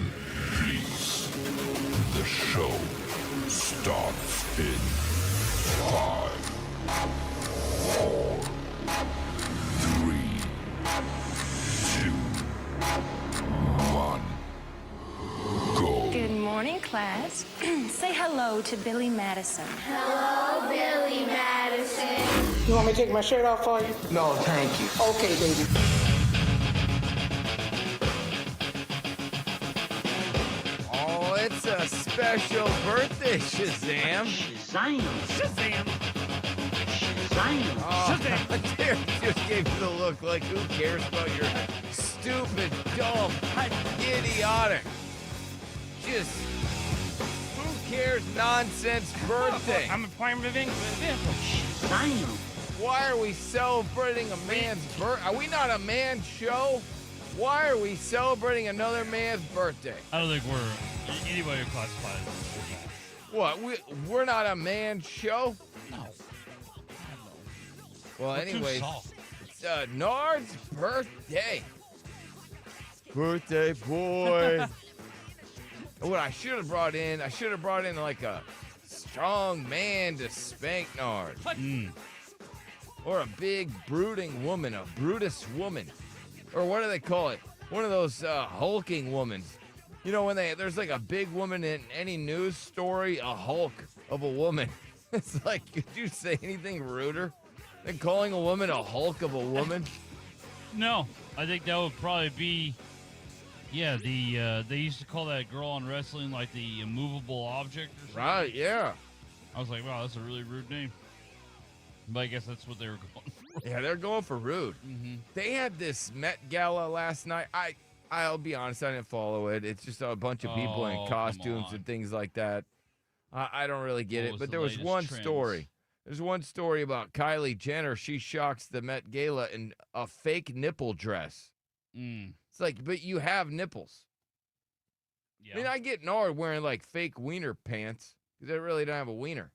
Please, the show starts in 5, 4, 3, 2, 1, go. Good morning, class. Say hello to Billy Madison. Hello, Billy Madison. You want me to take my shirt off for you? No, thank you. Okay, baby. Oh, it's a special birthday, Shazam. Shazam. Shazam. Shazam. Oh, Derek just gave you the look like, who cares about your stupid, dumb, idiotic, just, who cares nonsense birthday? I'm a prime living example. Shazam. Why are we celebrating a man's birth? Are we not a man show? Why are we celebrating another man's birthday? I don't think we're anybody would classify as What? We're not a man show? no. Well, We're too anyways, soft. it's Nard's birthday. Birthday boy. What I should have brought in, like a strong man to spank Nard. Or a big brooding woman, a Brutus woman. Or what do they call it? One of those hulking women. You know, when there's like a big woman in any news story, a hulk of a woman. It's like, could you say anything ruder than calling a woman a hulk of a woman? No, I think that would probably be, yeah, they used to call that girl on wrestling like the immovable object or something. Right, yeah. I was like, wow, that's a really rude name. But I guess that's what they were going for. Yeah, they're going for rude. They had this Met Gala last night. I'll be honest, I didn't follow it. It's just a bunch of people in Oh, come costumes on. and things like that. I don't really get What it. was But the there was latest one trends? story. There's one story about Kylie Jenner. She shocks the Met Gala in a fake nipple dress. It's like, but you have nipples. Yeah. I mean, I get Nard wearing like fake wiener pants because they really don't have a wiener.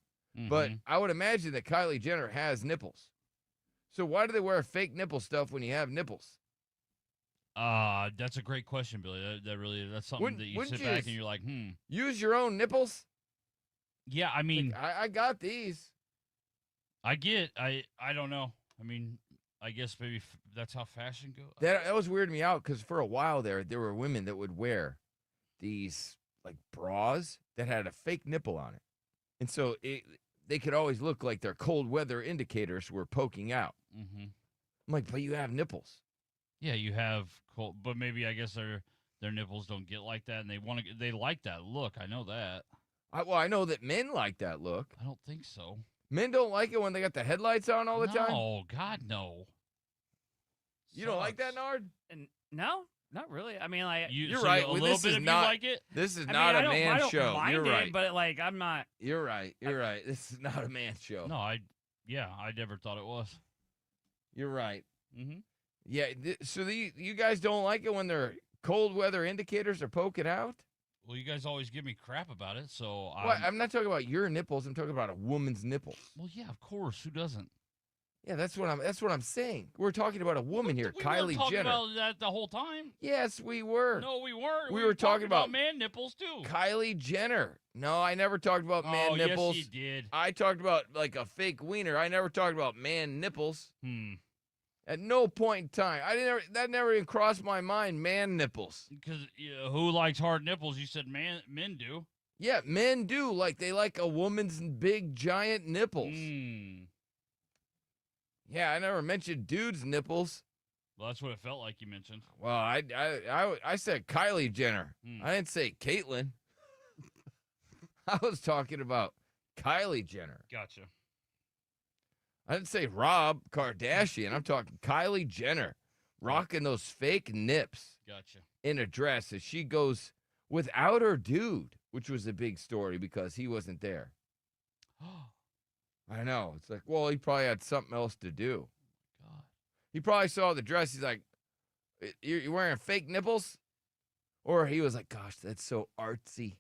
But I would imagine that Kylie Jenner has nipples. So why do they wear fake nipple stuff when you have nipples? That's a great question, Billy. That's something Wouldn't- that you wouldn't sit you back s- and you're like, Use your own nipples? Yeah, I mean, Like, I got these. I don't know. I mean, I guess maybe that's how fashion goes. That was weirding me out because for a while there were women that would wear these like bras that had a fake nipple on it. And so they could always look like their cold weather indicators were poking out. Mm-hmm. I'm like, but you have nipples. Yeah, you have cold, but maybe I guess their nipples don't get like that, and they like that look. I know that. I know that men like that look. I don't think so. Men don't like it when they got the headlights on all the time. No, God, no. You don't like that, Sucks. Nard? No, not really. I mean, like, You're So right. A Well, little this bit is of not- you like it. This is I not mean, a man I don't show. mind You're it, right. but like, I'm not. You're right. You're right. This is not a man show. No, I never thought it was. You're right. Mm-hmm. Yeah. So you guys don't like it when their cold weather indicators are poking out? Well, you guys always give me crap about it, so I'm not talking about your nipples. I'm talking about a woman's nipples. well, yeah, of course. Who doesn't? Yeah, that's what I'm saying. We're talking about a woman here, We weren't Kylie talking Jenner. about that the whole time. Yes, we were. No, we weren't. We were talking about man nipples too. Kylie Jenner. No, I never talked about man oh, nipples. Yes, you did. I talked about like a fake wiener. I never talked about man nipples. At no point in time. That never even crossed my mind, man nipples. Because who likes hard nipples? You said men do. Yeah, men do. Like, they like a woman's big, giant nipples. Yeah, I never mentioned dudes' nipples. Well, that's what it felt like you mentioned. Well, I said Kylie Jenner. I didn't say Caitlyn. I was talking about Kylie Jenner. Gotcha. I didn't say Rob Kardashian. I'm talking Kylie Jenner rocking those fake nips Gotcha. in a dress as she goes without her dude, which was a big story because he wasn't there. I know. It's like, well, he probably had something else to do. God. He probably saw the dress. He's like, you're wearing fake nipples? Or he was like, gosh, that's so artsy.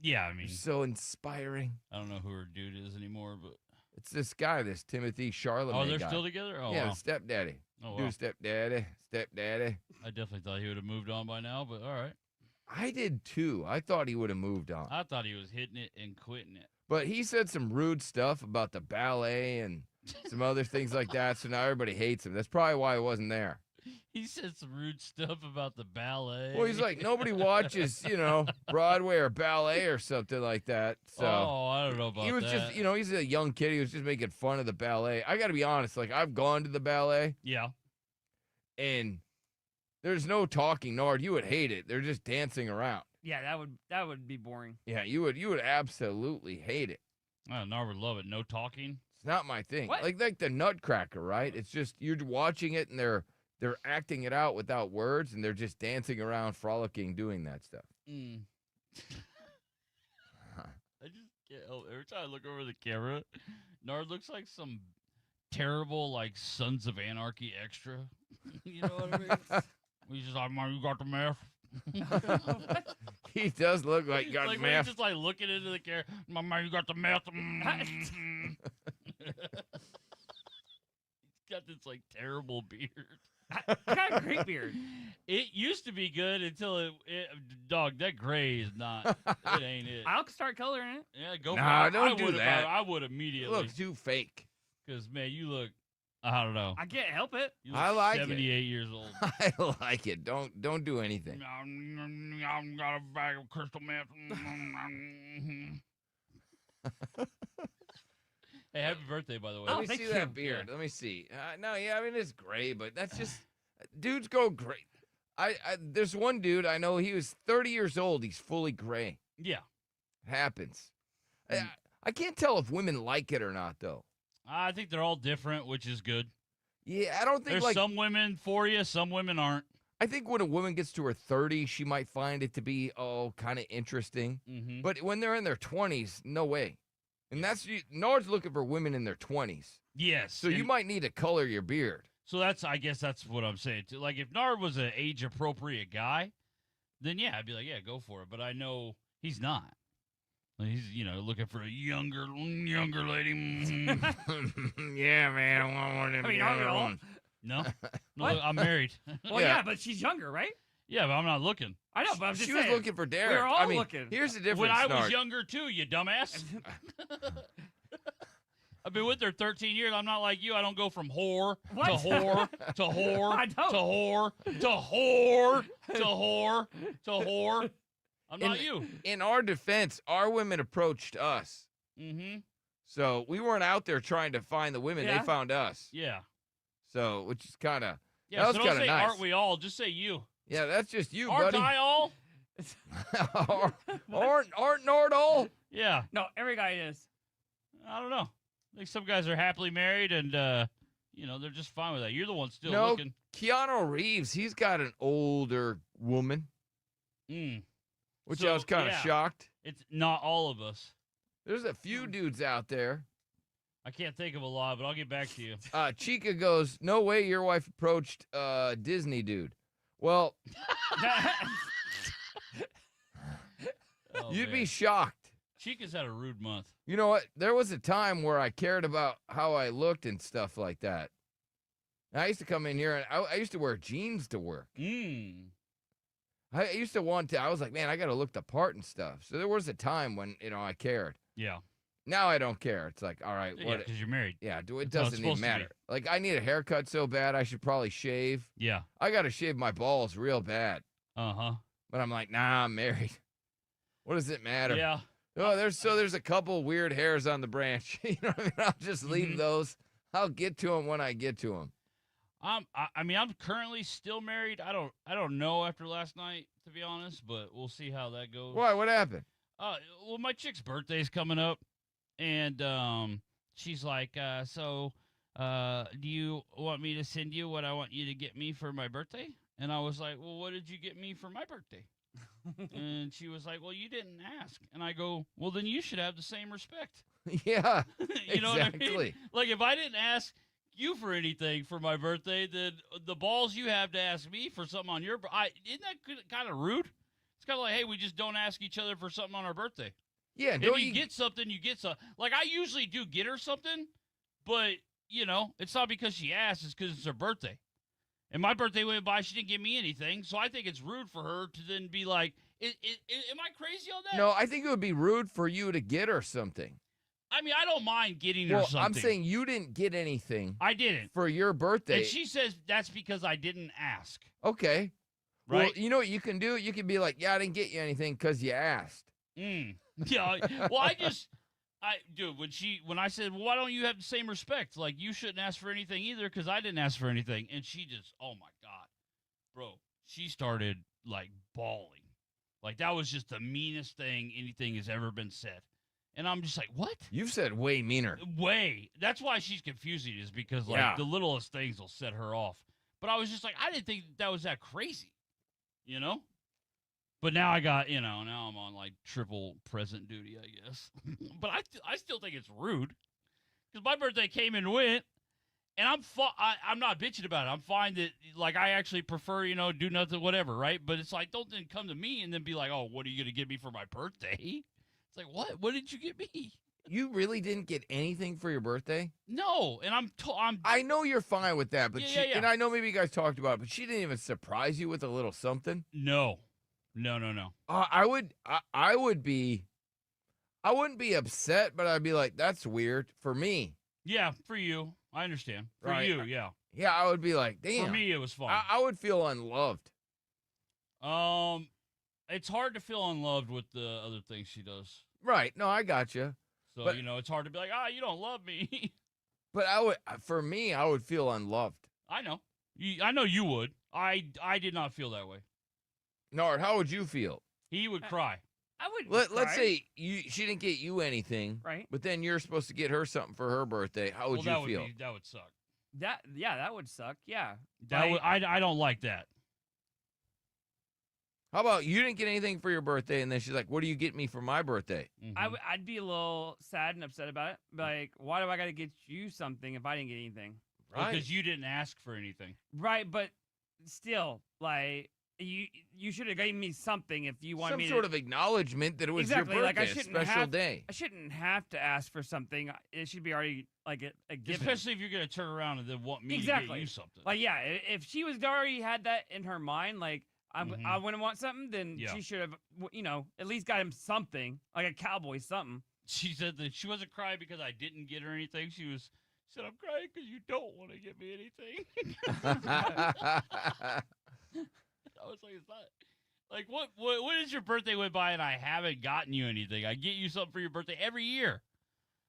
Yeah, I mean, So inspiring. I don't know who her dude is anymore, but It's this guy, this Timothy Charlemagne oh, they're guy. still together. Oh, Yeah, wow. stepdaddy. Oh, wow. Dude, stepdaddy. I definitely thought he would have moved on by now, but all right. I did too. I thought he would have moved on. I thought he was hitting it and quitting it. But he said some rude stuff about the ballet and some other things like that, so now everybody hates him. That's probably why he wasn't there. He said some rude stuff about the ballet. Well, he's like, nobody watches, Broadway or ballet or something like that. So oh, I don't know about that. he was just, he's a young kid. He was just making fun of the ballet. I got to be honest. Like, I've gone to the ballet. Yeah. And there's no talking, Nard. You would hate it. They're just dancing around. Yeah, that would be boring. Yeah, you would absolutely hate it. I would love it. No talking. It's not my thing. What? Like the Nutcracker, right? It's just you're watching it and they're acting it out without words and they're just dancing around, frolicking, doing that stuff. I just can't help. Every time I look over the camera, Nard looks like some terrible, like, Sons of Anarchy extra. You know what I mean? He's just like, man, you got the math? He does look like got like when math. he's just like looking into the camera. My man, you got the math? He's got this like terrible beard. I got a great beard. It used to be good until dog, that gray is not. It ain't it. I'll start coloring it. Yeah, go Nah, for it. don't do that. I would It immediately. looks too fake. Because, man, you look, I don't know. I can't help it. You look I like it. 78 years old. I like it. Don't do anything. I've got a bag of crystal meth. Hey, happy birthday, by the way. Let me thank see you. that beard. Let me see. No, yeah, I mean it's gray, but that's just dudes go gray. There's one dude I know. He was 30 years old. He's fully gray. Yeah. Happens. I can't tell if women like it or not, though. I think they're all different, which is good. Yeah, I don't think There's some women for you, some women aren't. I think when a woman gets to her 30s, she might find it to be kind of interesting. Mm-hmm. But when they're in their 20s, no way. And Nard's looking for women in their 20s. Yes. So you might need to color your beard. So I guess that's what I'm saying too. Like if Nard was an age appropriate guy, then yeah, I'd be like, yeah, go for it. But I know he's not. Like, he's looking for a younger lady. Yeah, man. I want one of them. I mean, aren't we all? No, What? I'm married. Well, Yeah. yeah, but she's younger, right? Yeah, but I'm not looking. I know, but I'm just She saying. was looking for Derek. We were all I mean, looking. Here's the difference, When I was Nard. younger too, you dumbass. I've been with her 13 years. I'm not like you. I don't go from whore What? to whore to whore I don't. to whore to whore to whore to whore. I'm not you. In our defense, our women approached us. Mm-hmm. So we weren't out there trying to find the women. Yeah. They found us. Yeah. So, which is kind of, Yeah. That was so don't kinda say nice. aren't we all? Just say you. yeah, that's just you, Aren't buddy. I all? aren't Nard all? Yeah. No, every guy is. I don't know. I think some guys are happily married and they're just fine with that. You're the one still No, looking. Keanu Reeves, he's got an older woman, which I So, was kind of yeah. shocked. It's not all of us. There's a few dudes out there. I can't think of a lot, but I'll get back to you. Chica goes, no way your wife approached Disney dude. Well, Oh, you'd man. be shocked. Chica's had a rude month. You know what? There was a time where I cared about how I looked and stuff like that. And I used to come in here and I used to wear jeans to work. I used to I was like, man, I got to look the part and stuff. So there was a time when, I cared. Yeah. Now I don't care. It's like, all right, Yeah, what? because you're married. Yeah, it That's how it's doesn't even supposed to be. matter. Like, I need a haircut so bad, I should probably shave. Yeah. I got to shave my balls real bad. Uh-huh. But I'm like, nah, I'm married. What does it matter? Yeah. Oh, there's a couple weird hairs on the branch. You know what I mean? I'll just leave Mhm. those. I'll get to them when I get to them. I mean, I'm currently still married. I don't know after last night, to be honest, but we'll see how that goes. Why? What happened? Well, my chick's birthday's coming up, and she's like, do you want me to send you what I want you to get me for my birthday? And I was like, well, what did you get me for my birthday? And she was like, well, you didn't ask. And I go, well, then you should have the same respect. Yeah, You know what I mean? exactly. Like, if I didn't ask you for anything for my birthday, then the balls you have to ask me for something on your isn't that kind of rude? It's kind of like, hey, we just don't ask each other for something on our birthday. Yeah, If don't you get something, you get something. Like, I usually do get her something, but, it's not because she asked. It's because it's her birthday. And my birthday went by, she didn't give me anything, so I think it's rude for her to then be like, Am I crazy on that? No, I think it would be rude for you to get her something. I mean, I don't mind getting her Well, something. I'm saying you didn't get anything I didn't. for your birthday. And she says that's because I didn't ask. Okay. Right? Well, you know what you can do? You can be like, yeah, I didn't get you anything because you asked. Yeah. Well, dude, when I said, well, why don't you have the same respect? Like, you shouldn't ask for anything either because I didn't ask for anything. And she just, oh my God, bro, she started like bawling. Like, that was just the meanest thing anything has ever been said. And I'm just like, what? You've said way meaner. Way. That's why she's confusing, is because, like, Yeah. the littlest things will set her off. But I was just like, I didn't think that was that crazy, you know? But now I got, now I'm on, like, triple present duty, I guess. But I still think it's rude. Because my birthday came and went, and I'm not bitching about it. I'm fine that, like, I actually prefer, do nothing, whatever, right? But it's like, don't then come to me and then be like, oh, what are you going to give me for my birthday? It's like, what? What did you get me? You really didn't get anything for your birthday? No, and I know you're fine with that, but Yeah. and I know maybe you guys talked about it, but she didn't even surprise you with a little something. No. I wouldn't be upset, but I'd be like, that's weird for me. Yeah, for you. I understand. For Right. you, yeah. Yeah, I would be like, damn. For me, it was fun. I would feel unloved. It's hard to feel unloved with the other things she does. Right. No, I got you. So, But- it's hard to be like, you don't love me. But for me, I would feel unloved. I know. I know you would. I did not feel that way. Nard, how would you feel? He would cry. I would. Let's cry, say she didn't get you anything, right. but then you're supposed to get her something for her birthday. How would Well, you feel? that would suck. That would suck. Yeah. I don't like that. How about you didn't get anything for your birthday, and then she's like, what do you get me for my birthday? Mhm. I'd be a little sad and upset about it. Like, why do I got to get you something if I didn't get anything? Because you didn't ask for anything. Right, but still, like, you should have given me something if you wanted Some me sort to. of acknowledgement that it was Exactly, your like, I birthday, a shouldn't special have- day. I shouldn't have to ask for something. It should be already like a given. Especially if you're going to turn around and then want me to Exactly. get you something. Like, yeah, if she was already had that in her mind, like, I Mhm. wouldn't want something, then Yeah. she should have, at least got him something, like a cowboy something. She said that she wasn't crying because I didn't get her anything. She said, I'm crying because you don't want to give me anything. I was like, it's not. Like, what is your birthday went by and I haven't gotten you anything? I get you something for your birthday every year,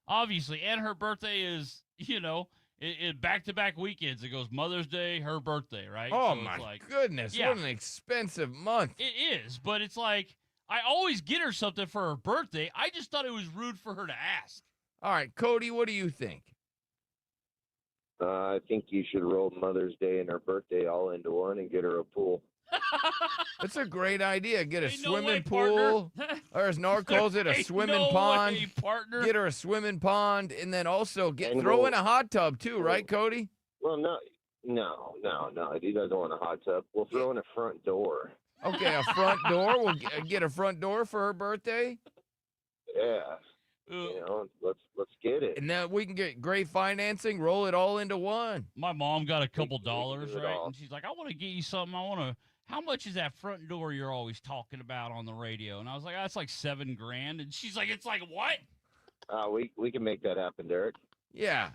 obviously. And her birthday is, in back-to-back weekends. It goes Mother's Day, her birthday, right? Oh, So it's my like, goodness. yeah. What an expensive month. It is, but it's like, I always get her something for her birthday. I just thought it was rude for her to ask. All right, Cody, what do you think? I think you should roll Mother's Day and her birthday all into one and get her a pool. That's a great idea. Get a Ain't no way, swimming partner. pool, or as Nard calls it, a Ain't swimming no pond. way, partner. Get her a swimming pond, and then also And throw we'll- in a hot tub too, right, Cody? Well, no. He doesn't want a hot tub. We'll throw in a front door. Okay, a front door. We'll get a front door for her birthday, Yeah. Let's get it. and then we can get great financing. Roll it all into one. My mom got a couple We can dollars, do it right? all. And she's like, I want to get you something. How much is that front door you're always talking about on the radio? And I was like, that's like $7,000. And she's like, it's like what? We can make that happen, Derek. Yeah,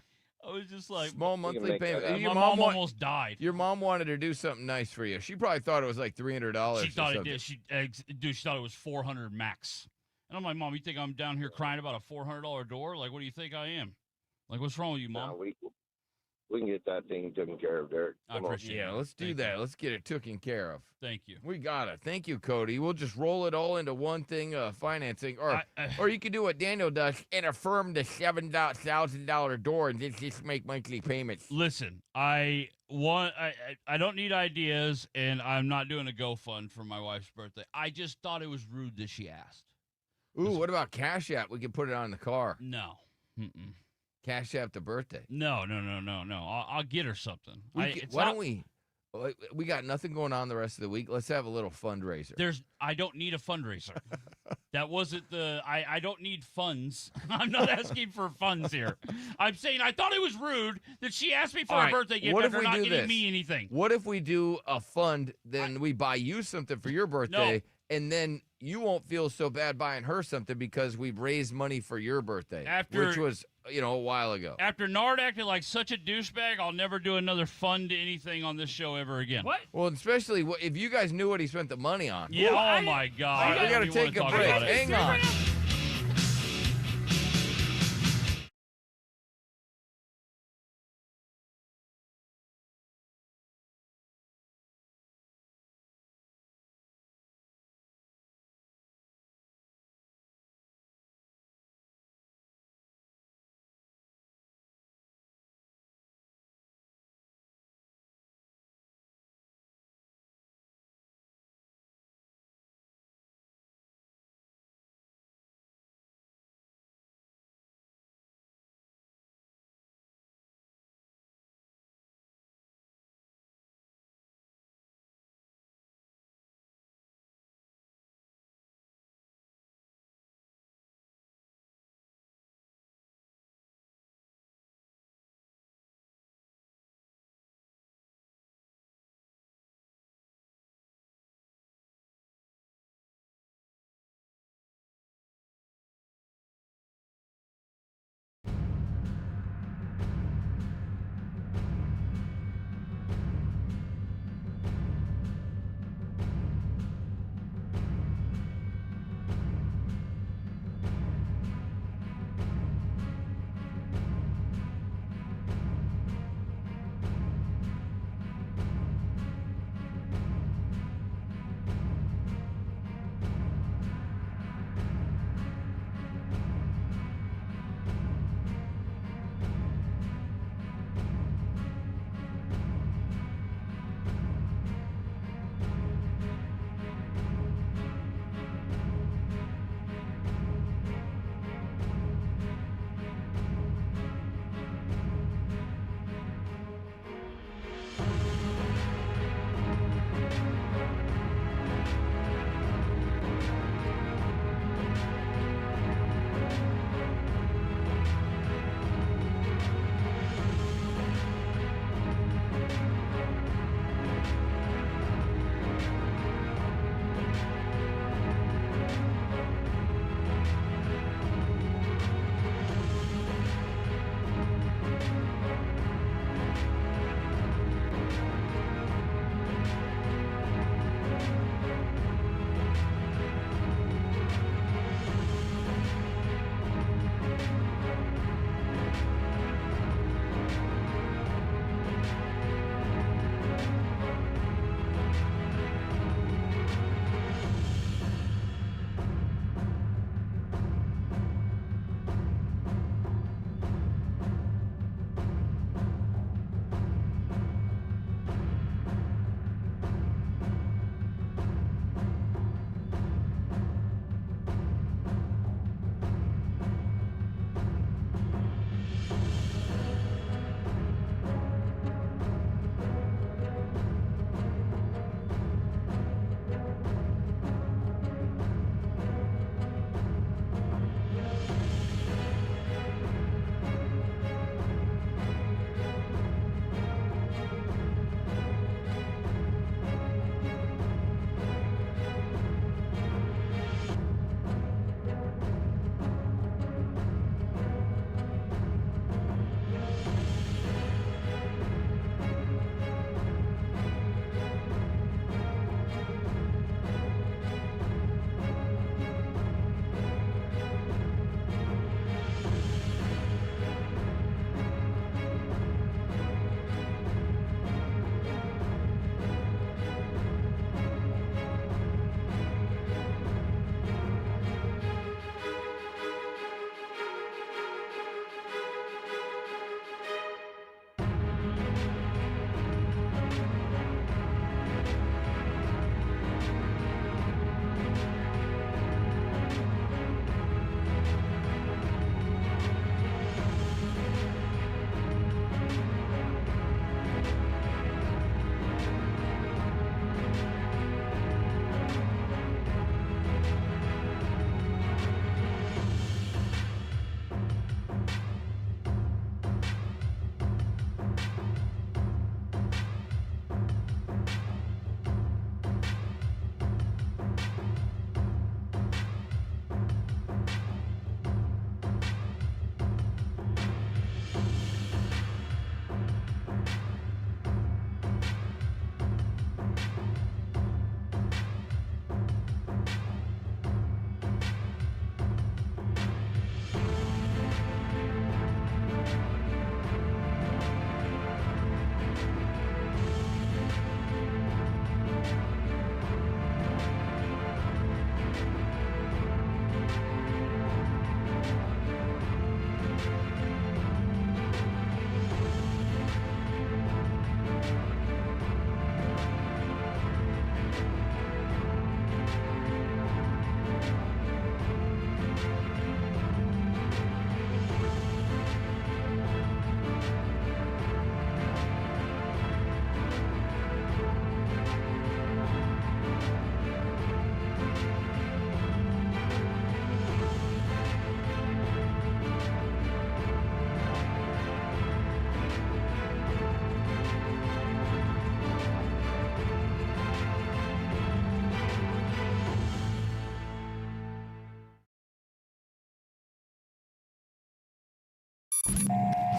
I was just like, small can monthly make that payment. happen. Your my mom, mom almost died. your mom wanted to do something nice for you. She probably thought it was like $300. She thought or it something. did. She thought it was 400 max. And I'm like, Mom, you think I'm down here crying about a $400 door? Like, what do you think I am? Like, what's wrong with you, Mom? No, we can get that thing taken care of, Derek. I Come on. appreciate Yeah, it. let's do Thank that. you. Let's get it taken care of. Thank you. We got it. Thank you, Cody. We'll just roll it all into one thing, financing, or I- or you can do what Daniel does and affirm the $7,000 door and just make monthly payments. Listen, I don't need ideas, and I'm not doing a GoFund for my wife's birthday. I just thought it was rude that she asked. Ooh, what about Cash App? We can put it on the car. No. Mm-mm. Cash App the birthday. No. I'll get her something. Why don't we? We got nothing going on the rest of the week. Let's have a little fundraiser. I don't need a fundraiser. That wasn't I don't need funds. I'm not asking for funds here. I'm saying I thought it was rude that she asked me for All a right, birthday gift what if after we not do getting this? me anything. What if we do a fund? Then we buy you something for your birthday, and then you won't feel so bad buying her something because we've raised money for your birthday, which was, a while ago. After Nard acted like such a douchebag, I'll never do another fund anything on this show ever again. What? Well, especially if you guys knew what he spent the money on. Yeah, Well, oh my God. All right, we got to take a break. Hang on.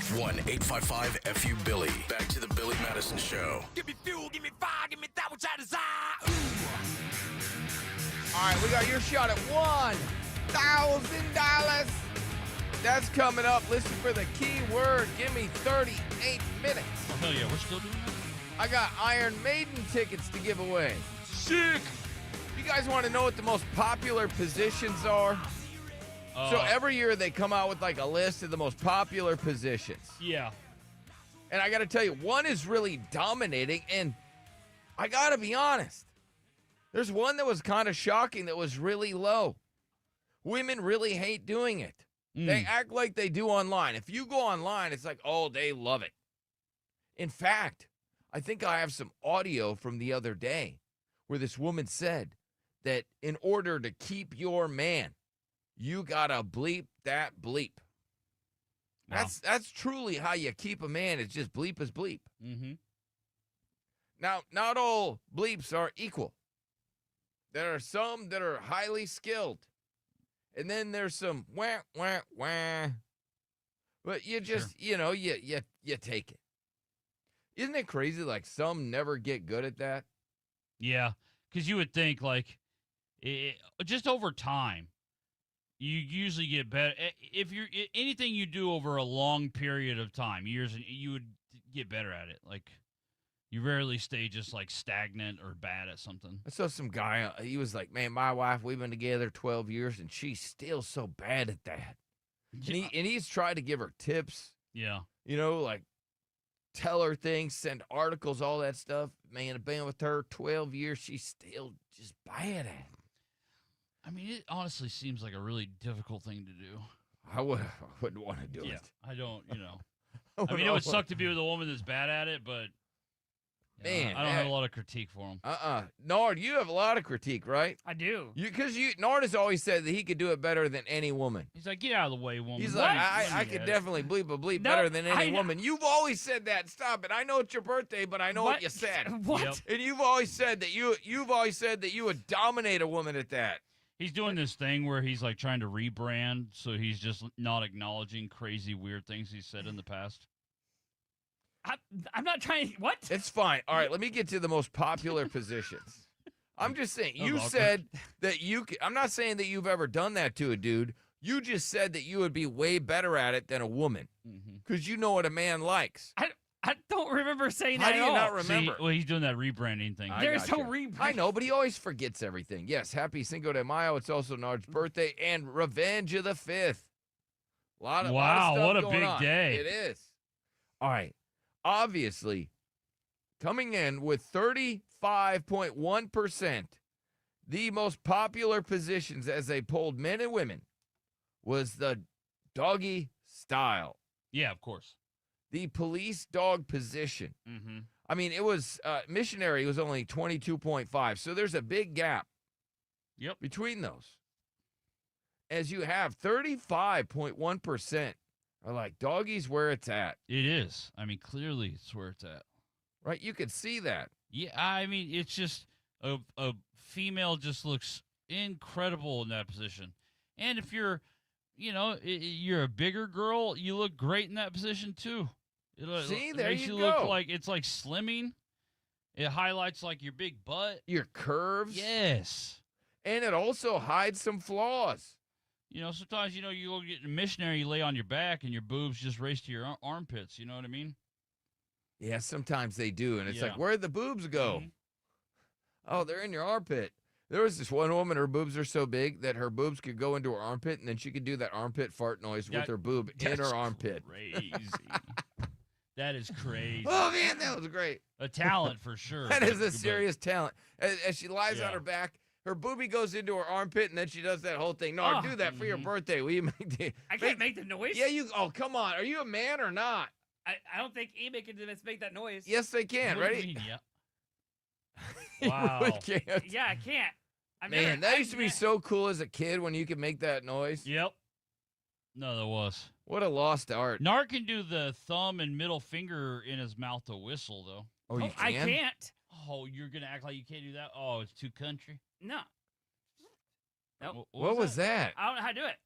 1-855-FU-BILLY. Back to the Billy Madison Show. Give me fuel, give me fire, give me that which I desire. All right, we got your shot at $1,000. That's coming up. Listen for the key word. Give me 38 minutes. Oh, hell yeah, we're still doing that? I got Iron Maiden tickets to give away. Sick. You guys want to know what the most popular positions are? So every year they come out with like a list of the most popular positions. Yeah. And I got to tell you, one is really dominating. And I got to be honest. There's one that was kind of shocking that was really low. Women really hate doing it. They act like they do online. If you go online, it's like, oh, they love it. In fact, I think I have some audio from the other day where this woman said that in order to keep your man, you gotta bleep that bleep. Wow. That's truly how you keep a man. It's just bleep is bleep. Mm-hmm. Now, not all bleeps are equal. There are some that are highly skilled. And then there's some wah, wah, wah. But you just, you take it. Isn't it crazy? Like some never get good at that. Yeah, because you would think like just over time, you usually get better. If you're anything you do over a long period of time, years, you would get better at it. Like you rarely stay just like stagnant or bad at something. I saw some guy, he was like, man, my wife, we've been together 12 years and she's still so bad at that. Yeah. And he's tried to give her tips. Yeah. Like tell her things, send articles, all that stuff. Man, I've been with her 12 years. She's still just bad at it. I mean, it honestly seems like a really difficult thing to do. I wouldn't want to do it. I don't, I mean, it would suck to be with a woman that's bad at it, but man, I don't have a lot of critique for him. Nard, you have a lot of critique, right? I do. Because Nard has always said that he could do it better than any woman. He's like, get out of the way, woman. He's like, I could definitely bleep a bleep better than any woman. You've always said that. Stop it. I know it's your birthday, but I know what you said. What? Yep. And you've always said that you would dominate a woman at that. He's doing this thing where he's like trying to rebrand, so he's just not acknowledging crazy weird things he's said in the past. I'm not trying. What? It's fine. All right, let me get to the most popular positions. I'm just saying, you awkward. said that you could. I'm not saying that you've ever done that to a dude. You just said that you would be way better at it than a woman because you know what a man likes. I don't remember saying How that do at you all. not remember? Well, he's doing that rebranding thing. There's no gotcha. rebrand. I know, but he always forgets everything. Yes, happy Cinco de Mayo. It's also Nard's birthday and Revenge of the 5th. Lot of Wow, stuff what a going big on. day. It is. All right. Obviously, coming in with 35.1%, the most popular positions as they polled men and women was the doggy style. Yeah, of course. The police dog position. Mm-hmm. I mean, it was missionary was only 22.5. So there's a big gap between those. As you have 35.1% are like doggies where it's at. It is. I mean, clearly it's where it's at. Right? You could see that. Yeah, I mean, it's just a female just looks incredible in that position. And if you're, you're a bigger girl, you look great in that position too. See, It there makes you look go. like it's like slimming. It highlights like your big butt. Your curves. Yes. And it also hides some flaws. Sometimes, you go get a missionary, you lay on your back, and your boobs just race to your armpits. You know what I mean? Yeah, sometimes they do. And it's Yeah. like, where'd the boobs go? Mhm. Oh, they're in your armpit. There was this one woman, her boobs are so big that her boobs could go into her armpit, and then she could do that armpit fart noise with her boob in That's her armpit. Crazy. That is crazy. Oh, man, that was great. A talent for sure. That is a But- serious talent. As she lies on Yeah. her back, her boobie goes into her armpit, and then she does that whole thing. No, Oh. do that for your birthday. Will you make the... I can't make the noise. Yeah, you... Oh, come on. Are you a man or not? I don't think anybody can make that noise. Yes, they can. What do you Ready? mean, yeah. You Wow. really can't. Yeah, I can't. Man, that used to be so cool as a kid when you could make that noise. Yep. No, there was. What a lost art. Nart can do the thumb and middle finger in his mouth to whistle, though. Oh, you I can? can't. Oh, you're going to act like you can't do that? Oh, it's too country? No. Nope. What was that? I don't know how to do it.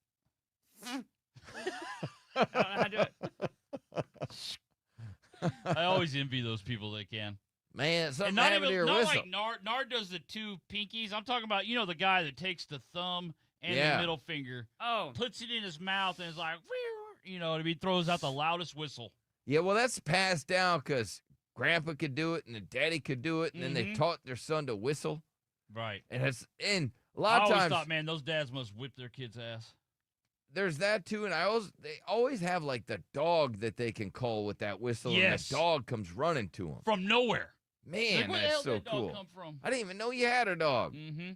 I don't know how to do it. I always envy those people that can. Man, something And not happened to your even not whistle. like Nard does the two pinkies. I'm talking about the guy that takes the thumb and Yeah. the middle finger, Oh, puts it in his mouth, and is like, you know what I mean? Throws out the loudest whistle. Yeah, well, that's passed down because Grandpa could do it and the daddy could do it, and then they Mhm. taught their son to whistle. Right. And a I lot of always times thought, man, those dads must whip their kids' ass. there's that too, and they always have like the dog that they can call with that whistle, Yes. and the dog comes running to them. From nowhere. Man, Like, where the that's hell so did that dog cool. come from? I didn't even know you had a dog. Mm-hmm.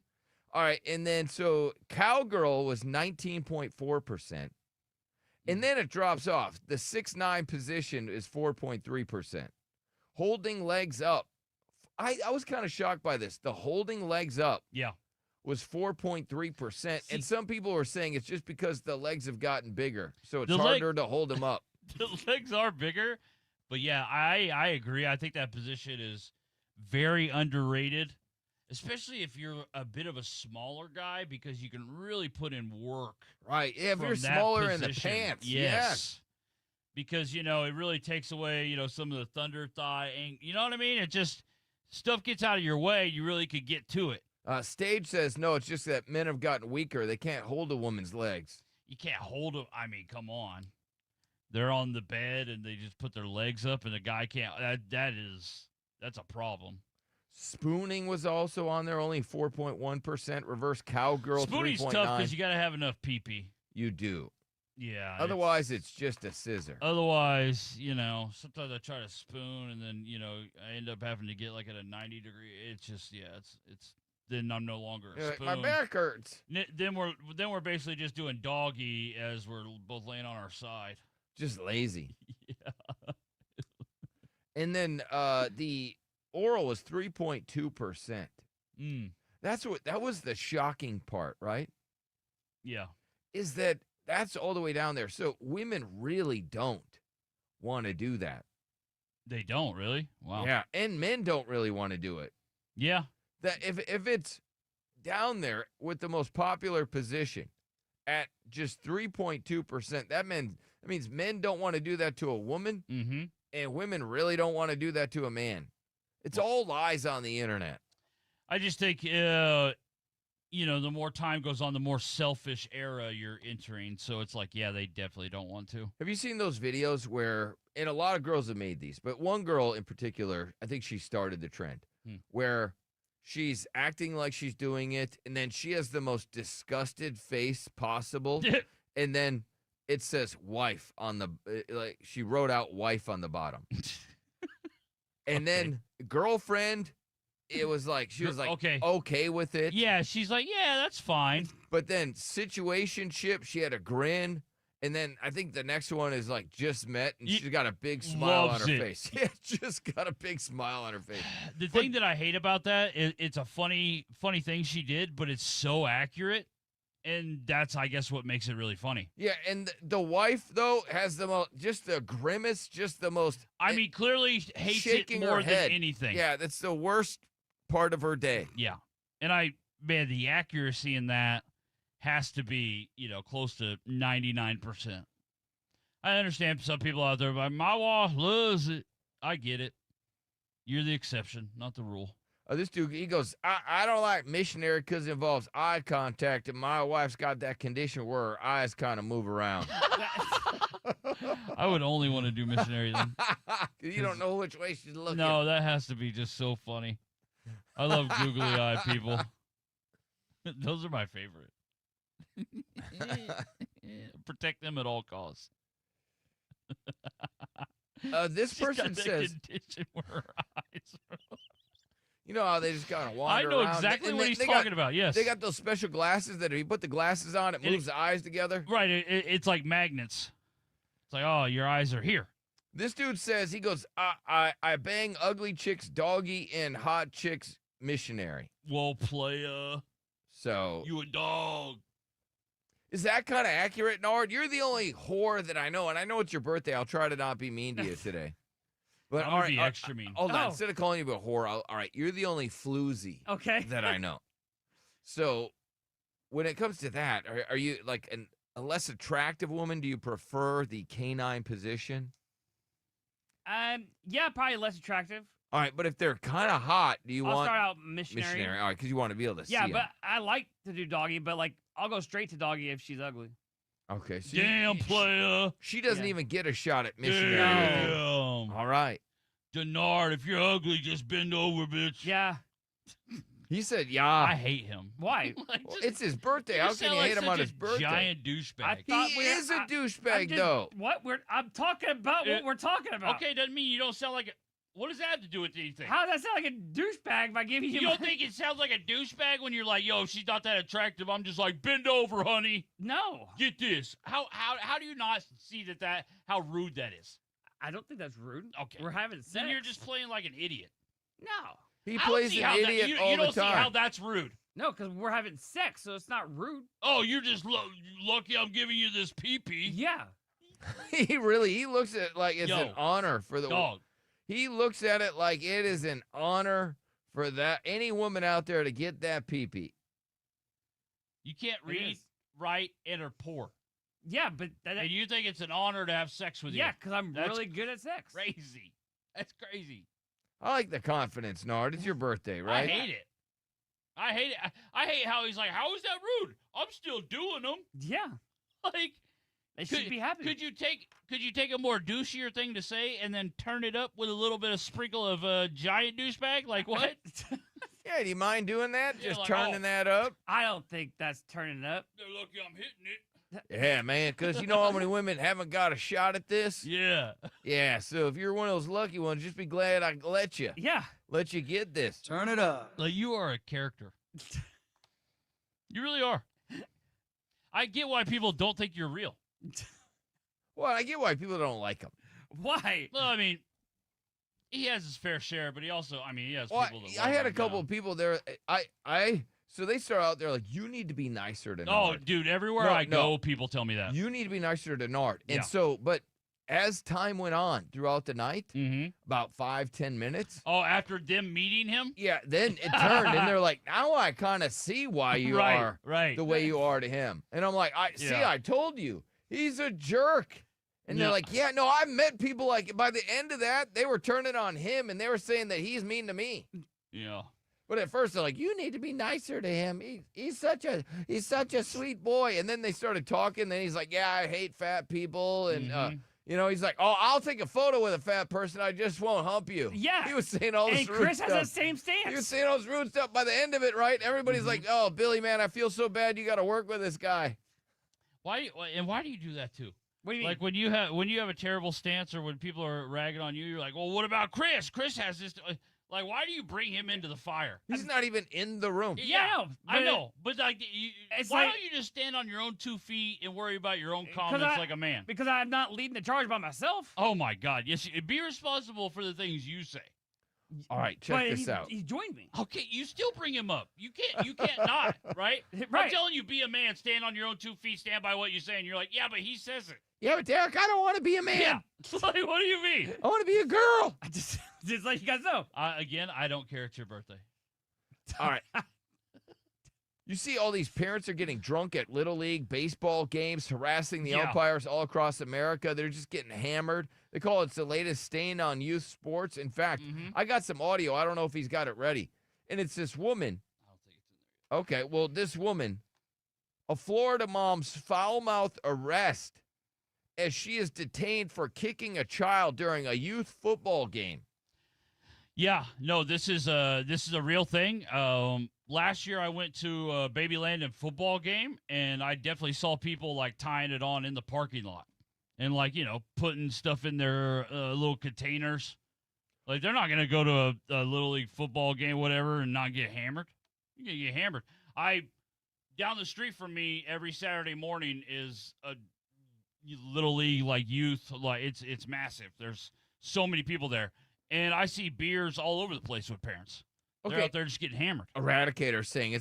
All right, and then so cowgirl was 19.4%. And then it drops off. The 6'9" position is 4.3%. Holding legs up. I was kind of shocked by this. The holding legs up Yeah. was 4.3%. And some people were saying it's just because the legs have gotten bigger. So it's The harder to hold them up. The legs are bigger, but yeah, I agree. I think that position is very underrated, especially if you're a bit of a smaller guy, because you can really put in work. Right. Yeah, if from you're that smaller in the position. pants. Yes. Because, it really takes away, some of the thunder thigh. And, you know what I mean? It just, stuff gets out of your way. You really could get to it. Stage says, no, it's just that men have gotten weaker. They can't hold a woman's legs. You can't hold them. I mean, come on. They're on the bed and they just put their legs up and the guy can't. That's a problem. Spooning was also on there, only 4.1%. Reverse cowgirl, 3.9%. Spooning's tough because you got to have enough pee-pee. You do. Yeah. Otherwise, it's just a scissor. Otherwise, sometimes I try to spoon and then, I end up having to get like at a 90-degree. It's just, it's then I'm no longer a You're like, spoon. my back hurts. Then we're basically just doing doggy as we're both laying on our side. Just lazy. Yeah. And then the oral was 3.2%. That was the shocking part, right? Yeah. Is that's all the way down there. So women really don't want to do that. They don't really. Wow. Yeah, and men don't really want to do it. Yeah. That if it's down there with the most popular position at just 3.2%, that means men don't want to do that to a woman, and women really don't want to do that to a man. It's all lies on the internet. I just think, the more time goes on, the more selfish era you're entering. So it's like, yeah, they definitely don't want to. Have you seen those videos where, and a lot of girls have made these, but one girl in particular, I think she started the trend, where she's acting like she's doing it, and then she has the most disgusted face possible, and then it says wife on the, like she wrote out wife on the bottom. And then girlfriend, it was like, she was like, okay with it. Yeah, she's like, yeah, that's fine. But then situationship, she had a grin. And then I think the next one is like just met, and she's got a big smile on her face. Yeah, just got a big smile on her face. The thing that I hate about that is it's a funny thing she did, but it's so accurate. And that's, I guess, what makes it really funny. Yeah, and the wife, though, has the most, just the grimace, just the most. I mean, clearly hates it shaking more her head. than anything. Yeah, that's the worst part of her day. Yeah. And the accuracy in that has to be, close to 99%. I understand some people out there, but my wife loves it. I get it. You're the exception, not the rule. This dude, he goes, I don't like missionary because it involves eye contact, and my wife's got that condition where her eyes kind of move around. I would only want to do missionary then. You don't know which way she's looking. No, that has to be just so funny. I love googly eye people. Those are my favorite. Protect them at all costs. This She's person got that says, condition where her eyes are... You know how they just kind of wander around? I know exactly what he's talking about, yes. They got those special glasses that if you put the glasses on, it moves the eyes together. Right, it's like magnets. It's like, oh, your eyes are here. This dude says, he goes, I bang ugly chicks doggy and hot chicks missionary. Well, playa. So. You a dog. Is that kind of accurate, Nard? You're the only whore that I know, and I know it's your birthday. I'll try to not be mean to you today. But I'm going to be extra mean. Hold on. Instead of calling you a whore, all right, you're the only floozy that I know. So when it comes to that, are you like a less attractive woman? Do you prefer the canine position? Yeah, probably less attractive. All right, but if they're kind of hot, do you I'll want start out missionary. All right, because you want to be able to see Yeah, 'em. but I like to do doggy, but like I'll go straight to doggy if she's ugly. Okay, so Damn, player. she doesn't Yeah. even get a shot at missionary. Damn. All right. Denard, if you're ugly, just bend over, bitch. Yeah. He said, "Yeah." I hate him. Why? Like, Well, just- it's his birthday. you How just can sound you like hate him such on a his birthday? Giant douchebag. I He thought is a I'm douchebag, just- though. What? I'm talking about what we're talking about. Okay, doesn't mean you don't sound like a. What does that have to do with anything? How does that sound like a douchebag by giving you? You don't think it sounds like a douchebag when you're like, yo, she's not that attractive. I'm just like, bend over, honey. No. Get this. How do you not see that how rude that is? I don't think that's rude. Okay. We're having sex. Then you're just playing like an idiot. No. He I don't plays see an how that- idiot you all don't the see how time. that's rude. No, because we're having sex, so it's not rude. Oh, you're just lucky I'm giving you this pee-pee. Yeah. He looks at it like it's an Yo, honor for the Dog. He looks at it like it is an honor for that any woman out there to get that pee-pee. You can't It read, is. write, and are poor. Yeah, but And you think it's an honor to have sex with you. yeah, because I'm That's really good at sex. Crazy. That's crazy. I like the confidence, Nard. It's your birthday, right? I hate it. I hate it. I hate how he's like, how is that rude? I'm still doing them. Yeah, Like, they should be happy. Could you take a more douchier thing to say and then turn it up with a little bit of sprinkle of giant douchebag? Like what? Yeah, do you mind doing that? Yeah, Just like, turning oh. that up? I don't think that's turning up. They're lucky I'm hitting it. Yeah, man, because you know how many women haven't got a shot at this? Yeah. Yeah, so if you're one of those lucky ones, just be glad I let you get this. Turn it up. Like you are a character. You really are. I get why people don't think you're real. Well, I get why people don't like him. Why? Well, I mean, he has his fair share, but he also, he has Well, people that I love had a him couple now. of people there. So they start out there like, you need to be nicer to Oh, Nard. dude, everywhere No, I no. go, people tell me that. You need to be nicer to Nard. And Yeah. so, but as time went on throughout the night, Mm-hmm. about 5-10 minutes, Oh, after them meeting him? yeah, then it turned and they're like, now I kind of see why you are right. the way you are to him. And I'm like, Yeah. I told you, he's a jerk. And they're Yeah. like, yeah, no, I've met people like by the end of that, they were turning on him and they were saying that he's mean to me. Yeah. But at first they're like, you need to be nicer to him. He's such a sweet boy. And then they started talking. Then he's like, yeah, I hate fat people. And he's like, oh, I'll take a photo with a fat person. I just won't hump you. Yeah. He was saying all this And rude Chris stuff. has the same He was stance. saying all this rude stuff. By the end of it, right? Everybody's like, oh, Billy, man, I feel so bad. You got to work with this guy. Why do you do that too? What do you mean? Like when you have a terrible stance or when people are ragging on you, you're like, well, what about Chris? Chris has this. Like, why do you bring him into the fire? He's not even in the room. Yeah, I but- know, but like, It's why like- don't you just stand on your own 2 feet and worry about your own comments like a man? Because I'm not leading the charge by myself. Oh my God! Yes, be responsible for the things you say. All right, check But this out. he joined me. Okay, you still bring him up. You can't not, right? I'm Right. telling you, be a man, stand on your own 2 feet, stand by what you say, and you're like, yeah, but he says it. Yeah, but Derek, I don't want to be a man. Yeah. Like, what do you mean? I want to be a girl. I just let you guys know. Again, I don't care. It's your birthday. All right. You see all these parents are getting drunk at Little League baseball games, harassing the Yeah. umpires all across America. They're just getting hammered. They call it the latest stain on youth sports. In fact, Mhm. I got some audio. I don't know if he's got it ready. And it's this woman. I don't think it's in there. Okay, well, this woman, a Florida mom's foul-mouthed arrest as she is detained for kicking a child during a youth football game. Yeah, no, this is a real thing. Last year I went to a Babyland and football game, and I definitely saw people like tying it on in the parking lot, and like putting stuff in their little containers. Like they're not gonna go to a little league football game, whatever, and not get hammered. You're gonna get hammered. Down the street from me every Saturday morning is a little league like youth, like it's massive. There's so many people there. And I see beers all over the place with parents. They're Okay. out there just getting hammered. Eradicator saying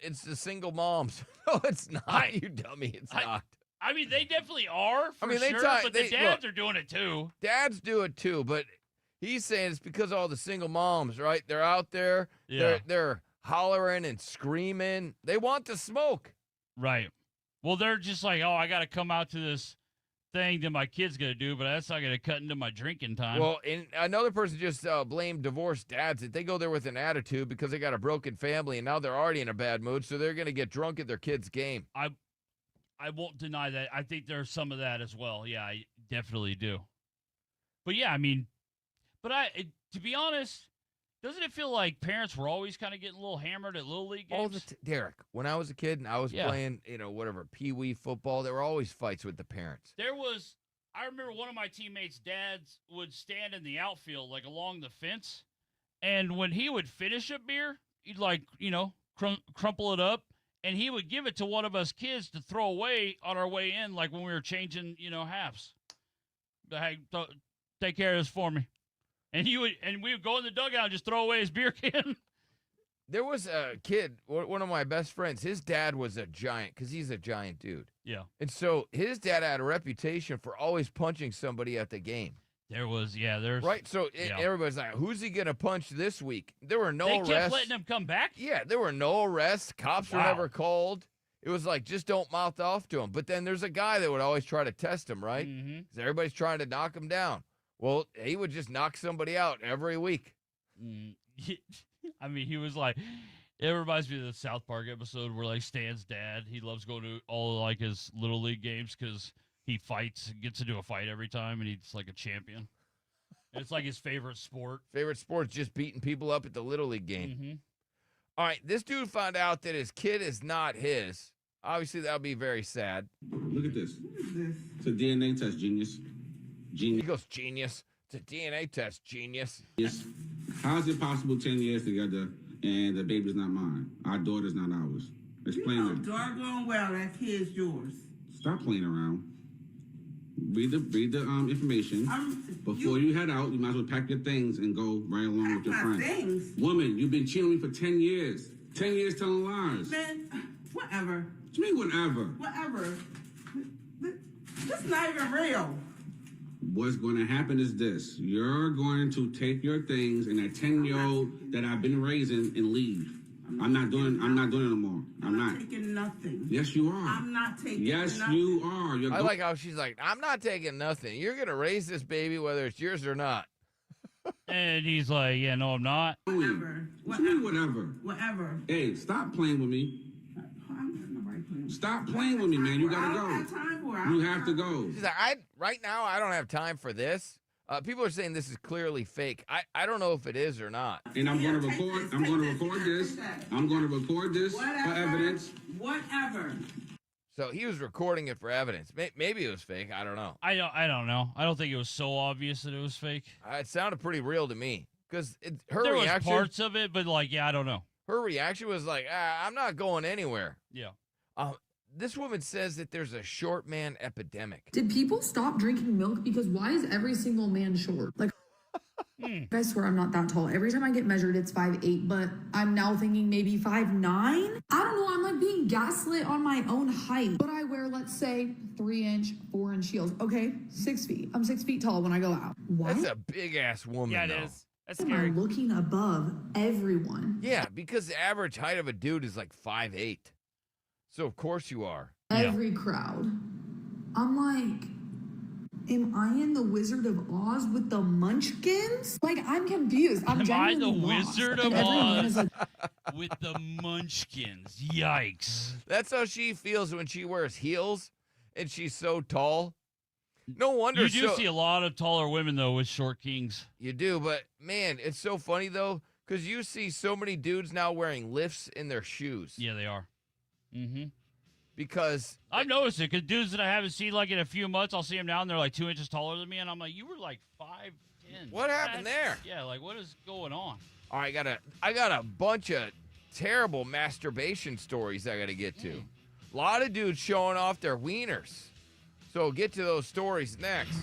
it's the single moms. No, it's not, you dummy. It's not. I mean, they definitely are, for I mean, they sure, tie- but they- the dads look. are doing it too. Dads do it too, but he's saying it's because of all the single moms, right? They're out there. Yeah. They're hollering and screaming. They want to smoke. Right. Well, they're just like, oh, I got to come out to this thing that my kid's gonna do, but that's not gonna cut into my drinking time. Well, and another person just blamed divorced dads that they go there with an attitude because they got a broken family and now they're already in a bad mood, so they're going to get drunk at their kid's game. I won't deny that. I think there's some of that as well. Yeah, I definitely do. But yeah, I mean, to be honest, doesn't it feel like parents were always kind of getting a little hammered at Little League games? Derek, when I was a kid and I was playing, whatever, Pee-wee football, there were always fights with the parents. I remember one of my teammates' dads would stand in the outfield, like along the fence, and when he would finish a beer, he'd crumple it up, and he would give it to one of us kids to throw away on our way in, like when we were changing, halves. Hey, take care of this for me. And we would go in the dugout and just throw away his beer can. There was a kid, one of my best friends, his dad was a giant because he's a giant dude. Yeah. And so his dad had a reputation for always punching somebody at the game. Right? So everybody's like, who's he going to punch this week? There were no arrests. They kept letting him come back? Yeah, there were no arrests. Cops were never called. It was like, just don't mouth off to him. But then there's a guy that would always try to test him, right? Mm-hmm. 'Cause everybody's trying to knock him down. Well, he would just knock somebody out every week. I mean, he was like, it reminds me of the South Park episode where, like, Stan's dad, he loves going to all, like, his Little League games because he gets into a fight every time, and he's, like, a champion. And it's, like, his favorite sport. Favorite sport's just beating people up at the Little League game. Mm-hmm. All right, this dude found out that his kid is not his. Obviously, that would be very sad. Look at this. It's a DNA test, genius. He goes, genius. It's a DNA test, genius. Yes. How is it possible 10 years together and the baby's not mine? Our daughter's not ours. Explain that. Doggone well that kid's yours. Stop playing around. Read the information. Before you head out, you might as well pack your things and go right along with your friend. Things? Woman, you've been cheating on me for 10 years. 10 years telling lies. Man, whatever. What do you mean whatever? Whatever. This is not even real. What's going to happen is this. You're going to take your things and that 10-year-old that I've been raising and leave. I'm not doing it no more. I'm not taking nothing. Yes, you are. I'm not taking Yes, nothing. you are. I like how she's like, I'm not taking nothing. You're going to raise this baby whether it's yours or not. And he's like, yeah, no, I'm not. Whatever. What do you mean whatever? Whatever. Hey, stop playing with me. Stop playing with me, man. You gotta go. I don't have time for it. You have to go. She's like, right now, I don't have time for this. People are saying this is clearly fake. I don't know if it is or not. And I'm going to record. I'm going to record this. I'm going to record this for evidence. Whatever. So he was recording it for evidence. Maybe it was fake. I don't know. I don't know. I don't think it was so obvious that it was fake. It sounded pretty real to me because there reaction. Was parts of it, but like, yeah, I don't know. Her reaction was like, I'm not going anywhere. Yeah. This woman says that there's a short man epidemic. Did people stop drinking milk? Because why is every single man short? Like, I swear I'm not that tall. Every time I get measured, it's 5'8", but I'm now thinking maybe 5'9". I don't know. I'm like being gaslit on my own height. But I wear, let's say, 3-inch, 4-inch heels. Okay, 6 feet. I'm 6 feet tall when I go out. Why? That's a big ass woman. Yeah, though. it is. That's scary. I'm looking above everyone. Yeah, because the average height of a dude is like 5'8". So of course you are. Every crowd. I'm like, am I in the Wizard of Oz with the Munchkins? Like, I'm confused. I'm Am I the genuinely lost. Wizard of And everyone is Oz like, with the Munchkins? Yikes! That's how she feels when she wears heels and she's so tall. No wonder. You do see a lot of taller women though with short kings. You do, but man, it's so funny though because you see so many dudes now wearing lifts in their shoes. Yeah, they are. Mm-hmm. Because I've noticed it. Because dudes that I haven't seen like in a few months, I'll see them now and they're like 2 inches taller than me, and I'm like, you were like 5'10". What happened there? Yeah, like what is going on? All right, I got a bunch of terrible masturbation stories I got to get to. A lot of dudes showing off their wieners. So get to those stories next.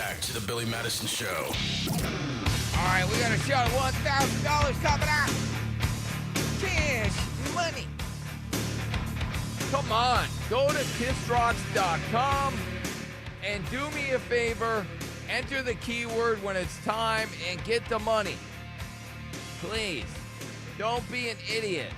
Back to the Billy Madison Show. All right, we got a shot of $1,000 coming out. Cash money. Come on, go to kissrocks.com and do me a favor. Enter the keyword when it's time and get the money. Please, don't be an idiot.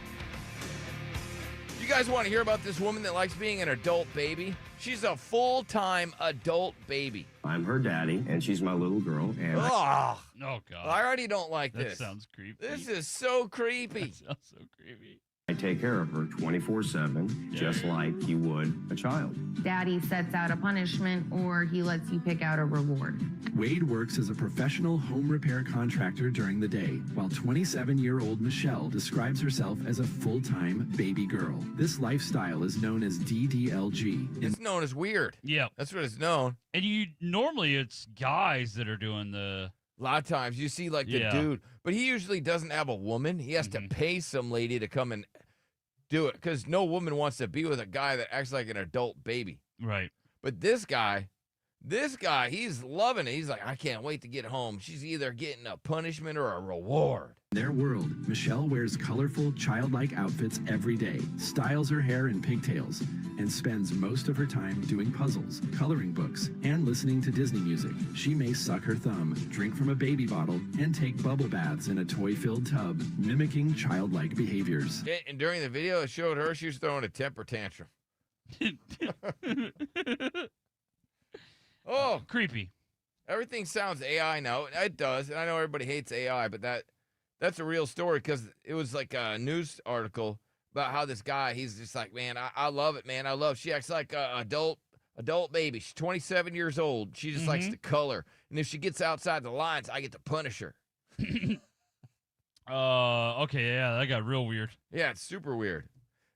You guys want to hear about this woman that likes being an adult baby? She's a full-time adult baby. I'm her daddy, and she's my little girl. And Oh, God. I already don't like That this. sounds creepy. This is so creepy. That sounds so creepy. I take care of her 24/7, just like you would a child. Daddy sets out a punishment or he lets you pick out a reward. Wade works as a professional home repair contractor during the day, while 27-year-old Michelle describes herself as a full-time baby girl. This lifestyle is known as DDLG. It's known as weird. Yeah. That's what it's known. And normally it's guys that are doing the... A lot of times you see like the dude, but he usually doesn't have a woman. He has to pay some lady to come and do it because no woman wants to be with a guy that acts like an adult baby. Right. But this guy, he's loving it. He's like, I can't wait to get home. She's either getting a punishment or a reward. In their world, Michelle wears colorful, childlike outfits every day, styles her hair in pigtails, and spends most of her time doing puzzles, coloring books, and listening to Disney music. She may suck her thumb, drink from a baby bottle, and take bubble baths in a toy-filled tub, mimicking childlike behaviors. And during the video, it showed her she was throwing a temper tantrum. Oh, creepy. Everything sounds AI now. It does, and I know everybody hates AI, but that's a real story because it was like a news article about how this guy, he's just like, man, I love it, man. She acts like a adult baby. She's 27 years old. She just likes to color. And if she gets outside the lines, I get to punish her. Okay, yeah, that got real weird. Yeah, it's super weird.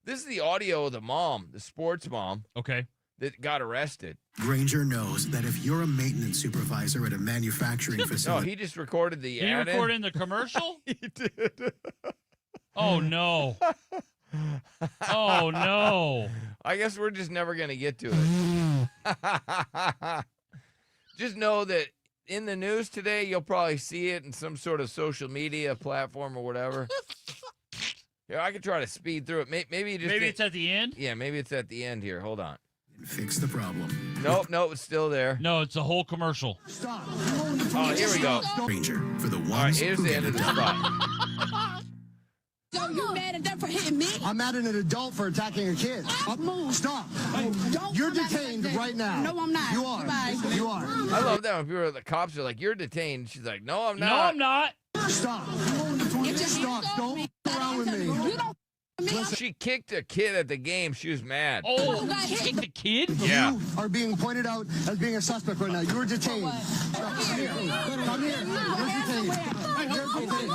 This is the audio of the mom, the sports mom. Okay. That got arrested. Granger knows that if you're a maintenance supervisor at a manufacturing facility... No, he just recorded the Did he record in the commercial? He did. Oh, no. Oh, no. I guess we're just never going to get to it. Just know that in the news today, you'll probably see it in some sort of social media platform or whatever. Yeah, I could try to speed through it. Maybe it's at the end? Yeah, maybe it's at the end here. Hold on. Fix the problem. Nope, it's still there. No, it's a whole commercial. Stop. Oh, here we go. Granger for the ones All right, here's who the get end of it the done. spot. So you mad at them for hitting me? I'm mad at an adult for attacking a kid. Stop. You're detained right now. No, I'm not. You are. Goodbye. You are. I love that when people, the cops are like, you're detained. She's like, no, I'm not. No, I'm not. Stop. Stop. Don't f around with me. You don't She kicked a kid at the game. She was mad. Oh, she kicked a kid? Yeah. You are being pointed out as being a suspect right now. You are detained. Come here. Come here. You're detained. You're detained.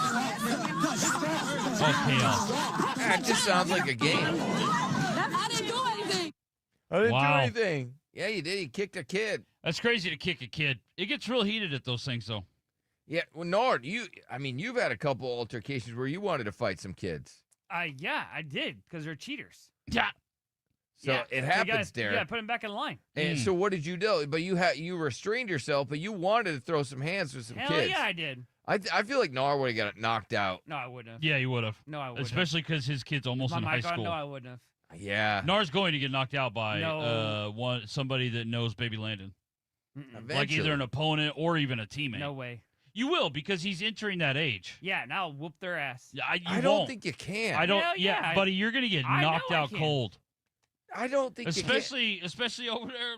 Okay. It just sounds like a game. I didn't do anything. I didn't Wow. do anything. Yeah, you did. You kicked a kid. That's crazy to kick a kid. It gets real heated at those things, though. Yeah, well, Nord, you've had a couple altercations where you wanted to fight some kids. Yeah, I did, because they're cheaters. Yeah. So Yeah, it you happens, guys- Derek. Yeah, put them back in line. And so what did you do? But you restrained yourself, but you wanted to throw some hands with some Hell kids. yeah, I did. I feel like Nar would have got knocked out. No, I wouldn't have. Yeah, you would have. No, I wouldn't. Especially because his kid's almost My in high mic on? school. No, I wouldn't have. Yeah. Nar's going to get knocked out by No. somebody that knows Baby Landon. Eventually. Like either an opponent or even a teammate. No way. You will, because he's entering that age. Yeah, now I'll whoop their ass. Yeah, I don't think you can. I don't. Hell yeah, buddy, you're gonna get I know knocked I out can. cold. I don't think Especially over there.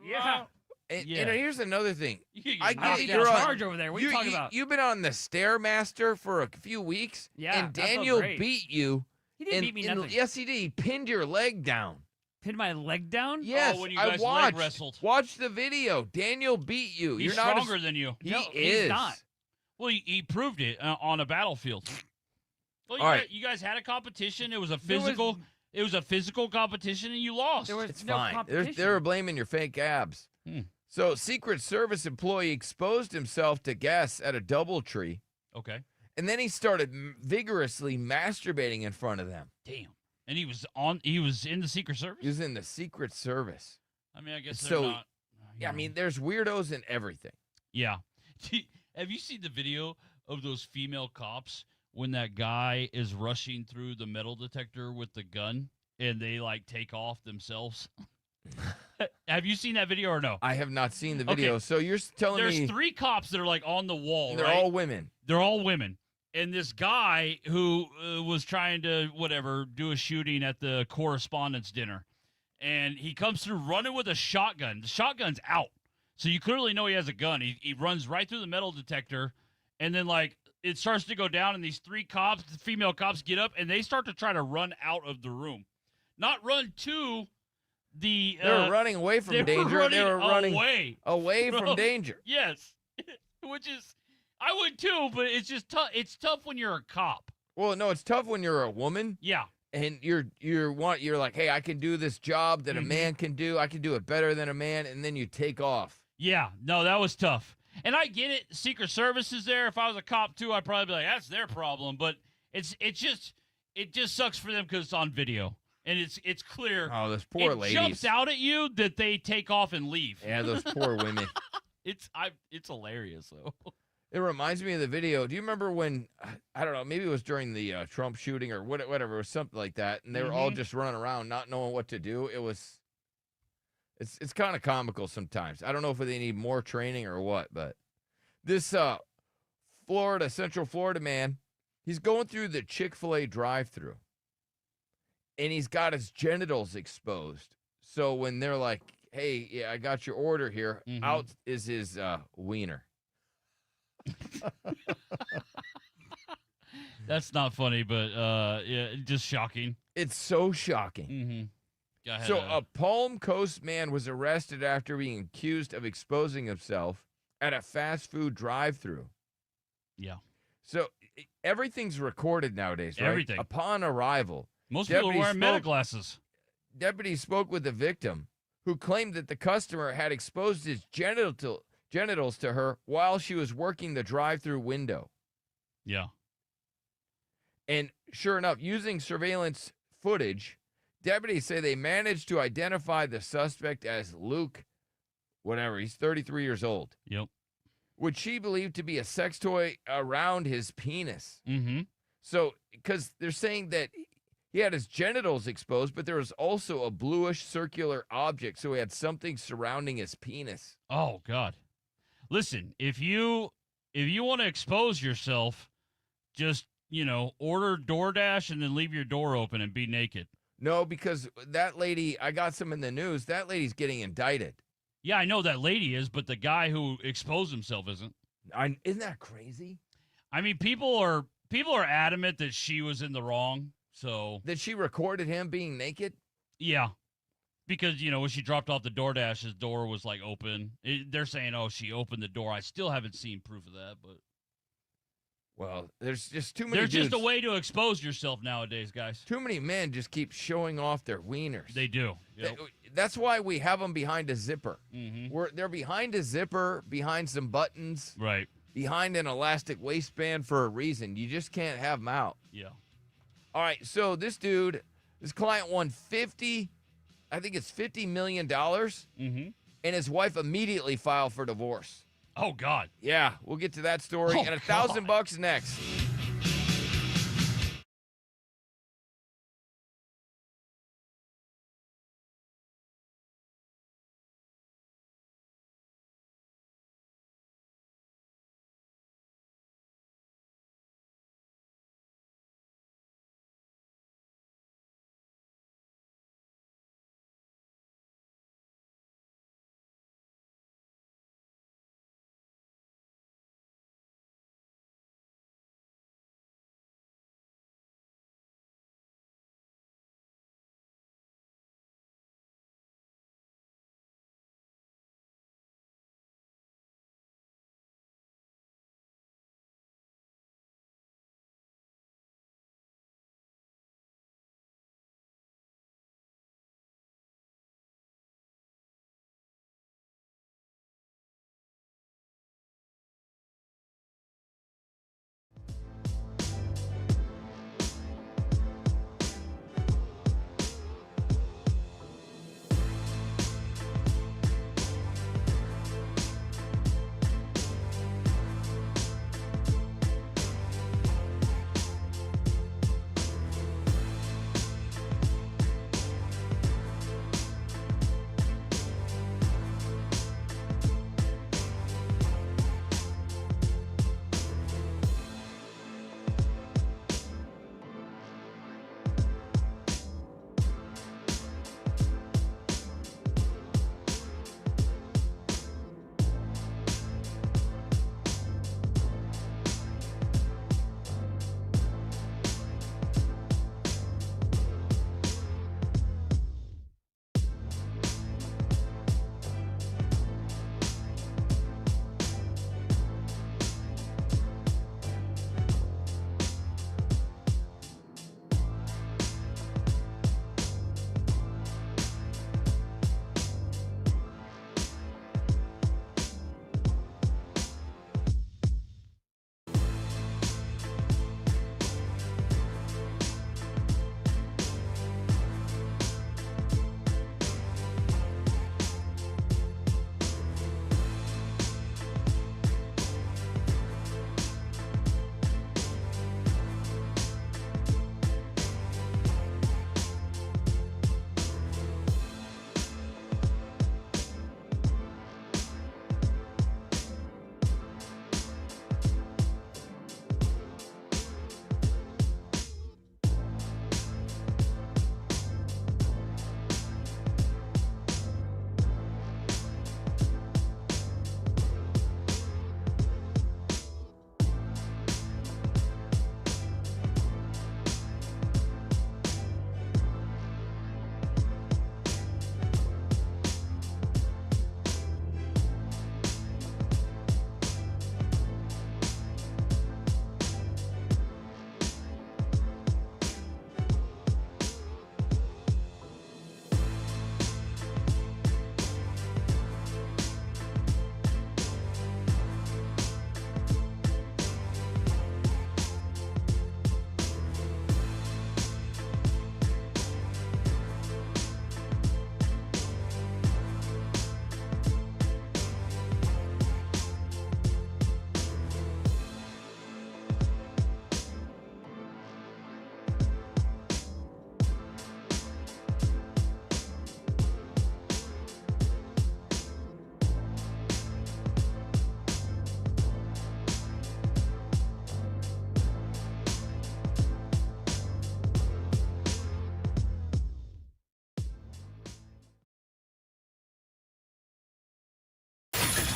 Yeah. And Yeah. here's another thing. You I get knocked get out. you're on Charge over there. What are you talking about? You've been on the Stairmaster for a few weeks. Yeah, And that felt Daniel great. beat you. He didn't beat me nothing. Yes, he did. He pinned your leg down. Pinned my leg down? Yes, when you I guys leg watched. wrestled. Watch the video. Daniel beat you. He's You're not stronger than you. He No, is. he's not. Well, he proved it on a battlefield. Well, All right. you guys had a competition. It was a There was- physical. It was a physical competition, and you lost. There was It's no fine. competition. They were blaming your fake abs. So, Secret Service employee exposed himself to guests at a DoubleTree, Okay. and then he started vigorously masturbating in front of them. Damn. And he was in the Secret Service? He was in the Secret Service. I mean, I guess they're So, not. Yeah, I mean, there's weirdos in everything. Yeah. Have you seen the video of those female cops when that guy is rushing through the metal detector with the gun and they like take off themselves? Have you seen that video or no? I have not seen the video. Okay. So you're telling me there's 3 cops that are like on the wall, they're right? all women. They're all women. And this guy who was trying to, do a shooting at the correspondence dinner. And he comes through running with a shotgun. The shotgun's out. So you clearly know he has a gun. He runs right through the metal detector. And then, like, it starts to go down. And these 3 cops, the female cops, get up. And they start to try to run out of the room. Not run to the... They were running away from danger. They were running away from danger. Yes. Which is... I would too, but it's just tough. It's tough when you're a cop. Well, no, it's tough when you're a woman. Yeah. And you're like, hey, I can do this job that a man can do. I can do it better than a man, and then you take off. Yeah, no, that was tough. And I get it. Secret Service is there. If I was a cop too, I'd probably be like, that's their problem. But it just sucks for them because it's on video. And it's clear. Oh, those poor ladies. It jumps out at you that they take off and leave. Yeah, those poor women. It's hilarious though. It reminds me of the video. Do you remember when, I don't know, maybe it was during the Trump shooting or whatever, it was something like that, and they were all just running around not knowing what to do? It's kind of comical sometimes. I don't know if they need more training or what, but this Central Florida man, he's going through the Chick-fil-A drive-thru, and he's got his genitals exposed. So when they're like, hey, yeah, I got your order here, out is his wiener. That's not funny, but yeah, just shocking. It's so shocking. Go ahead, So a Palm Coast man was arrested after being accused of exposing himself at a fast food drive-thru. Yeah. So everything's recorded nowadays, right? Everything. Upon arrival, most people are wearing meta glasses. Deputies spoke with the victim, who claimed that the customer had exposed his genitals to her while she was working the drive-thru window. Yeah. And sure enough, using surveillance footage, deputies say they managed to identify the suspect as Luke, whatever, he's 33 years old. Yep. Which she believed to be a sex toy around his penis. So, because they're saying that he had his genitals exposed, but there was also a bluish circular object, so he had something surrounding his penis. Oh, God. Listen, if you want to expose yourself, just, order DoorDash and then leave your door open and be naked. No, because that lady, I got some in the news, that lady's getting indicted. Yeah, I know that lady is, but the guy who exposed himself isn't. Isn't that crazy? I mean, people are adamant that she was in the wrong, so... That she recorded him being naked? Yeah. Because, when she dropped off the DoorDash, his door was, open. They're saying, oh, she opened the door. I still haven't seen proof of that, but... Well, there's just too many There's dudes. just a way to expose yourself nowadays, guys. Too many men just keep showing off their wieners. They do. Yep. That's why we have them behind a zipper. They're behind a zipper, behind some buttons. Right. Behind an elastic waistband for a reason. You just can't have them out. Yeah. All right, so this client won $50 million, and his wife immediately filed for divorce. Oh, God. Yeah, we'll get to that story. Oh, and $1,000 next.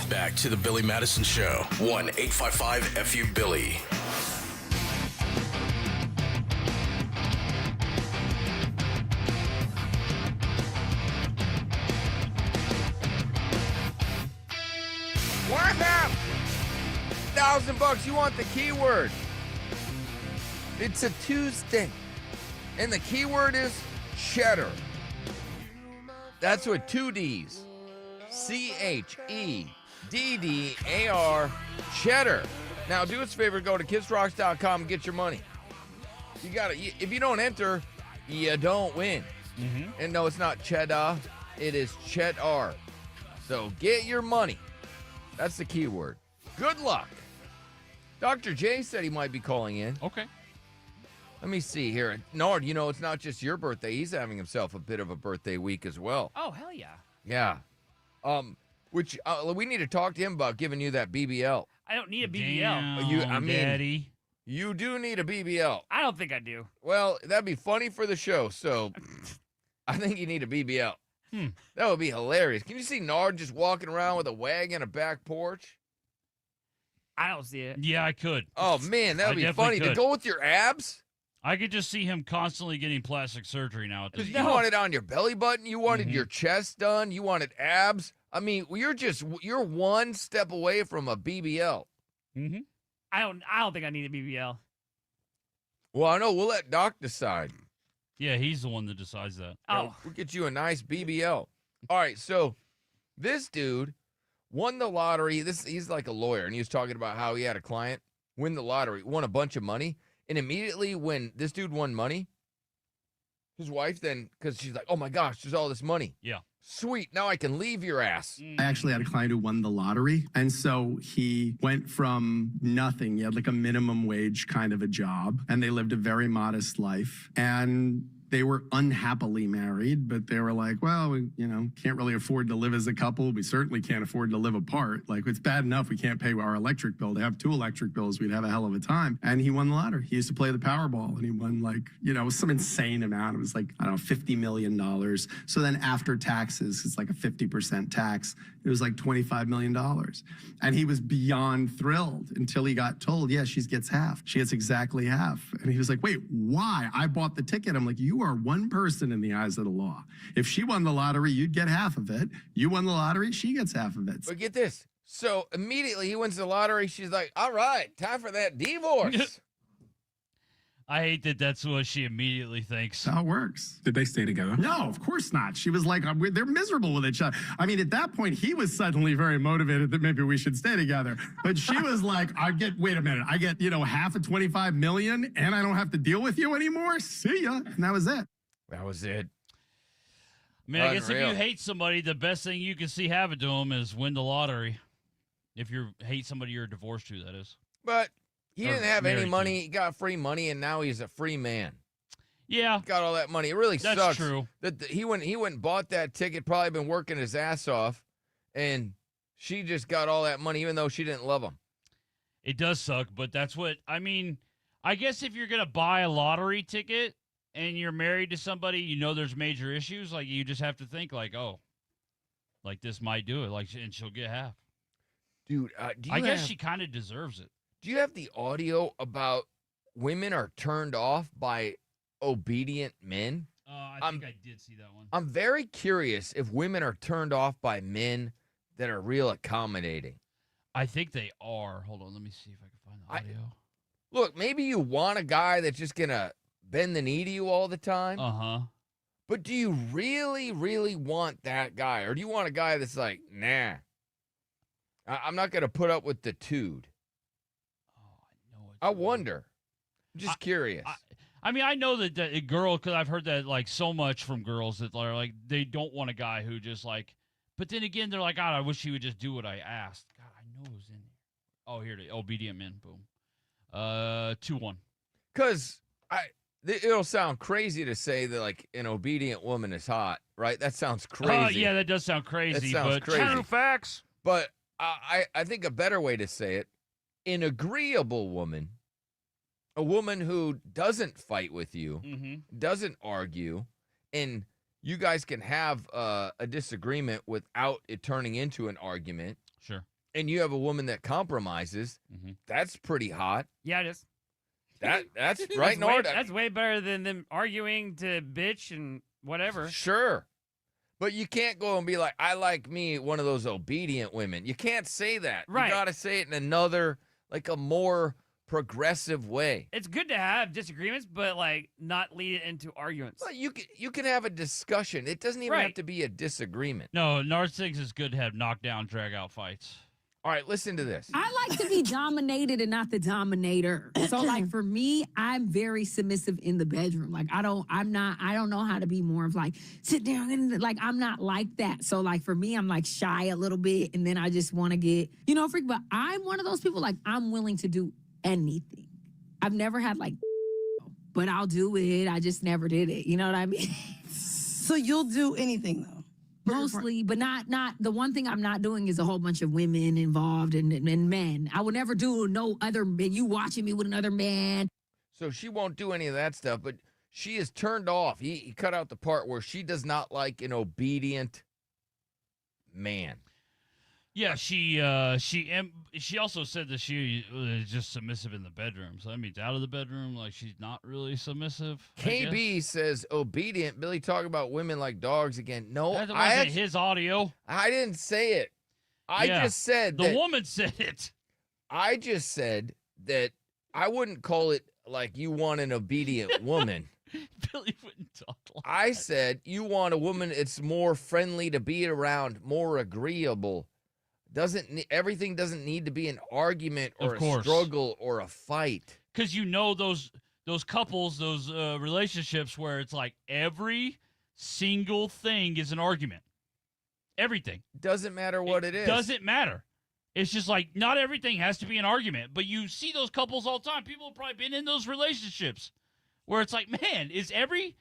Back to the Billy Madison Show. 1-855-FU-BILLY. What's up? $1,000. You want the keyword? It's a Tuesday, and the keyword is cheddar. That's with 2 D's. CHEDDAR, cheddar. Now, do us a favor, go to kidsrocks.com and get your money. You got to. If you don't enter, you don't win. Mm-hmm. And no, it's not cheddar. It is cheddar. So get your money. That's the keyword. Good luck. Dr. J said he might be calling in. Okay. Let me see here. Nard, you know, it's not just your birthday. He's having himself a bit of a birthday week as well. Oh, hell yeah. Yeah. Which we need to talk to him about giving you that BBL. I don't need a BBL. Damn, Daddy. You do need a BBL. I don't think I do. Well, that'd be funny for the show, so I think you need a BBL. That would be hilarious. Can you see Nard just walking around with a wagon, a back porch? I don't see it. Yeah, I could. Oh, man, that would be funny. Could. To go with your abs? I could just see him constantly getting plastic surgery now. Because you want it on your belly button. You wanted your chest done. You wanted abs. I mean, you're one step away from a BBL. Mm-hmm. I don't think I need a BBL. Well, I know. We'll let Doc decide. Yeah, he's the one that decides that. Oh. We'll get you a nice BBL. All right, so this dude won the lottery. He's like a lawyer, and he was talking about how he had a client win the lottery, won a bunch of money, and immediately when this dude won money, his wife then, because she's like, oh my gosh, there's all this money. Yeah. Sweet, now I can leave your ass. I actually had a client who won the lottery. And so he went from nothing. He had like a minimum wage kind of a job. And they lived a very modest life. And they were unhappily married, but they were like, well, we, can't really afford to live as a couple. We certainly can't afford to live apart. Like, it's bad enough we can't pay our electric bill. To have 2 electric bills, we'd have a hell of a time. And he won the lottery. He used to play the Powerball, and he won some insane amount. It was like, I don't know, $50 million. So then after taxes, it's like a 50% tax. It was like $25 million. And he was beyond thrilled until he got told, yeah, she gets half. She gets exactly half. And he was like, wait, why? I bought the ticket. I'm like, you are one person in the eyes of the law. If she won the lottery, you'd get half of it. You won the lottery, she gets half of it. But get this. So immediately he wins the lottery. She's like, all right, time for that divorce. I hate that that's what she immediately thinks. That's how it works. Did they stay together? No, of course not. She was like, they're miserable with each other. I mean, at that point, he was suddenly very motivated that maybe we should stay together. But she was like, wait a minute, I get, half of 25 million and I don't have to deal with you anymore? See ya. And that was it. That was it. I mean, I guess if you hate somebody, the best thing you can see happen to them is win the lottery. If you hate somebody you're divorced to, that is. But he didn't have any money. He got free money, and now he's a free man. Yeah. Got all that money. It really sucks. That's true. That he went and bought that ticket, probably been working his ass off, and she just got all that money, even though she didn't love him. It does suck, but that's what, I mean, I guess if you're going to buy a lottery ticket and you're married to somebody, there's major issues, like you just have to think like, oh, like this might do it, and she'll get half. Dude, I guess she kind of deserves it. Do you have the audio about women are turned off by obedient men? I think I did see that one. I'm very curious if women are turned off by men that are real accommodating. I think they are. Hold on, let me see if I can find the audio. Look, maybe you want a guy that's just going to bend the knee to you all the time. Uh-huh. But do you really, really want that guy? Or do you want a guy that's like, nah, I'm not going to put up with the dude? I wonder. I'm just curious. I mean, I know that a girl, because I've heard that like so much from girls that are like, they don't want a guy who just like, but then again, they're like, God, I wish he would just do what I asked. God, I know it was in here. Oh, here it is. Obedient men. Boom. 2-1. Because it'll sound crazy to say that like an obedient woman is hot, right? That sounds crazy. Yeah, that does sound crazy. That sounds crazy. True facts. But I think a better way to say it, an agreeable woman, a woman who doesn't fight with you, doesn't argue, and you guys can have a disagreement without it turning into an argument. Sure. and you have a woman that compromises, that's pretty hot. Yeah, it is. That's right, Nord. That's way better than them arguing to bitch and whatever. Sure. But you can't go and be like, I like me, one of those obedient women. You can't say that. Right. You got to say it in another, like a more progressive way. It's good to have disagreements, but like not lead it into arguments. Well, you can have a discussion. It doesn't even have to be a disagreement. No, Nard thinks it's good to have knockdown, drag-out fights. All right, listen to this. I like to be dominated and not the dominator. So like for me, I'm very submissive in the bedroom. Like I don't know how to be more of like sit down and like I'm not like that. So like for me, I'm like shy a little bit and then I just want to get, freak. But I'm one of those people like I'm willing to do anything. I've never had like, but I'll do it. I just never did it. You know what I mean? So you'll do anything though. Mostly, but not the one thing I'm not doing is a whole bunch of women involved and men. I would never do no other men. You watching me with another man. So she won't do any of that stuff, but she is turned off. He cut out the part where she does not like an obedient man. Yeah, she also said that she was just submissive in the bedroom. So that means out of the bedroom, like she's not really submissive. KB says obedient. Billy talking about women like dogs again. No, That wasn't his audio. I didn't say it. I just said the woman said it. I just said that I wouldn't call it like you want an obedient woman. Billy wouldn't talk like I said you want a woman that's more friendly to be around, more agreeable. Everything doesn't need to be an argument or a struggle or a fight. Because those couples, those relationships where it's like every single thing is an argument. Everything. Doesn't matter what it is. Doesn't matter. It's just like not everything has to be an argument. But you see those couples all the time. People have probably been in those relationships where it's like, man, is every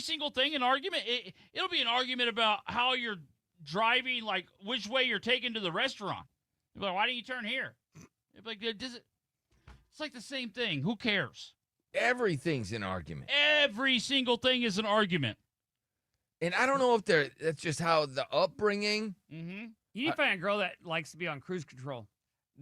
single thing an argument? It'll be an argument about how you're driving, like which way you're taking to the restaurant. You're like, why didn't you turn here? You're like, it's like the same thing. Who cares? Everything's an argument. Every single thing is an argument. And I don't know if that's just how the upbringing. Mm-hmm. You need to find a girl that likes to be on cruise control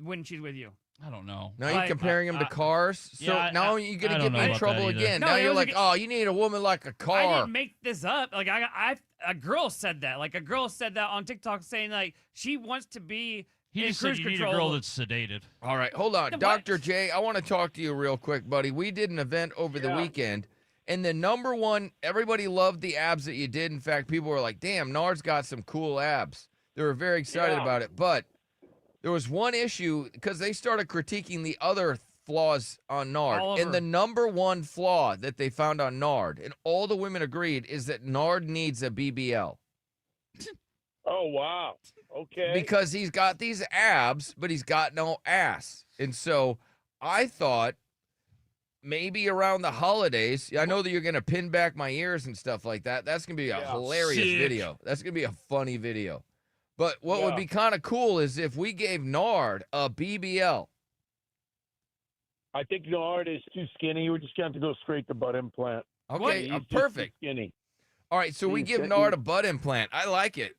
when she's with you. I don't know. Now you're comparing them to cars. So now you're going to get me in trouble again. No, now you're like, oh, you need a woman like a car. I didn't make this up. Like a girl said that. Like a girl said that on TikTok saying like she wants to be He in just cruise said you need control. a girl that's sedated. All right, hold on. What? Dr. J, I want to talk to you real quick, buddy. We did an event over the weekend, and the number one, everybody loved the abs that you did. In fact, people were like, damn, Nard's got some cool abs. They were very excited about it. But there was one issue because they started critiquing the other flaws on Nard. And the number one flaw that they found on Nard, and all the women agreed, is that Nard needs a BBL. Oh, wow. Okay. Because he's got these abs, but he's got no ass. And so I thought maybe around the holidays, I know that you're going to pin back my ears and stuff like that. That's going to be a hilarious video. That's going to be a funny video. But what would be kind of cool is if we gave Nard a BBL. I think Nard is too skinny. We're just going to have to go straight to butt implant. Okay, He's perfect. Too skinny. All right, so we give Nard a butt implant. I like it.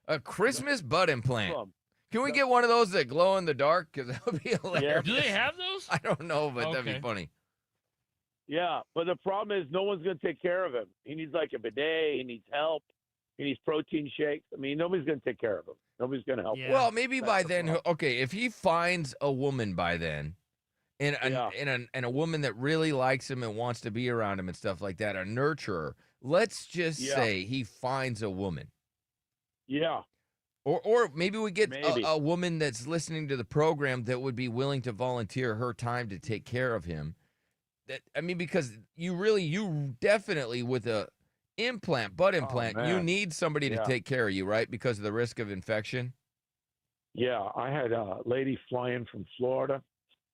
A Christmas butt implant. Can we get one of those that glow in the dark? Because that would be hilarious. Do they have those? I don't know, but that'd be funny. Yeah, but the problem is no one's going to take care of him. He needs like a bidet. He needs help. He needs protein shakes. I mean, nobody's going to take care of him. Nobody's going to help him. Well, maybe by then, okay, if he finds a woman by then, and a woman that really likes him and wants to be around him and stuff like that, a nurturer, let's just say he finds a woman. Yeah. Or maybe we get a woman that's listening to the program that would be willing to volunteer her time to take care of him. Because you definitely with a butt implant, you need somebody to take care of you, right? Because of the risk of infection. Yeah, I had a lady fly in from Florida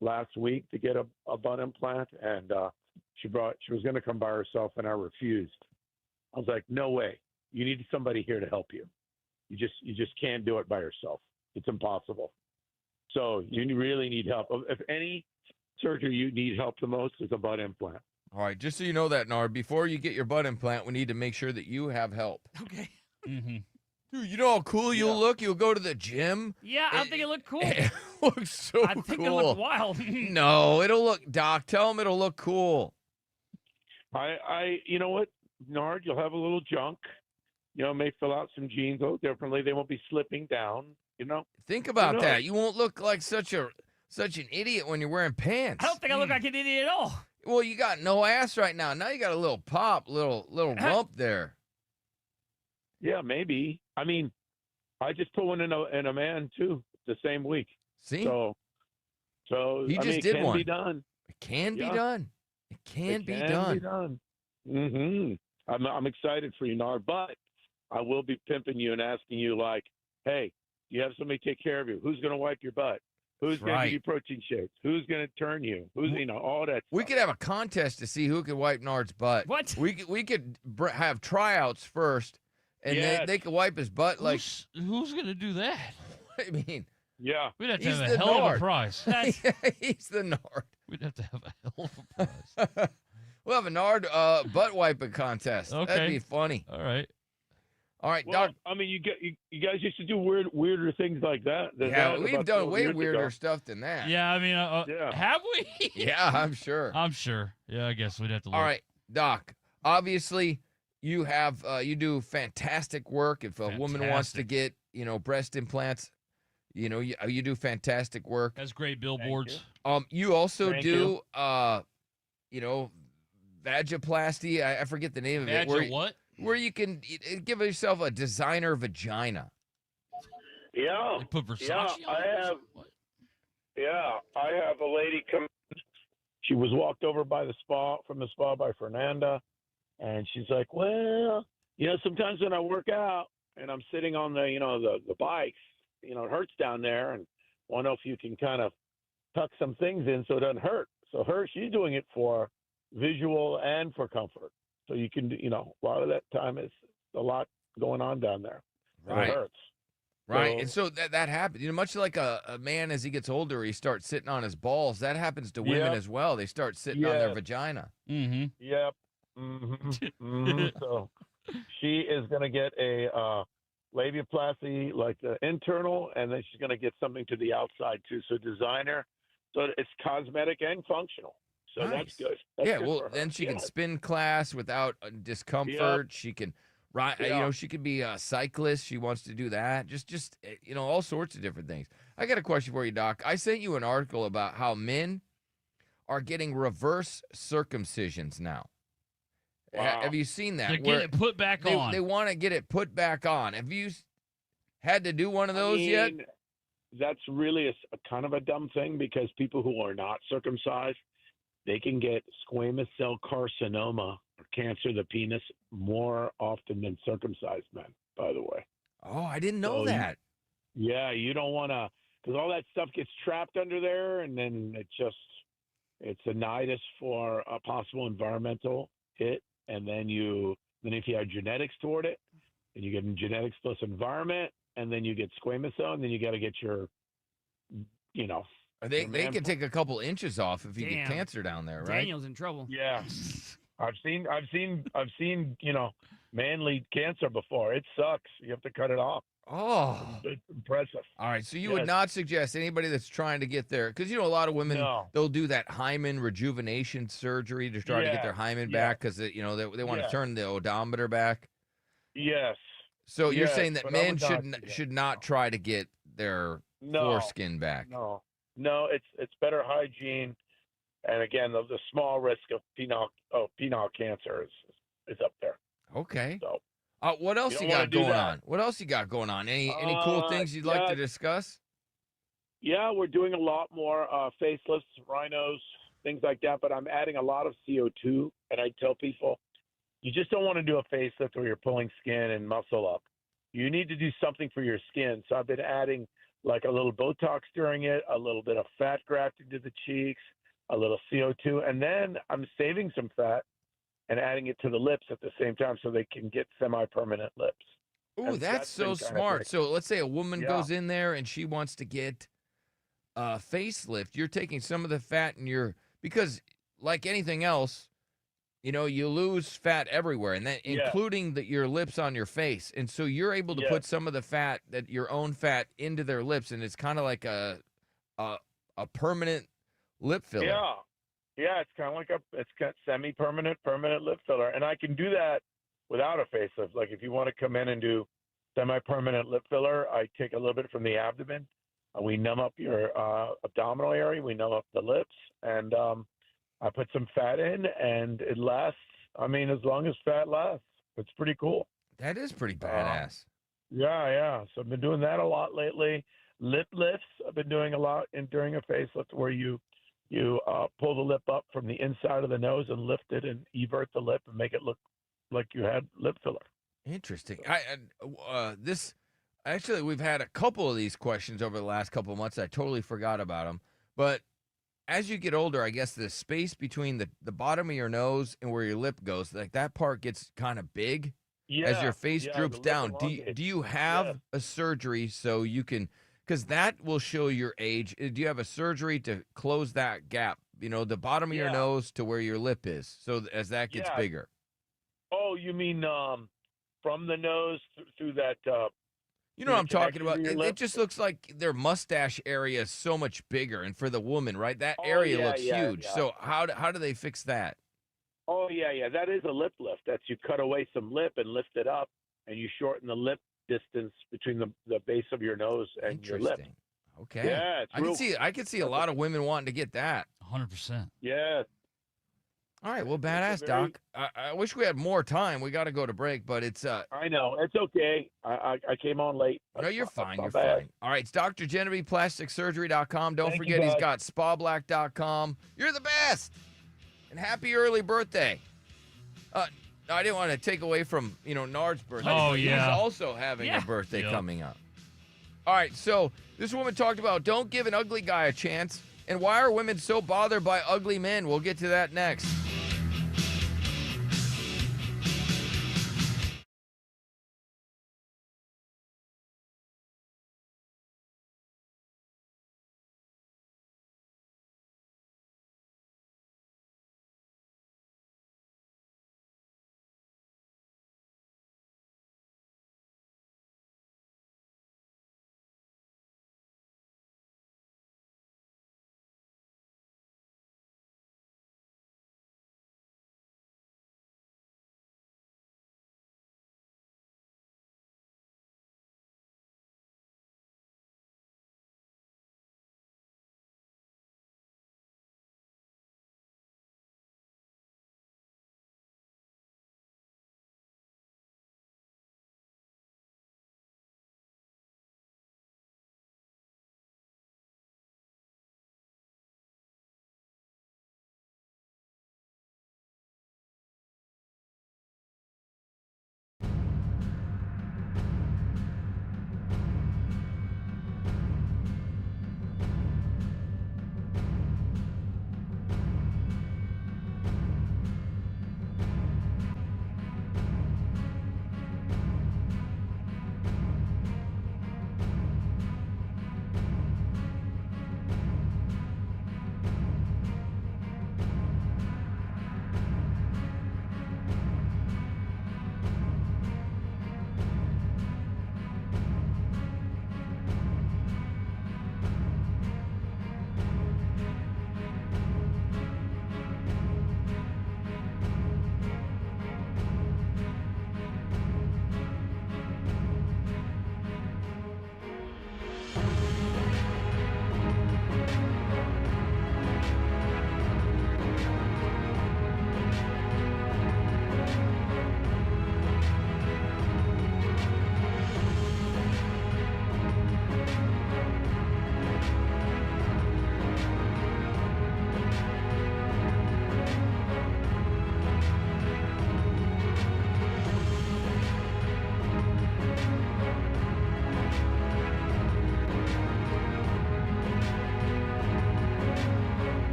last week to get a butt implant, and she was going to come by herself, and I refused. I was like, no way. You need somebody here to help you. You just can't do it by yourself. It's impossible. So you really need help. If any surgery you need help the most is a butt implant. All right, just so you know that, Nard, before you get your butt implant, we need to make sure that you have help. Okay. Mm-hmm. Dude, you know how cool you'll look? You'll go to the gym. Yeah, I don't think it looked cool. It looks so I think cool. it looked wild. No, it'll look, Doc, tell him it'll look cool. You know what, Nard, you'll have a little junk. You know, may fill out some jeans a little differently. They won't be slipping down. You know. Think about that. You won't look like such an idiot when you're wearing pants. I don't think I look like an idiot at all. Well, you got no ass right now. Now you got a little pop, little rump there. Yeah, maybe. I mean, I just put one in a man too the same week. See? So he I just mean, it did can one. Be done. It can be Yeah. done. It can be done. I'm excited for you, Nard, but I will be pimping you and asking you like, hey, you have somebody take care of you. Who's going to wipe your butt? Who's going to give you protein shakes? Who's going to turn you? Who's all that? We could have a contest to see who could wipe Nard's butt. What? We could have tryouts first, and they could wipe his butt like. Who's gonna do that? I mean, yeah, we'd have to he's have the a hell of Nard. a prize. He's the Nard. We'd have to have a hell of a prize. We'll have a Nard butt wiping contest. Okay. That'd be funny. All right. All right, Well, Doc. I mean, you guys used to do weirder things like that. Yeah, we've done way weirder stuff than that. Yeah, I mean, have we? Yeah, I'm sure. I'm sure. Yeah, I guess we'd have to look. All right, Doc. Obviously, you have you do fantastic work. If a woman wants to get breast implants, you do fantastic work. That's great billboards. You also Thank do vagiplasty. I forget the name of it. What? Where you can give yourself a designer vagina. Yeah. They put Versace yeah, on it or something? What? Yeah, I have a lady come. She was walked over from the spa by Fernanda, and she's like, "Well, sometimes when I work out and I'm sitting on the bikes, it hurts down there, and want to know if you can kind of tuck some things in so it doesn't hurt." So she's doing it for visual and for comfort. So you can, a lot of that time is a lot going on down there. And Right. It hurts. Right. And so that happens. Much like a man as he gets older, he starts sitting on his balls. That happens to women Yep. as well. They start sitting on their Yes. vagina. Mm-hmm. Yep. So she is going to get a labiaplasty, like the internal, and then she's going to get something to the outside too. So designer. So it's cosmetic and functional. So that's good. That's Yeah, good well, for her. then she can Yeah. spin class without discomfort. She can ride. Yeah. She could be a cyclist. She wants to do that. Just all sorts of different things. I got a question for you, Doc. I sent you an article about how men are getting reverse circumcisions now. Wow. Have you seen that? They're getting it put back on. They want to get it put back on. Have you had to do one of those yet? That's really a kind of a dumb thing because people who are not circumcised, they can get squamous cell carcinoma or cancer of the penis more often than circumcised men, by the way. Oh, I didn't know that. You don't want to, because all that stuff gets trapped under there, and then it's a nidus for a possible environmental hit. And then if you have genetics toward it, then you get genetics plus environment, and then you get squamous cell, and then you got to get your, They can take a couple inches off if you get Damn. cancer down there, right? Daniel's in trouble. Yeah, I've seen manly cancer before. It sucks. You have to cut it off. Oh, It's impressive. all right. So you would Yes. not suggest anybody that's trying to get there, because a lot of women No. they'll do that hymen rejuvenation surgery to try to get their Yeah, hymen yeah. back because they want Yeah. to turn the odometer back. Yes. So you're Yes, saying that but I men would not should do that. not try to get their foreskin back. No, it's better hygiene, and again, the small risk of penile cancer is up there. Okay. So What else You you, don't wanna got do going that. on? What else you got going on? Any cool things you'd like yeah. to discuss? Yeah, we're doing a lot more facelifts, rhinos, things like that. But I'm adding a lot of CO2, and I tell people, you just don't want to do a facelift where you're pulling skin and muscle up. You need to do something for your skin. So I've been adding like a little Botox during it, a little bit of fat grafting to the cheeks, a little CO2, and then I'm saving some fat and adding it to the lips at the same time so they can get semi-permanent lips. Ooh, And that's so been kinda smart. great. So let's say a woman Yeah. goes in there and she wants to get a facelift. You're taking some of the fat in because like anything else, you lose fat everywhere, and that Yeah. including your lips on your face. And so you're able to Yeah. put some of the fat, that your own fat, into their lips, and it's kind of like a permanent lip filler. Yeah. Yeah, it's kind of like it's got semi-permanent, permanent lip filler. And I can do that without a facelift. Like if you want to come in and do semi-permanent lip filler, I take a little bit from the abdomen. We numb up your abdominal area. We numb up the lips. And I put some fat in, and it lasts. I mean, as long as fat lasts. It's pretty cool. That is pretty badass. Yeah. So I've been doing that a lot lately. Lip lifts, I've been doing a lot during a facelift, where you pull the lip up from the inside of the nose and lift it and evert the lip and make it look like you had lip filler. Interesting. Actually, we've had a couple of these questions over the last couple of months. I totally forgot about them. But as you get older, I guess the space between the bottom of your nose and where your lip goes, like that part gets kind of big as your face droops the lip down. elongates. Do you have a surgery so you can, because that will show your age. Do you have a surgery to close that gap, the bottom of your nose to where your lip is, so as that gets bigger? Oh, you mean from the nose through that You know what I'm talking about? It just looks like their mustache area is so much bigger, and for the woman, right, that area looks huge. Yeah. So how do they fix that? Oh, yeah. That is a lip lift. That's you cut away some lip and lift it up, and you shorten the lip distance between the base of your nose and your lip. Okay. Yeah, I can see a lot of women wanting to get that. 100%. Yeah. All right, well, badass, Doc. I wish we had more time. We got to go to break, but it's I know. It's okay. I came on late. No, you're fine. You're bad. fine. All right, it's Dr. Genevieve, plasticsurgery.com. Don't Thank forget you, he's bud. got spablack.com. You're the best. And happy early birthday. I didn't want to take away from, Nard's birthday. Oh, yeah. He's also having a birthday Yep. coming up. All right, so this woman talked about don't give an ugly guy a chance. And why are women so bothered by ugly men? We'll get to that next.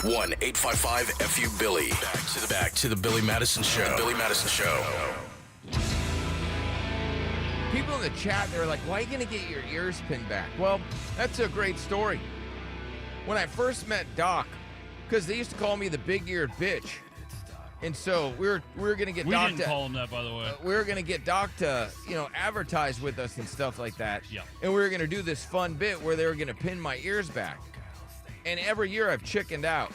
1-855-FU-BILLY. Back to the Billy Madison Show. The Billy Madison Show. People in the chat, they're like, why are you going to get your ears pinned back? Well, that's a great story. When I first met Doc, because they used to call me the big-eared bitch. And so we were going to get We Doc didn't call him that, by the way. we were going to get Doc to, advertise with us and stuff like that. Yeah. And we were going to do this fun bit where they were going to pin my ears back. And every year I've chickened out.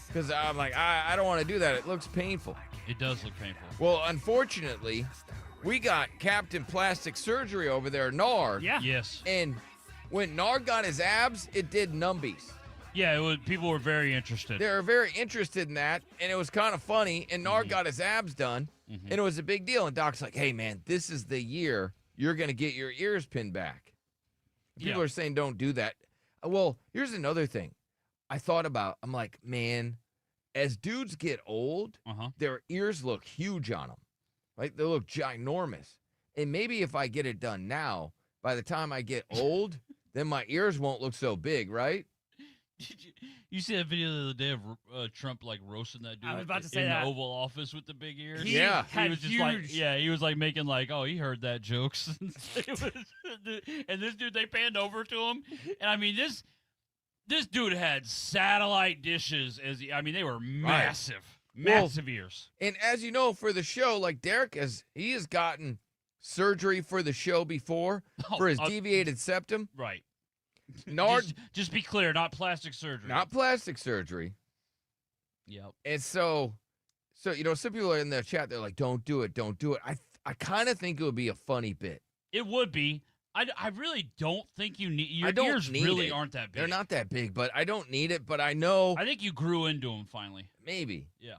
Because I'm like, I don't want to do that. It looks painful. It does look painful. Well, unfortunately, we got Captain Plastic Surgery over there, Nard. Yeah. Yes. And when Nard got his abs, it did numbies. Yeah, people were very interested. They were very interested in that, and it was kind of funny. And Nard got his abs done, and it was a big deal. And Doc's like, hey, man, this is the year you're going to get your ears pinned back. People are saying don't do that. Well, here's another thing I thought about. I'm like, man, as dudes get old, their ears look huge on them. Like, they look ginormous. And maybe if I get it done now, by the time I get old, then my ears won't look so big, right? You see that video the other day of Trump like roasting that dude? I was about to say in that. the Oval Office with the big ears. He he was just like, huge- he was like making like, oh, he heard that jokes, and this dude they panned over to him, and I mean this dude had satellite dishes they were massive, massive ears. And as you know, for the show, like Derek he has gotten surgery for the show before for his deviated septum. Right. Nard, just be clear, not plastic surgery. Not plastic surgery. Yep. And so some people are in the chat. They're like, "Don't do it, don't do it." I kind of think it would be a funny bit. It would be. I really don't think you need your I don't ears. need Really it. aren't that big. They're not that big, but I don't need it. But I know I think you grew into them finally. maybe. Yeah.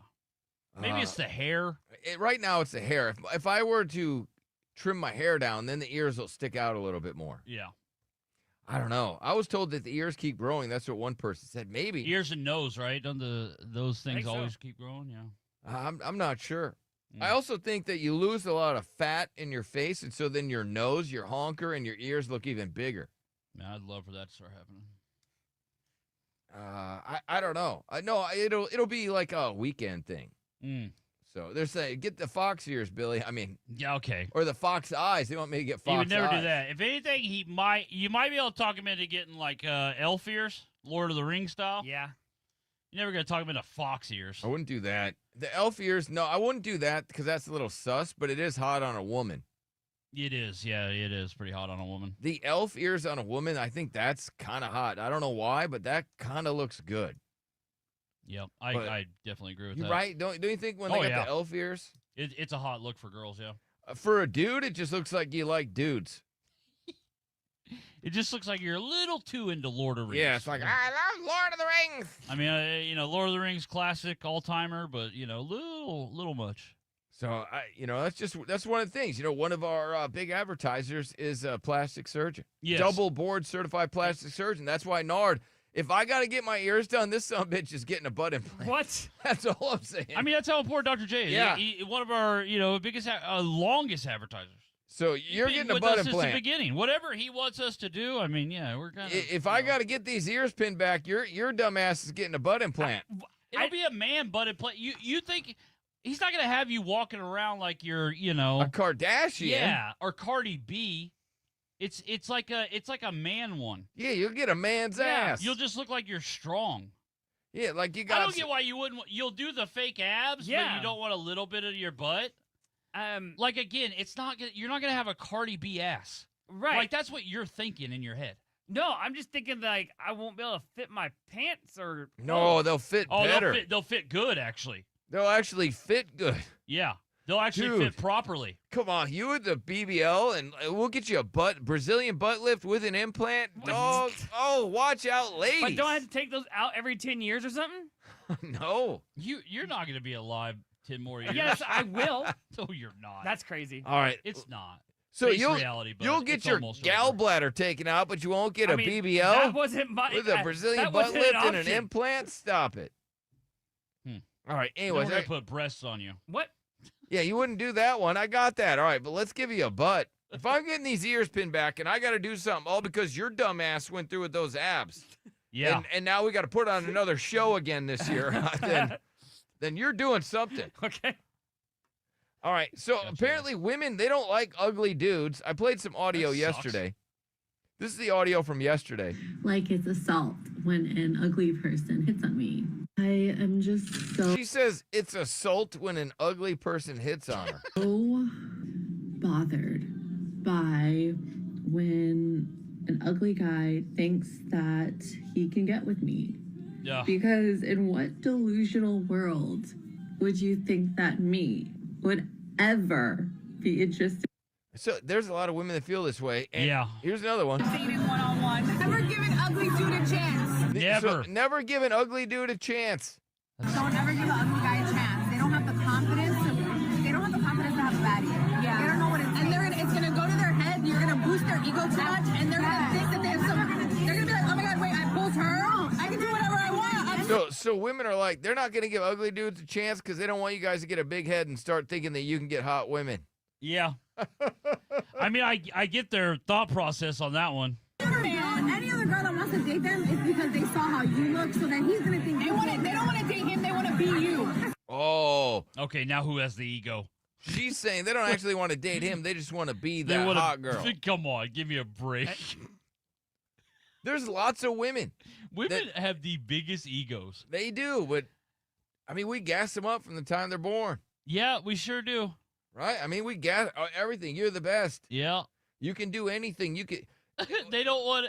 Maybe it's the hair. Right now, it's the hair. If I were to trim my hair down, then the ears will stick out a little bit more. Yeah. I don't know. I was told that the ears keep growing. That's what one person said. Maybe Ears and nose, right? Don't those things so. always keep growing? Yeah. I'm not sure. I also think that you lose a lot of fat in your face, and so then your nose, your honker, and your ears look even bigger. Man, I'd love for that to start happening. I don't know. I know it'll be like a weekend thing. So they're saying get the fox ears, Billy. I mean, yeah, okay. Or the fox eyes. They want me to get fox eyes. He would never do that. If anything, you might be able to talk him into getting like elf ears, Lord of the Rings style. Yeah. You're never gonna talk him into fox ears. I wouldn't do that. The elf ears, no, I wouldn't do that because that's a little sus. But it is hot on a woman. It is, yeah, it is pretty hot on a woman. The elf ears on a woman, I think that's kind of hot. I don't know why, but that kind of looks good. Yep, I definitely agree with You that. right? Don't you think when they got the elf ears? It's a hot look for girls, yeah. For a dude, it just looks like you like dudes. It just looks like you're a little too into Lord of the Rings. Yeah, it's like, I love Lord of the Rings. I mean, Lord of the Rings classic, all-timer, but, little much. So, that's one of the things. One of our big advertisers is a plastic surgeon. Yes. Double board certified plastic surgeon. That's why Nard, if I got to get my ears done, this son of a bitch is getting a butt implant. What? That's all I'm saying. I mean, that's how important Dr. J is. Yeah. One of our, biggest, longest advertisers. So you're He's been getting a with butt us implant. since the beginning. Whatever he wants us to do, I mean, yeah, we're kind of. If I got to get these ears pinned back, your dumb ass is getting a butt implant. It'll be a man butt implant. You think he's not going to have you walking around like you're, A Kardashian. Yeah, or Cardi B. It's like a man one. Yeah, you'll get a man's ass. You'll just look like you're strong. Yeah, like you got. I don't get why you wouldn't. You'll do the fake abs, but you don't want a little bit of your butt. Like again, you're not gonna have a Cardi B ass, right? Like that's what you're thinking in your head. No, I'm just thinking like I won't be able to fit my pants or. No, they'll fit better. They'll fit good actually. They'll actually fit good. Yeah, they'll actually fit properly. Come on, you with the BBL, and we'll get you a Brazilian butt lift with an implant, dog. Oh, watch out, ladies. But don't I have to take those out every 10 years or something? No. You're not gonna be alive 10 more years. Yes, I will. No, you're not. That's crazy. All right. It's not. So Face you'll reality, but you'll get it's your almost gallbladder taken out, but you won't get a BBL. That wasn't my. With a Brazilian that butt wasn't lift an and an option. implant. Stop it. All right. Then Anyways, we're gonna put breasts on you. What? yeah, you wouldn't do that one. I got that. All right, but let's give you a butt. If I'm getting these ears pinned back and I got to do something, all because your dumb ass went through with those abs, Yeah. And now we got to put on another show again this year. then you're doing something. Okay. All right. So apparently women, they don't like ugly dudes. I played some audio yesterday. This is the audio from yesterday. Like it's assault when an ugly person hits on me. I am just so She says it's assault when an ugly person hits on her. bothered by when an ugly guy thinks that he can get with me. Yeah. Because in what delusional world would you think that me would ever be interested? So there's a lot of women that feel this way. And Yeah. Here's another one. Dating one-on-one. Never give an ugly dude a chance. Never. So never give an ugly dude a chance. Don't ever give an ugly guy a chance. They don't have the confidence. They don't have the confidence to have a baddie. Yeah. They don't know what it's. And it's gonna go to their head. You're gonna boost their ego too much, and they're gonna think that they have some. They're gonna be like, oh my god, wait, I pulled her. I can do whatever I want. So women are like, they're not going to give ugly dudes a chance because they don't want you guys to get a big head and start thinking that you can get hot women. Yeah. I mean, I get their thought process on that one. Any other girl that wants to date them is because they saw how you look, so then he's gonna think they don't want to date him. They want to be you. Oh. Okay, now who has the ego? She's saying they don't actually want to date him. They just want to be They that wanna- hot girl. Come on, give me a break. There's lots of women. Women have the biggest egos. They do, but I mean, we gas them up from the time they're born. Yeah, we sure do. Right? I mean, we gas everything. You're the best. Yeah. You can do anything. You can. They don't want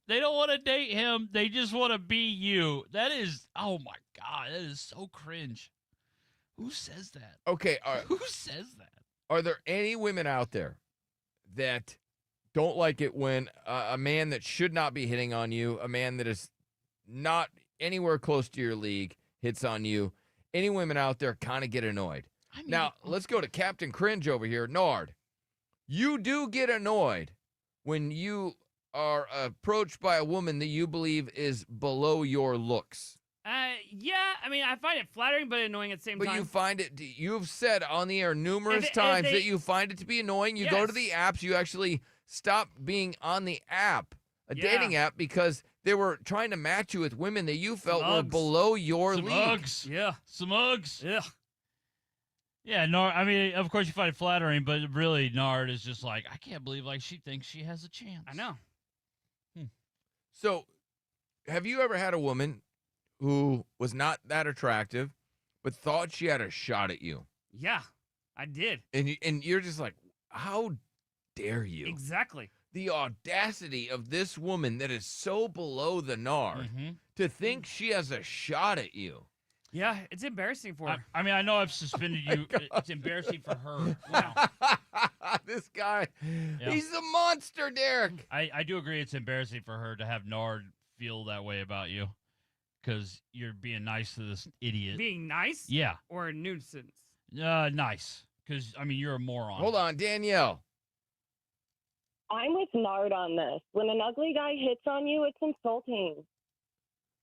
to date him. They just want to be you. That is, oh my God, that is so cringe. Who says that? Okay. Who says that? Are there any women out there that don't like it when a man that should not be hitting on you, a man that is not anywhere close to your league, hits on you? Any women out there kind of get annoyed? Now, let's go to Captain Cringe over here. Nard, you do get annoyed when you are approached by a woman that you believe is below your looks. Yeah, I mean, I find it flattering but annoying at the same But time. you find it, you've said on the air numerous times that you find it to be annoying. You go to the apps, you actually stop being on the app, a dating app, because they were trying to match you with women that you felt were below your Some league. Uggs. Yeah. Some Uggs. Yeah. Yeah, Nard, I mean, of course you find it flattering, but really, Nard is just like, I can't believe she thinks she has a chance. I know. So, have you ever had a woman who was not that attractive, but thought she had a shot at you? Yeah, I did. And you're just like, how dare you? Exactly. The audacity of this woman that is so below the Nard to think she has a shot at you. Yeah, it's embarrassing for her. I mean, I know I've suspended you. It's embarrassing for her. Wow. This guy, Yeah. he's a monster, Derek. I do agree it's embarrassing for her to have Nard feel that way about you because you're being nice to this idiot. Being nice? Yeah. Or a nuisance? Nice. Because, I mean, you're a moron. Hold on, Danielle. I'm with Nard on this. When an ugly guy hits on you, it's insulting.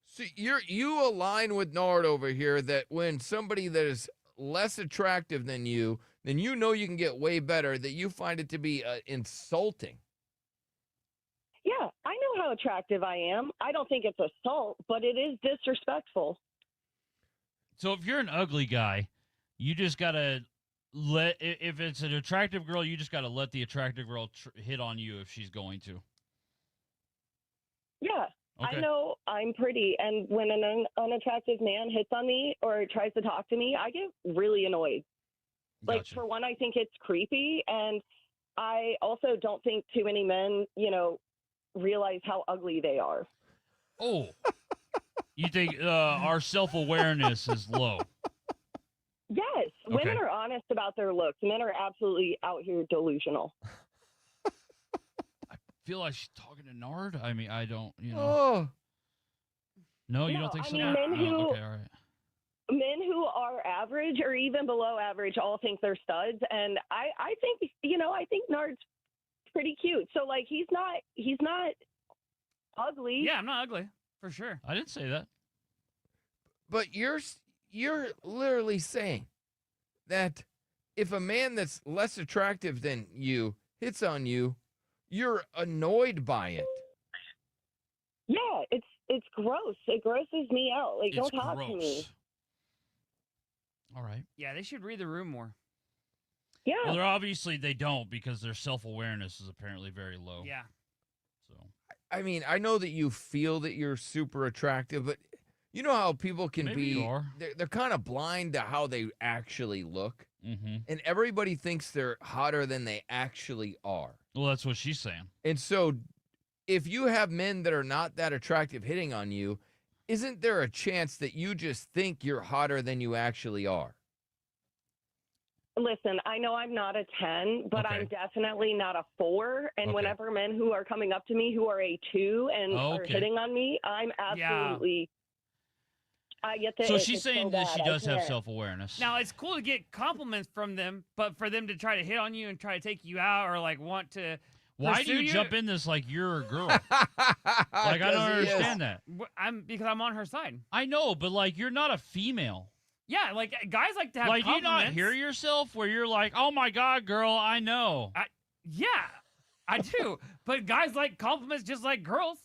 So you align with Nard over here that when somebody that is less attractive than you know you can get way better, that you find it to be insulting. Yeah, I know how attractive I am. I don't think it's assault, but it is disrespectful. So if you're an ugly guy, you just got to if it's an attractive girl, you just got to let the attractive girl hit on you if she's going to. Yeah. Okay. I know I'm pretty, and when an unattractive man hits on me or tries to talk to me, I get really annoyed. Like, Gotcha. for one, I think it's creepy, and I also don't think too many men, realize how ugly they are. Oh. You think our self-awareness is low? Yes. Women Okay. are honest about their looks. Men are absolutely out here delusional. Feel like she's talking to Nard? I mean, I don't, Oh. No, you No, don't think I so? mean, men Oh, who- okay, all right. Men who are average or even below average all think they're studs, and I think I think Nard's pretty cute. So like he's not ugly. Yeah, I'm not ugly for sure. I didn't say that. But you're literally saying that if a man that's less attractive than you hits on you, you're annoyed by it. Yeah, it's gross. It grosses me out. Like, It's don't talk to me. gross. All right. Yeah, they should read the room more. Yeah. Well, they're obviously they don't because their self-awareness is apparently very low. Yeah. So I mean, I know that you feel that you're super attractive, but you know how people can Maybe be, you are. they're kind of blind to how they actually look. Mm-hmm. And everybody thinks they're hotter than they actually are. Well, that's what she's saying. And so if you have men that are not that attractive hitting on you, isn't there a chance that you just think you're hotter than you actually are? Listen, I know I'm not a 10, but Okay. I'm definitely not a 4. And Okay. whenever men who are coming up to me who are a 2 and are Okay. hitting on me, I'm absolutely. I get the So ick. she's It's saying so that bad. she I does have can't. self-awareness. Now, it's cool to get compliments from them, but for them to try to hit on you and try to take you out or like want to. Why do pursue you jump in this like you're a girl? Like, I don't 'Cause he is. understand that. Because I'm on her side. I know, but like you're not a female. Yeah, like guys like to have Like, do you compliments. not hear yourself where you're like, oh my God, girl, I know. Yeah, I do. But guys like compliments just like girls.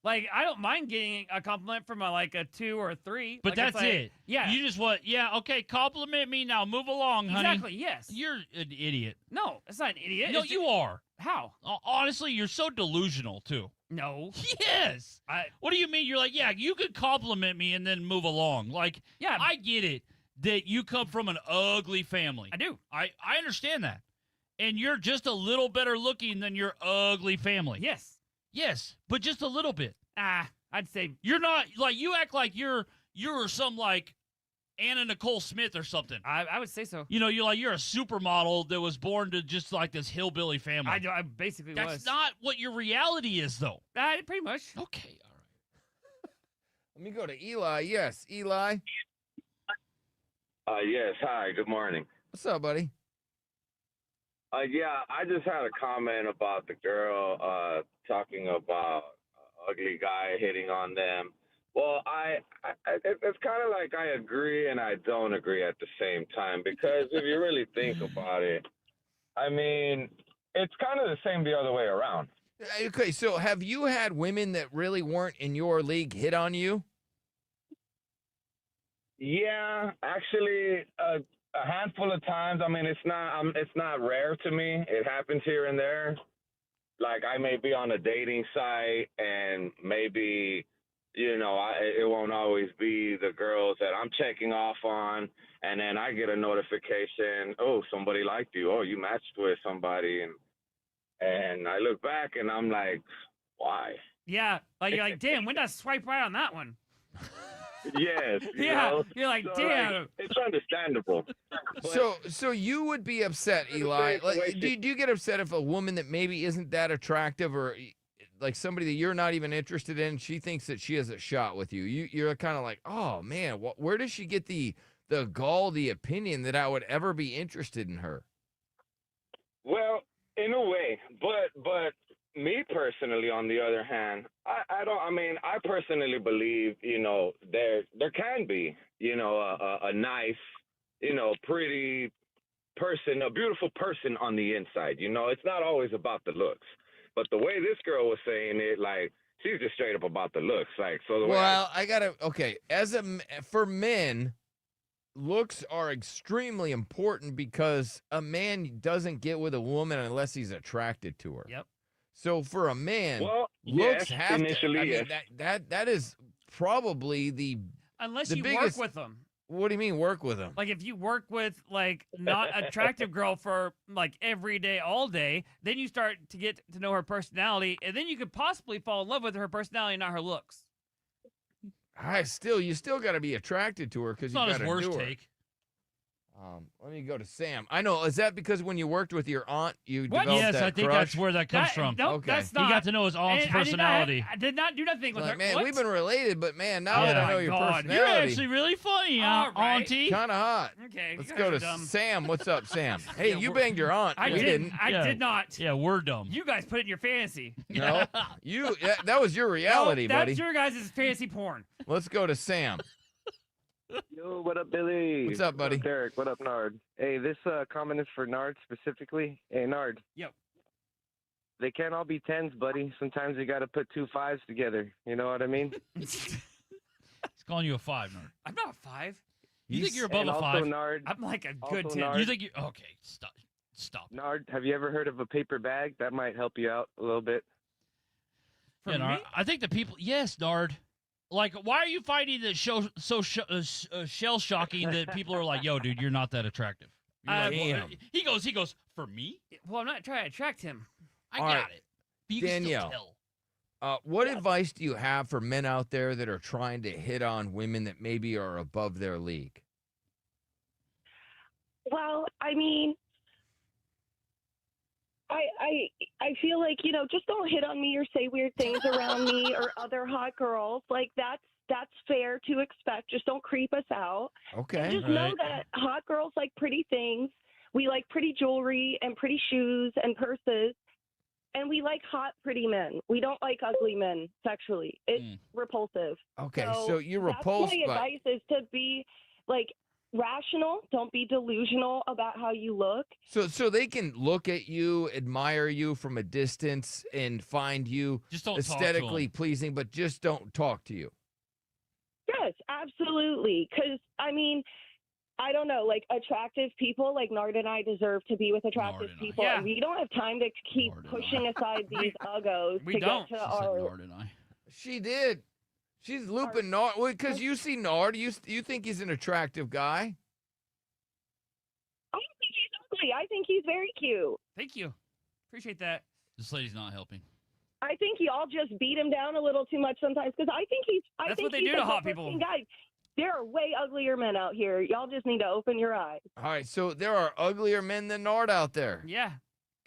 Like, I don't mind getting a compliment from a 2 or a 3. But Like, it's that's like, it. Yeah. You just want, okay, compliment me now. Move along, honey. Exactly, yes. You're an idiot. No, it's not an idiot. No, It's you just- are. How? Honestly, you're so delusional, too. No. Yes. What do you mean? You're like, yeah, you could compliment me and then move along. Like, yeah, I get it that you come from an ugly family. I do. I understand that. And you're just a little better looking than your ugly family. Yes. Yes, but just a little bit. I'd say You're not, like, you act like you're some, like, Anna Nicole Smith or something. I would say so. You know, you're a supermodel that was born to just, like, this hillbilly family. I basically That's was. not what your reality is, though. Pretty much. Okay, all right. Let me go to Eli. Yes, Eli. Yes. Hi. Good morning. What's up, buddy? Yeah, I just had a comment about the girl talking about ugly guy hitting on them. Well, it's kind of like I agree and I don't agree at the same time, because if you really think about it, I mean, it's kind of the same the other way around. Okay, so have you had women that really weren't in your league hit on you? Yeah, actually, a handful of times. I mean, it's not rare to me. It happens here and there. Like, I may be on a dating site and maybe, you know, it won't always be the girls that I'm checking off on, and then I get a notification, oh, somebody liked you, oh, you matched with somebody, and I look back and I'm like, why? Yeah, like you're like, damn, when did I swipe right on that one? Yes. you Yeah, know? you're like, So, damn. it's understandable. So you would be upset, Eli. Like, do you get upset if a woman that maybe isn't that attractive, or like somebody that you're not even interested in, she thinks that she has a shot with you? You're kind of like, oh man, where does she get the gall, the opinion that I would ever be interested in her? Well, in a way, but me personally, on the other hand, I personally believe, you know, there can be, you know, a nice, you know, pretty person, a beautiful person on the inside. You know, it's not always about the looks, but the way this girl was saying it, like, she's just straight up about the looks. Like, so the way for men, looks are extremely important because a man doesn't get with a woman unless he's attracted to her. Yep. So for a man, well, looks yes, have initially, to. I mean, yes. that is probably the Unless the you biggest, work with them. What do you mean work with them? Like, if you work with, like, not attractive girl for, like, every day, all day, then you start to get to know her personality, and then you could possibly fall in love with her personality, not her looks. You still got to be attracted to her because you Not got his to worst do her. take. Let me go to Sam. I know. Is that because when you worked with your aunt, you developed Yes, that I think crush? that's where that comes from. Nope, Okay. that's He not. got to know his aunt's And personality. I did not do nothing with Like, her. man, What? we've been related, but man, now Oh that I my know your God. You're personality, actually really funny, All right. auntie. kind of hot. Okay, Let's you go guys to are dumb. Sam. What's up, Sam? Hey, Yeah, you we're- banged your aunt. I we didn't. I Yeah. did not. Yeah, we're dumb. You guys put it in your fantasy. No, that was your reality, no, that's buddy. your guys' fantasy porn. Let's go to Sam. Yo, what up, Billy? What's up, buddy? Derek, what up, Nard? Hey, this comment is for Nard specifically. Hey, Nard. Yep. They can't all be 10s, buddy. Sometimes you got to put 2 5s together. You know what I mean? He's calling you a 5, Nard. I'm not a 5. You think you're above And a also, 5? Nard, I'm like a Also, good 10. Nard- You think you okay? Stop. Nard, have you ever heard of a paper bag? That might help you out a little bit. For Yeah, me? Nard, I think the people. Yes, Nard. Like, why are you finding it shell shocking that people are like, "Yo, dude, you're not that attractive." You're like, Damn. He goes for me. Well, I'm not trying to attract him. I All got right. it. But you can Danielle. still tell. What advice do you have for men out there that are trying to hit on women that maybe are above their league? Well, I mean, I feel like, just don't hit on me or say weird things around me or other hot girls. Like that's fair to expect. Just don't creep us out. Okay. And just know that hot girls like pretty things. We like pretty jewelry and pretty shoes and purses. And we like hot, pretty men. We don't like ugly men sexually. It's repulsive. Okay, so you're repulsed That's my by- advice is to be like rational. Don't be delusional about how you look. So they can look at you, admire you from a distance, and find you Just don't talk to aesthetically 'em. pleasing, but just don't talk to you. Yes, absolutely. Because, I mean, I don't know, like attractive people, like Nard and I deserve to be with attractive people. Yeah. And we don't have time to keep pushing aside these uggos We to don't. get to She said our. Nard and I. She did. She's looping Nard because you see Nard. You think he's an attractive guy. I don't think he's ugly. I think he's very cute. Thank you. Appreciate that. This lady's not helping. I think y'all just beat him down a little too much sometimes because I think he's. I That's think what they he's do to a hot good-looking people. Guy. There are way uglier men out here. Y'all just need to open your eyes. All right, so there are uglier men than Nard out there. Yeah.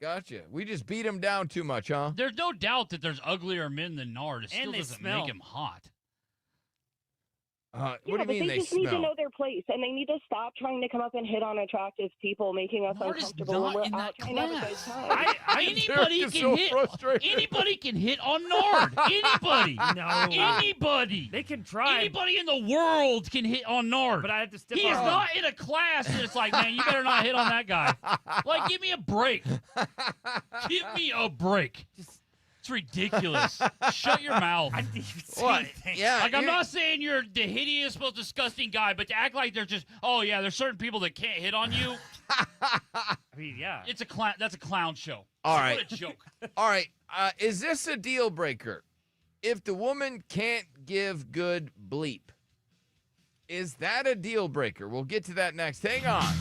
Gotcha. We just beat him down too much, huh? There's no doubt that there's uglier men than Nard. It still And they doesn't smell. make him hot. What Yeah, do you but mean they they just need to smell? know their place, and they need to stop trying to come up and hit on attractive people, making us Nard is uncomfortable when not we're in out that trying to have a good class. time. Anybody They're can so hit. frustrated. Anybody can hit on Nard. Anybody. No. Anybody. They can try. Anybody in the world can hit on Nard. But I have to step He is on. not in a class that it's like, man, you better not hit on that guy. Like, give me a break. Give me a break. It's ridiculous. Shut your mouth. I didn't even say What? anything. Yeah. Like, I'm you're- not saying you're the hideous, most disgusting guy, but to act like there's just, oh, yeah, there's certain people that can't hit on you, I mean, yeah. it's a clown. That's a clown show. All What right. a joke. All right. Is this a deal breaker? If the woman can't give good bleep, is that a deal breaker? We'll get to that next. Hang on.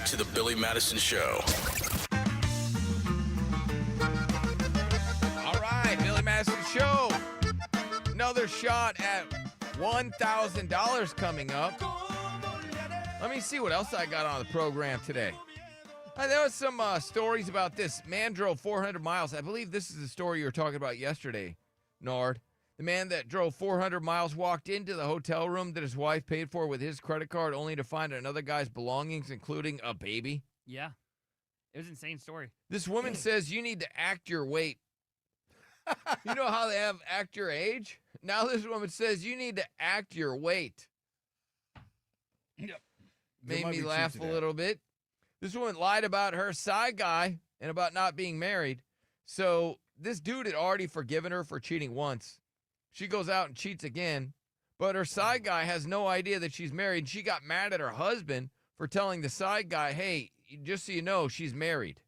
back to the Billy Madison Show. All right, Billy Madison Show. Another shot at $1,000 coming up. Let me see what else I got on the program today. There was some stories about this. Man drove 400 miles. I believe this is the story you were talking about yesterday, Nard. The man that drove 400 miles walked into the hotel room that his wife paid for with his credit card only to find another guy's belongings, including a baby. Yeah. It was an insane story. This woman says you need to act your weight. You know how they have act your age? Now this woman says you need to act your weight. Yep. Made me laugh a little bit. This woman lied about her side guy and about not being married. So this dude had already forgiven her for cheating once. She goes out and cheats again, but her side guy has no idea that she's married. She got mad at her husband for telling the side guy, hey, just so you know, she's married.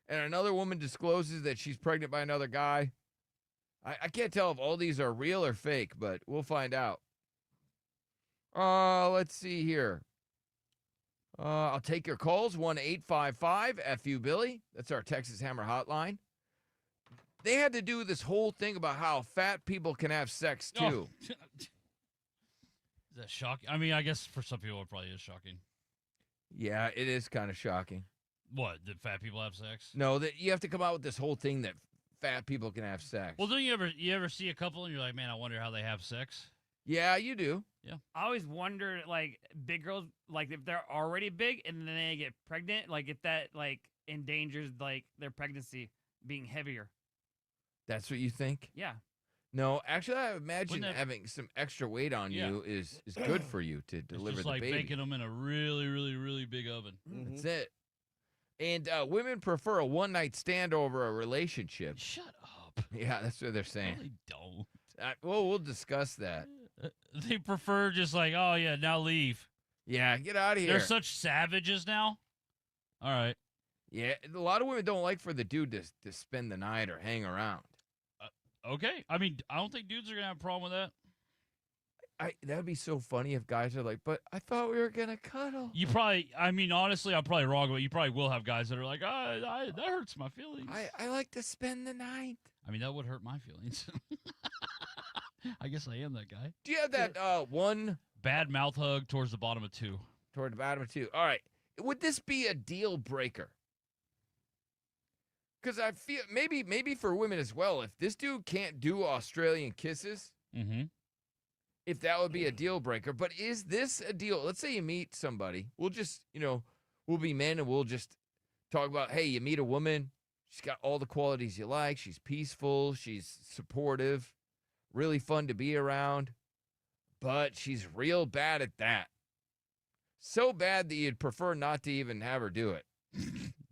And another woman discloses that she's pregnant by another guy. I can't tell if all these are real or fake, but we'll find out. Let's see here. I'll take your calls, 1-855-FU-BILLY. That's our Texas Hammer hotline. They had to do this whole thing about how fat people can have sex, too. Is that shocking? I mean, I guess for some people it probably is shocking. Yeah, it is kind of shocking. What, that fat people have sex? No, that you have to come out with this whole thing that fat people can have sex. Well, don't you ever see a couple and you're like, man, I wonder how they have sex? Yeah, you do. Yeah. I always wonder, like, big girls, like, if they're already big and then they get pregnant, like, if that, like, endangers, like, their pregnancy being heavier. That's what you think? Yeah. No, actually, I imagine having some extra weight on you is good for you to deliver it's just the like baby. baking them in a really, really, really big oven. That's it. And women prefer a one-night stand over a relationship. Shut up. Yeah, that's what they're saying. No, they don't. Well, we'll discuss that. They prefer just like, oh, yeah, now leave. Yeah, get out of here. They're such savages now. All right. Yeah, a lot of women don't like for the dude to spend the night or hang around. Okay. I mean, I don't think dudes are going to have a problem with that. That would be so funny if guys are like, but I thought we were going to cuddle. You probably, I mean, honestly, I'm probably wrong, but you probably will have guys that are like, that hurts my feelings. I like to spend the night. I mean, that would hurt my feelings. I guess I am that guy. Do you have that one? Bad mouth hug towards the bottom of two. Toward the bottom of two. All right. Would this be a deal breaker? Because I feel maybe for women as well, if this dude can't do Australian kisses, if that would be a deal breaker. But is this a deal? Let's say you meet somebody. We'll just, we'll be men and we'll just talk about, hey, you meet a woman. She's got all the qualities you like. She's peaceful. She's supportive. Really fun to be around. But she's real bad at that. So bad that you'd prefer not to even have her do it.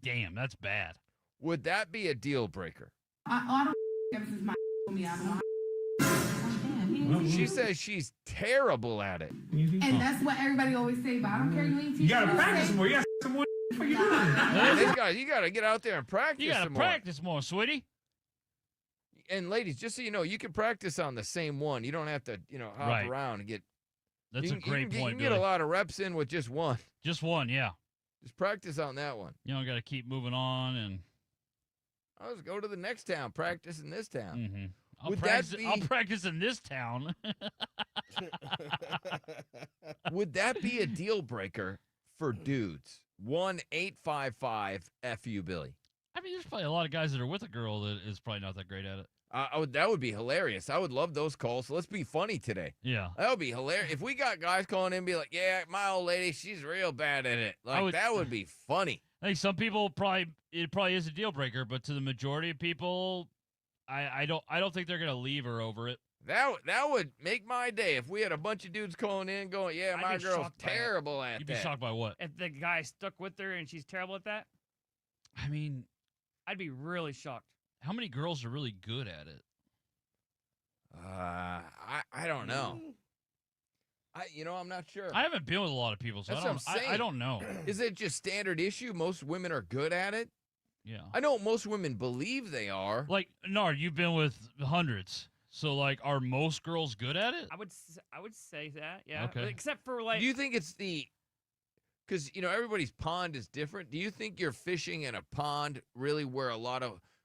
Damn, that's bad. Would that be a deal breaker? I don't ever since my me. I don't know. She says she's terrible at it. And that's what everybody always say, but I don't care. You ain't teaching. You gotta practice more. You gotta some more before you do it. These guys, you gotta get out there and practice. You gotta practice more, sweetie. And ladies, just so you know, you can practice on the same one. You don't have to, hop around and get. That's a great point. You can get a lot of reps in with just one. Just one, yeah. Just practice on that one. You don't got to keep moving on and. I'll just go to the next town, practice in this town. I'll practice in this town. Would that be a deal breaker for dudes? 1-855-FU-BILLY. I mean, there's probably a lot of guys that are with a girl that is probably not that great at it. That would be hilarious. I would love those calls. So let's be funny today. Yeah. That would be hilarious. If we got guys calling in and be like, yeah, my old lady, she's real bad at it. That would be funny. I think some people it probably is a deal breaker, but to the majority of people, I don't think they're gonna leave her over it. That would make my day if we had a bunch of dudes calling in going, yeah, my girl's terrible at that. You'd be shocked by what? If the guy stuck with her and she's terrible at that? I mean, I'd be really shocked. How many girls are really good at it? I don't know. I'm not sure. I haven't been with a lot of people, so I don't know. Is it just standard issue? Most women are good at it? Yeah. I know most women believe they are. Like, Nard, you've been with hundreds. So, like, are most girls good at it? I would say that, yeah. Okay. Except for, like... Do you think it's because everybody's pond is different. Do you think you're fishing in a pond really where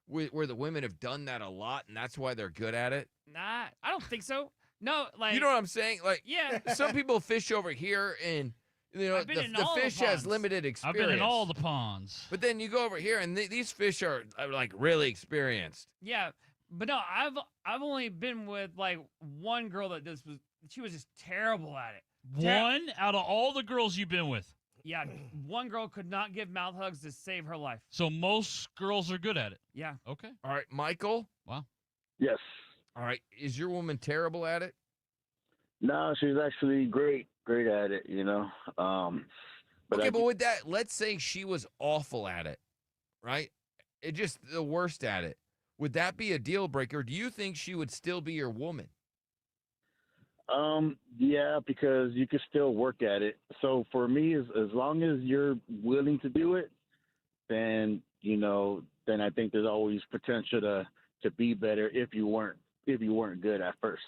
where the women have done that a lot, and that's why they're good at it? Nah, I don't think so. No, like You know what I'm saying? Like, yeah. some people fish over here, and I've been in the all the fish has ponds. limited I've experience. been in all the ponds. But then you go over here, and these fish are like really experienced. Yeah, but no, I've only been with like one girl that she was just terrible at it. One out of all the girls you've been with. Yeah, one girl could not give mouth hugs to save her life. So most girls are good at it. Yeah. Okay. All right, Michael. Wow. Yes. All right, is your woman terrible at it? No, she's actually great at it, But with that, let's say she was awful at it, right? It just the worst at it. Would that be a deal breaker? Do you think she would still be your woman? Yeah, because you can still work at it. So for me, as long as you're willing to do it, then then I think there's always potential to be better if you weren't good at first.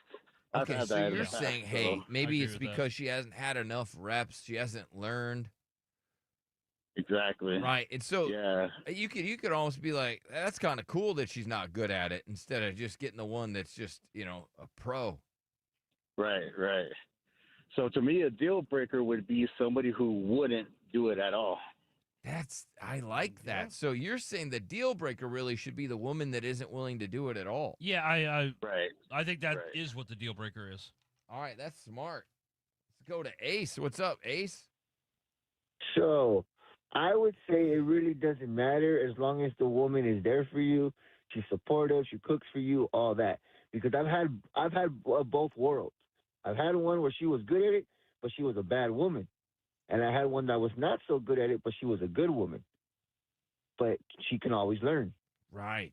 Okay, so you're saying, hey, maybe it's because she hasn't had enough reps, she hasn't learned. Exactly. Right, and so yeah, you could almost be like, that's kind of cool that she's not good at it, instead of just getting the one that's just a pro. Right. So to me, a deal breaker would be somebody who wouldn't do it at all. I like that. Yeah. So you're saying the deal breaker really should be the woman that isn't willing to do it at all. Yeah, I think that is what the deal breaker is. All right, that's smart. Let's go to Ace. What's up, Ace? So I would say it really doesn't matter as long as the woman is there for you, she's supportive, she cooks for you, all that. Because I've had both worlds. I've had one where she was good at it, but she was a bad woman. And I had one that was not so good at it, but she was a good woman. But she can always learn. Right.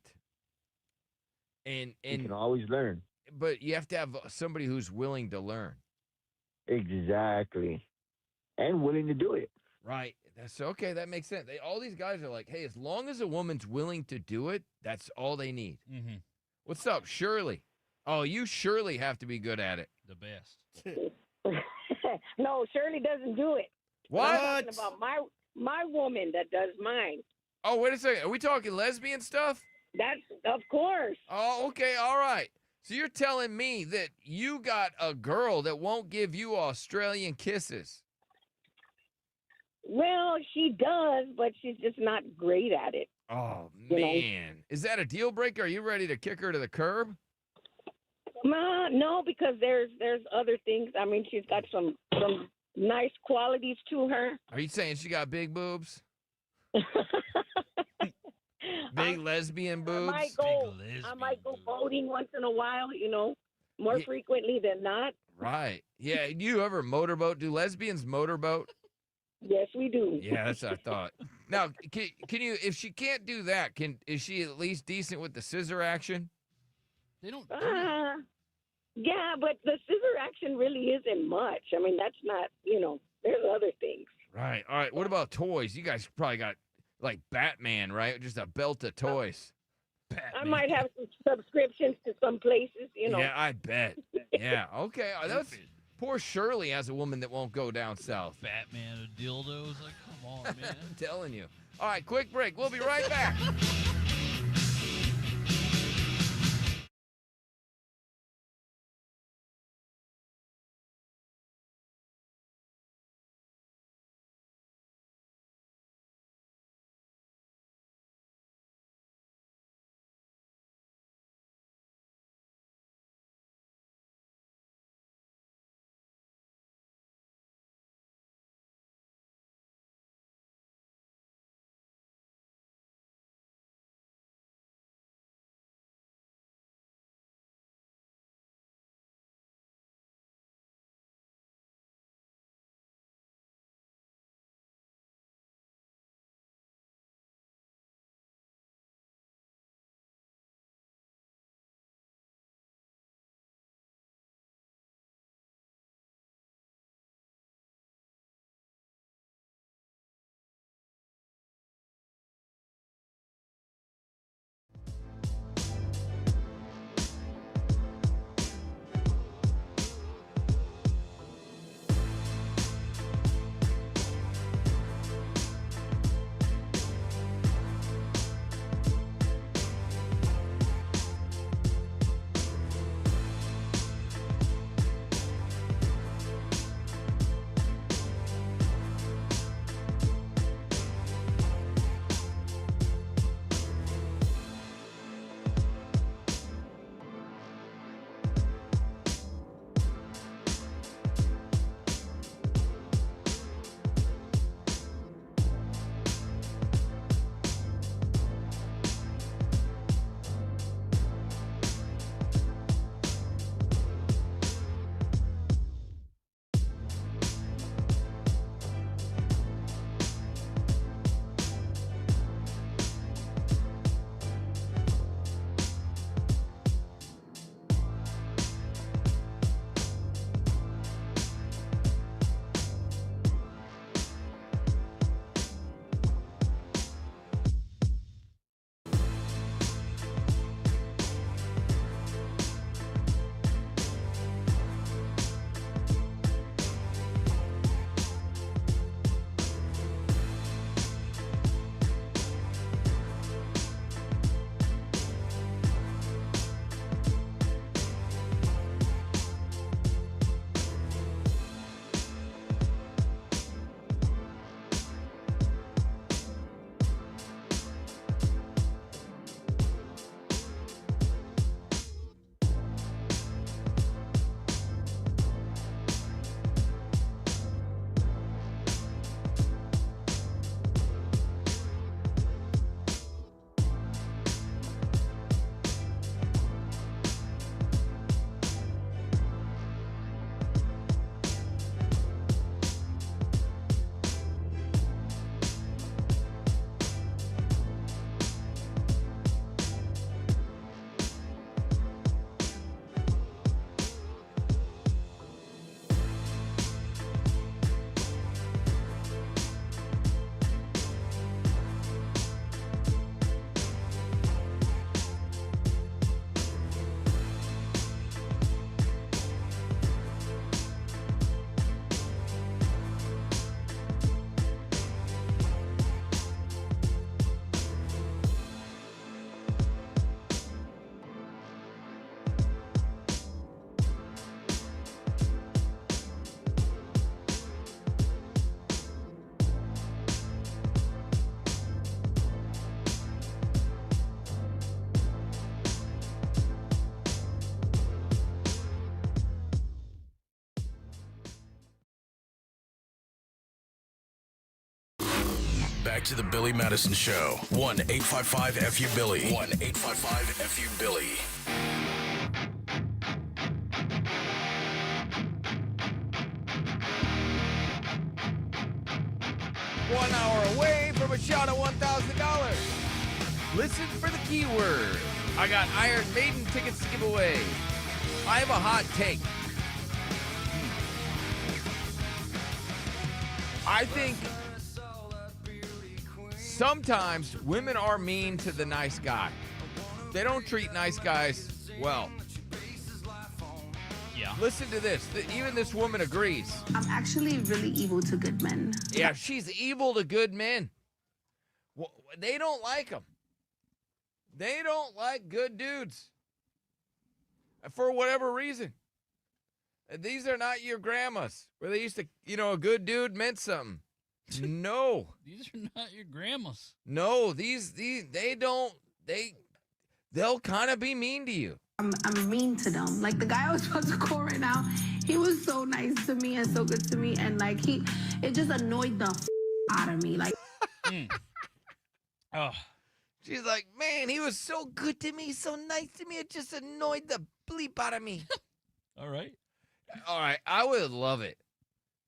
And you can always learn. But you have to have somebody who's willing to learn. Exactly. And willing to do it. Right. That's okay. That makes sense. All these guys are like, hey, as long as a woman's willing to do it, that's all they need. Mm-hmm. What's up, Shirley? Oh, you surely have to be good at it. The best. No, Shirley doesn't do it. What? I'm talking about my woman that does mine. Oh, wait a second. Are we talking lesbian stuff? That's, of course. Oh, okay. All right. So you're telling me that you got a girl that won't give you Australian kisses? Well, she does, but she's just not great at it. Oh, man. Is that a deal breaker? Are you ready to kick her to the curb? No, because there's other things. I mean, she's got some nice qualities to her. Are you saying she got big boobs? Big lesbian boobs? I might go boating once in a while, more frequently than not. Right. Yeah. You ever motorboat? Do lesbians motorboat? Yes, we do. Yeah, that's what I thought. Now, can you? If she can't do that, is she at least decent with the scissor action? They don't. Yeah, but the scissor action really isn't much. I mean, that's not. There's other things. Right. All right. What about toys? You guys probably got like Batman, right? Just a belt of toys. I might have some subscriptions to some places. Yeah, I bet. Yeah. Okay. That's. Poor Shirley has a woman that won't go down south. Batman and dildos. Like, come on, man. I'm telling you. All right, quick break. We'll be right back. back to the Billy Madison Show. 1-855-FU-BILLY. 1-855-FU-BILLY. One hour away from a shot of $1,000. Listen for the keyword. I got Iron Maiden tickets to give away. I have a hot take. I think sometimes women are mean to the nice guy. They don't treat nice guys well. Yeah. Listen to this. Even this woman agrees. I'm actually really evil to good men. Yeah, she's evil to good men. They don't like them. They don't like good dudes. For whatever reason. These are not your grandmas where they used to, a good dude meant something. No. These are not your grandmas. No, they'll kind of be mean to you. I'm mean to them. Like the guy I was about to call right now, he was so nice to me and so good to me, and like it just annoyed the out of me. Like, oh, she's like, man, he was so good to me, so nice to me, it just annoyed the bleep out of me. All right, I would love it.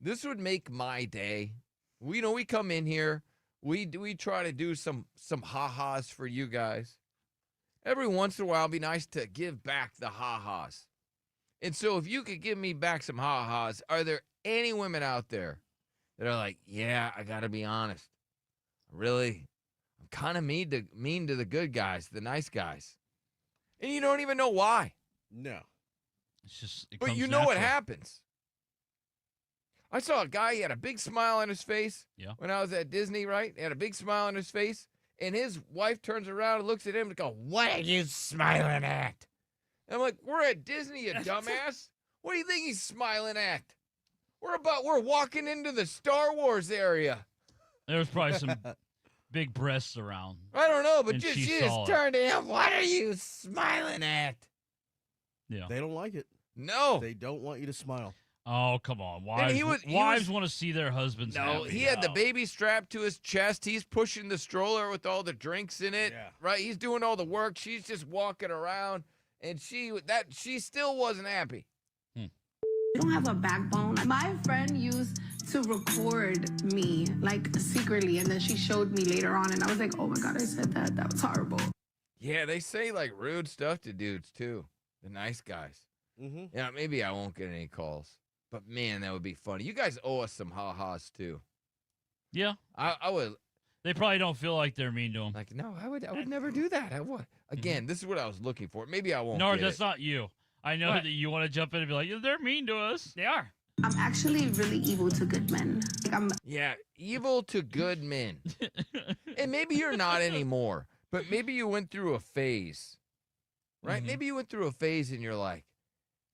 This would make my day. We come in here, we try to do some ha-has for you guys. Every once in a while, it'd be nice to give back the ha-has. And so if you could give me back some ha-has, are there any women out there that are like, yeah, I got to be honest. I'm kind of mean to the good guys, the nice guys. And you don't even know why. No. It's just, but you know what happens. I saw a guy, he had a big smile on his face when I was at Disney, right? He had a big smile on his face. And his wife turns around and looks at him and goes, what are you smiling at? And I'm like, we're at Disney, you dumbass. What do you think he's smiling at? We're walking into the Star Wars area. There was probably some big breasts around. I don't know, but she just turned to him. What are you smiling at? Yeah. They don't like it. No. They don't want you to smile. Oh, come on. Wives want to see their husbands No, happy. he had the baby strapped to his chest. He's pushing the stroller with all the drinks in it. Yeah. Right? He's doing all the work. She's just walking around, and she still wasn't happy. You don't have a backbone. My friend used to record me, like, secretly, and then she showed me later on, and I was like, oh, my God, I said that. That was horrible. Yeah, they say, like, rude stuff to dudes, too. The nice guys. Mm-hmm. Yeah, maybe I won't get any calls. But, man, that would be funny. You guys owe us some ha-has, too. Yeah. I would. They probably don't feel like they're mean to them. Like, no, I would never do that. I would. Again, this is what I was looking for. Maybe I won't No, get that's it. not you. I know that you want to jump in and be like, they're mean to us. They are. I'm actually really evil to good men. Like, Yeah, evil to good men. And maybe you're not anymore, but maybe you went through a phase, right? Mm-hmm. Maybe you went through a phase and you're like,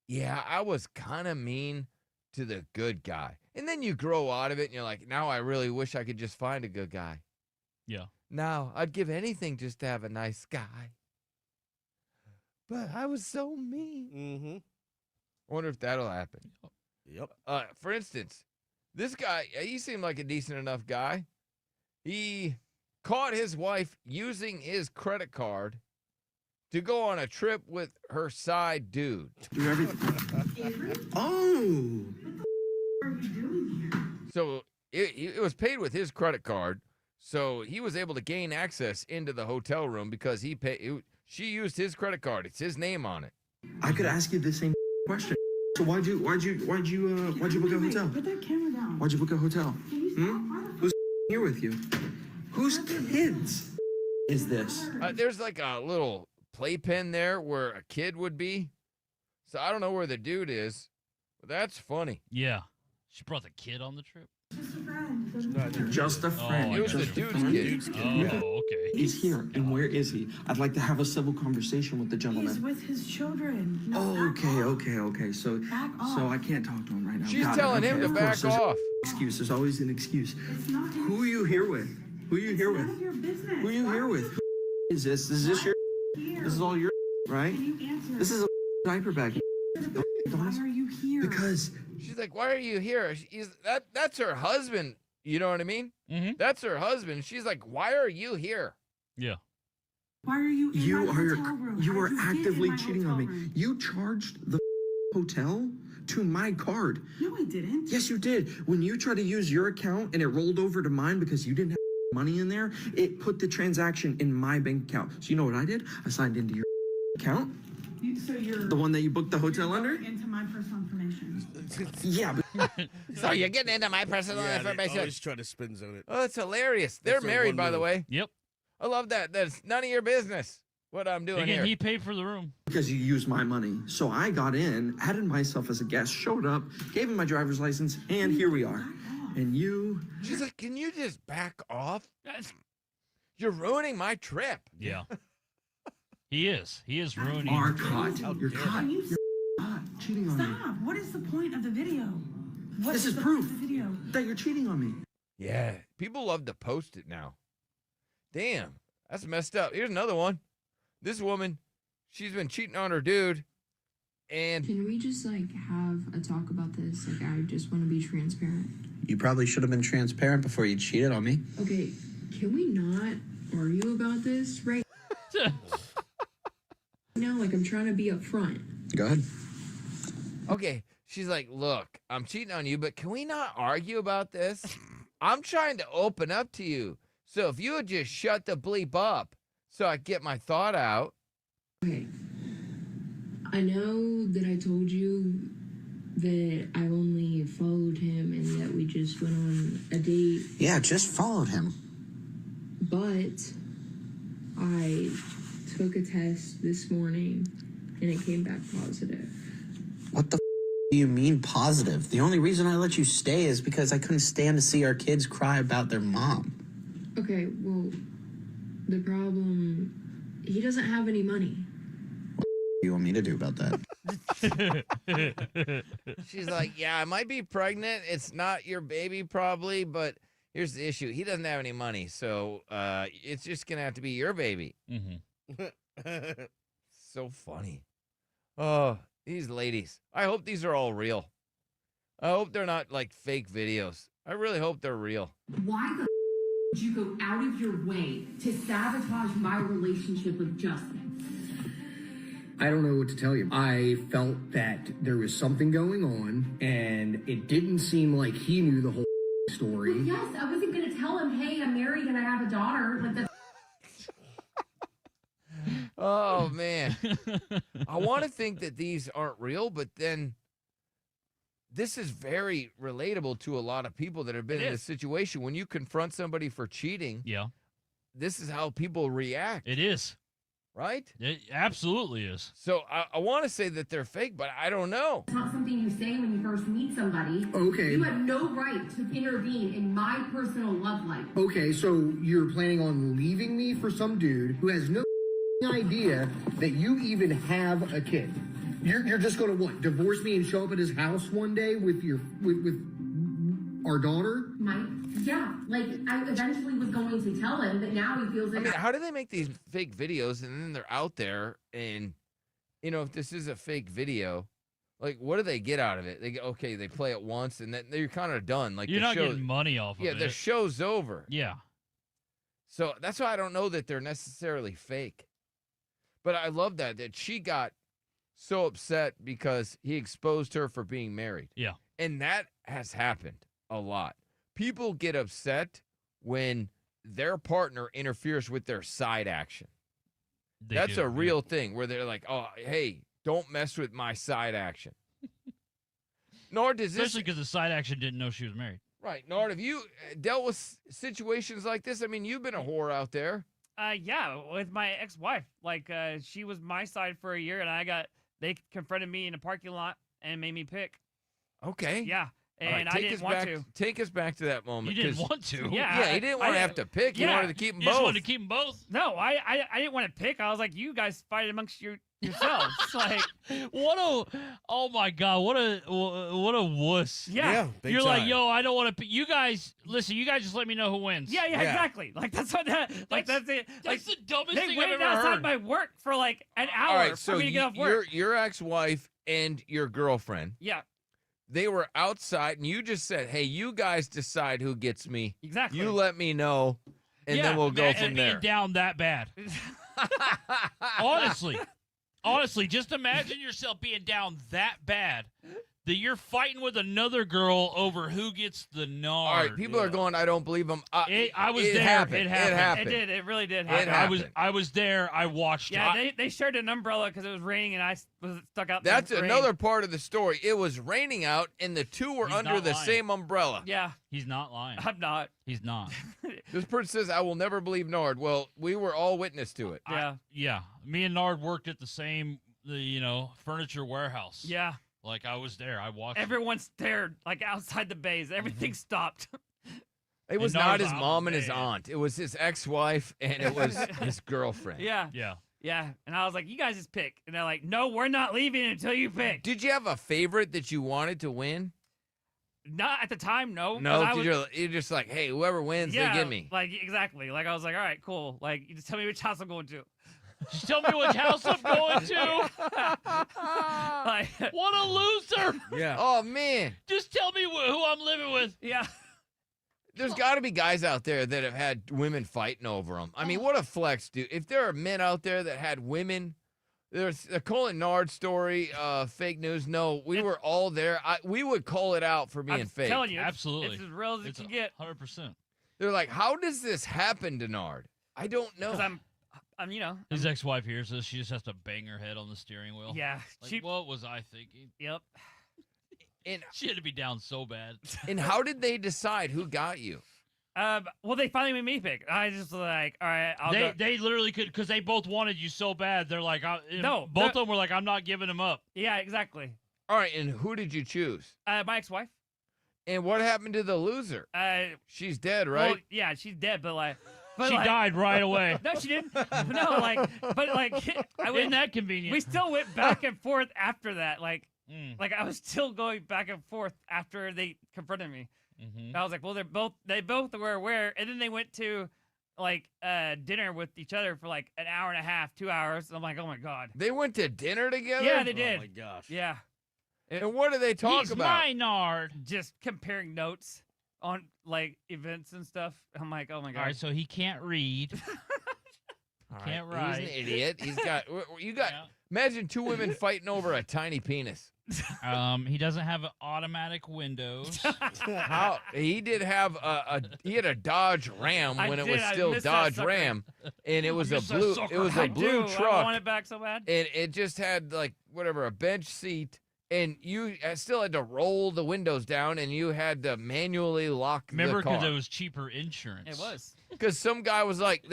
yeah, I was kind of mean to the good guy. And then you grow out of it and you're like, now I really wish I could just find a good guy. Yeah. Now, I'd give anything just to have a nice guy. But I was so mean. Mm-hmm. I wonder if that'll happen. Yep. For instance, this guy, he seemed like a decent enough guy. He caught his wife using his credit card to go on a trip with her side dude. Do everything. Oh. So it was paid with his credit card. So he was able to gain access into the hotel room because she used his credit card. It's his name on it. I could ask you the same question. So why'd you book a hotel? Put that camera down. Why'd you book a hotel? Who's here with you? Whose kids is this? There's like a little playpen there where a kid would be. So I don't know where the dude is, but that's funny. Yeah. She brought the kid on the trip? Just a friend. It was the dude's kid. Oh, okay. He's here, and where is he? I'd like to have a civil conversation with the gentleman. He's with his children. Oh, okay. So I can't talk to him right now. She's Got it. telling him to Of back course, there's off. Excuse. There's always an excuse. Who are you here with? Who are you here with? Who are you here with? Who is this? Is this your? This is all your, right? This is a diaper bag. Why are you here? Because she's like, why are you here? That's her husband. You know what I mean? Mm-hmm. That's her husband. She's like, why are you here? Yeah. Why are you in You my are hotel room? you How are did get in actively my cheating hotel on me. room? You charged the hotel to my card. No, I didn't. Yes, you did. When you tried to use your account and it rolled over to mine because you didn't have money in there, it put the transaction in my bank account. So you know what I did? I signed into your account. So you're The one that you booked the hotel under? into my personal information. Yeah, but So you're getting into my personal Yeah, they information. always try to spin zone it. Oh, it's hilarious. They're That's their married, one by the move. way. Yep. I love that. That's none of your business what I'm doing Again, here. he paid for the room. because you used my money. So I got in, added myself as a guest, showed up, gave him my driver's license, and here we are. And you... She's like, can you just back off? You're ruining my trip. Yeah. He is. He is ruining. are your trip. caught. You're caught. Can you You're caught cheating on me. Stop. What is the point of the video? What This is the proof point of the video? that you're cheating on me. Yeah. People love to post it now. Damn. That's messed up. Here's another one. This woman, she's been cheating on her dude. And Can we just like have a talk about this? Like, I just want to be transparent. You probably should have been transparent before you cheated on me. Okay, can we not argue about this right now? Like, I'm trying to be upfront. Go ahead. okay, she's like, look, I'm cheating on you, but can we not argue about this? I'm trying to open up to you. So if you would just shut the bleep up so I get my thought out. Okay. I know that I told you that I only followed him and that we just went on a date, Yeah, just followed him. but I took a test this morning and it came back positive. What the do you mean positive? The only reason I let you stay is because I couldn't stand to see our kids cry about their mom. Okay, well, the problem, he doesn't have any money. What do you want me to do about that? She's like, yeah, I might be pregnant. It's not your baby probably, but here's the issue. He doesn't have any money, so it's just going to have to be your baby. Mm-hmm. So funny. Oh, these ladies. I hope these are all real. I hope they're not like fake videos. I really hope they're real. Why the would you go out of your way to sabotage my relationship with Justin? I don't know what to tell you. I felt that there was something going on, and it didn't seem like he knew the whole story. Well, yes, I wasn't going to tell him, hey, I'm married and I have a daughter. Like that's Oh, man. I want to think that these aren't real, but then this is very relatable to a lot of people that have been in this situation. When you confront somebody for cheating, yeah, this is how people react. It is. Right? It absolutely is. So I want to say that they're fake, but I don't know. It's not something you say when you first meet somebody. Okay. You have no right to intervene in my personal love life. Okay, so you're planning on leaving me for some dude who has no idea that you even have a kid. You're just gonna what? Divorce me and show up at his house one day with our daughter? Yeah, like I eventually was going to tell him, but now he feels I like mean, how do they make these fake videos and then they're out there and, you know, if this is a fake video, like, what do they get out of it? They go, okay, they play it once and then they're kind of done. Like You're the not show, getting money off of yeah, it. the show's over. Yeah. So that's why I don't know that they're necessarily fake. But I love that she got so upset because he exposed her for being married. Yeah. And that has happened a lot. People get upset when their partner interferes with their side action. That's a real thing where they're like, oh, hey, don't mess with my side action. Nor does this... Especially because the side action didn't know she was married. Right. Nor have you dealt with situations like this? I mean, you've been a whore out there. Yeah, with my ex-wife. Like, she was my side for a year, and they confronted me in a parking lot and made me pick. Okay. Yeah. All right, And I didn't want to. Take us back to that moment. You didn't want to? Yeah. He didn't want to have to pick. He wanted to keep them both. You just wanted to keep them both? No, I didn't want to pick. I was like, you guys fight amongst yourselves. Like, oh my God, what a wuss. Yeah. You're like, yo, I don't want to pick. You guys, listen, you guys just let me know who wins. Yeah, exactly. Like, that's what that's it. That's Like, the dumbest they thing I've waited ever outside heard. my work for like an hour All right, for so me to get off work. your ex-wife and your girlfriend. Yeah. they were outside, and you just said, "Hey, you guys decide who gets me. Exactly. You let me know, and then we'll go from there." Being down that bad. Honestly, just imagine yourself being down that bad that you're fighting with another girl over who gets the nard. All right, people are going, "I don't believe them." I was it there. Happened. It happened. It did. It really did It happen. happened. I was there. I watched. Yeah, they shared an umbrella because it was raining and I was stuck out. That's in the rain. another part of the story. It was raining out, and the two were He's under not the lying. same umbrella. Yeah, He's not lying. I'm not. He's not. This person says, "I will never believe Nard." Well, we were all witness to it. Yeah. Me and Nard worked at the same, furniture warehouse. Yeah. Like I was there. I watched. Everyone stared like outside the bays. Everything stopped. It was And not Nard's his out mom and there. his aunt. It was his ex-wife, and it was his girlfriend. Yeah. Yeah. Yeah. And I was like, you guys just pick. And they're like, no, we're not leaving until you pick. Did you have a favorite that you wanted to win? Not at the time, no. No, 'cause I was- you're just like, "Hey, whoever wins, yeah, they get me." Like, exactly. Like, I was like, all right, cool. Like, you just tell me which house I'm going to. Just tell me which house I'm going to. Like, What a loser! Yeah. Oh man, Just tell me who I'm living with. yeah. there's got to be guys out there that have had women fighting over them. I mean, what a flex, dude! If there are men out there that had women, there's a Colin Nard story, fake news. No, we were all there. We would call it out for being I'm fake. telling you, Absolutely. It's as real as it can get. 100%. They're like, "How does this happen to Nard?" I don't know. Because I'm, His ex-wife hears this. She just has to bang her head on the steering wheel. yeah. Like, what was I thinking? Yep. And She had to be down so bad. and how did they decide who got you? Well, they finally made me pick. I just was like, all right, I'll go. They literally could, because they both wanted you so bad. They're like, No, both of them were like, I'm not giving him up. Yeah, exactly. All right, and who did you choose? My ex-wife. And what happened to the loser? She's dead, right? Well, yeah, she's dead, but like. But She like, died right away. No, she didn't. No, like, but like, Isn't that convenient? we still went back and forth after that. Like I was still going back and forth after they confronted me. Mm-hmm. I was like, well, they both were aware, and then they went to like dinner with each other for like an hour and a half, 2 hours. I'm like, oh my god. They went to dinner together? Yeah, they did. Oh my gosh. Yeah. And what do they talk He's about? my Nard. Just comparing notes on like events and stuff. I'm like, oh my god. All right, so he can't read. All Can't He's write. an idiot. He's got. You got. Yeah. Imagine two women fighting over a tiny penis. He doesn't have automatic windows. How he did have he had a Dodge Ram I when it did. was I still missed that Dodge sucker. Ram, and it was a missed that blue. sucker. It was a I blue do. truck. I want it back so bad. And it just had like whatever a bench seat, and you still had to roll the windows down, and you had to manually lock Remember, the car. because it was cheaper insurance. It was. Because some guy was like,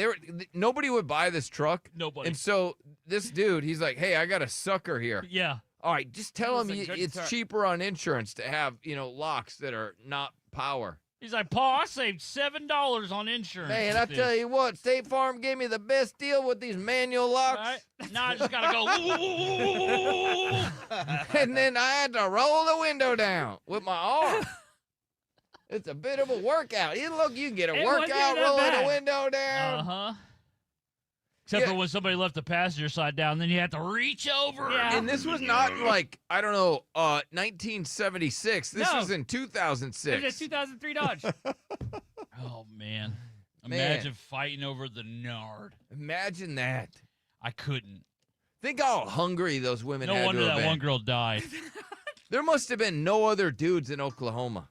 nobody would buy this truck. Nobody. And so this dude, he's like, hey, I got a sucker here. Yeah. All right, just tell him It was a good it's start. cheaper on insurance to have, locks that are not power. He's like, Paul, I saved $7 on insurance. Hey, and with I this." tell you what, State Farm gave me the best deal with these manual locks. Right? Now I just gotta go. And then I had to roll the window down with my arm. It's a bit of a workout. You can get a It wasn't workout that rolling bad. the window down. Uh-huh. Except Yeah. for when somebody left the passenger side down, then you have to reach over. Yeah. And this was not like, I don't know, 1976. This No. was in It 2006. was a 2003 Dodge. Oh, man. Man. Imagine fighting over the Nard. Imagine that. I couldn't. Think how hungry those women had No wonder to have that been. one girl died. There must have been no other dudes in Oklahoma.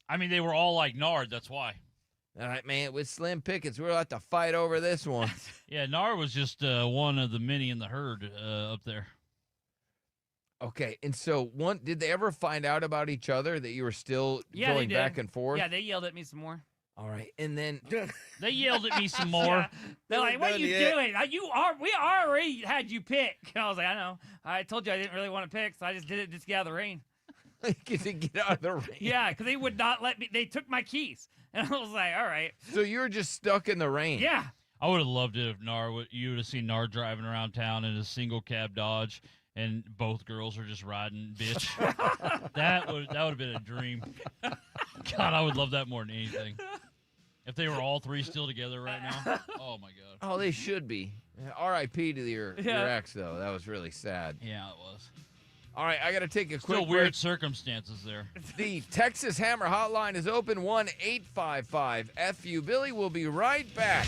I mean, they were all like Nard, that's why. All right, man, with Slim Pickens, we'll have to fight over this one. Yeah, Nard was just one of the many in the herd up there. Okay, and so did they ever find out about each other that you were still Yeah, going they back did. and forth? Yeah, they yelled at me some more. All right, and then They yelled at me some more. Yeah. They're like, "What are done you yet. doing? We already had you pick." And I was like, "I know. I told you I didn't really want to pick, so I just did it just to get out of the rain." get out of the rain. Yeah, because they would not let me. They took my keys, and I was like, "All right." So you were just stuck in the rain. Yeah. I would have loved it if you would have seen Nard driving around town in a single cab Dodge, and both girls are just riding, bitch. that would have been a dream. God, I would love that more than anything. If they were all three still together right now, oh my god. Oh, they should be. R.I.P. to your Yeah. ex, though. That was really sad. Yeah, it was. All right, I got to take a quick Still weird break. circumstances there. The Texas Hammer Hotline is open 1-855-FU. Billy will be right back.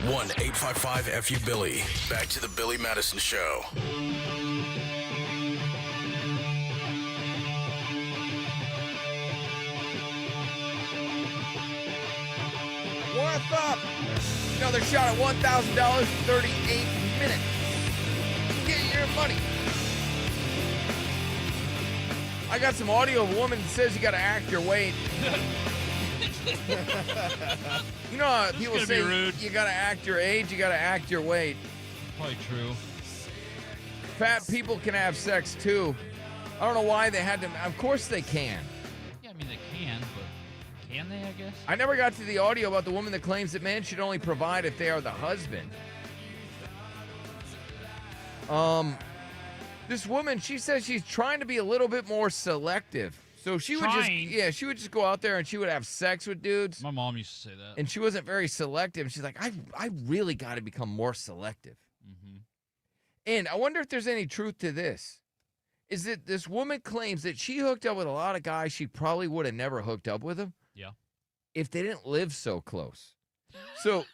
1-855-FU-BILLY. Back to the Billy Madison Show. What's up? Another shot at $1,000 in 38 minutes. Get your money. I got some audio of a woman that says you got to act your weight. You know how people say you got to act your age, you got to act your weight. Probably true. Fat people can have sex too. I don't know why they had to. Of course they can. Yeah, I mean, they can, but can they, I guess? I never got to the audio about the woman that claims that men should only provide if they are the husband. This woman, she says she's trying to be a little bit more selective. So she would just go out there and she would have sex with dudes. My mom used to say that. And she wasn't very selective. She's like, I really got to become more selective. Mm-hmm. And I wonder if there's any truth to this. Is that this woman claims that she hooked up with a lot of guys she probably would have never hooked up with them. Yeah. If they didn't live so close. So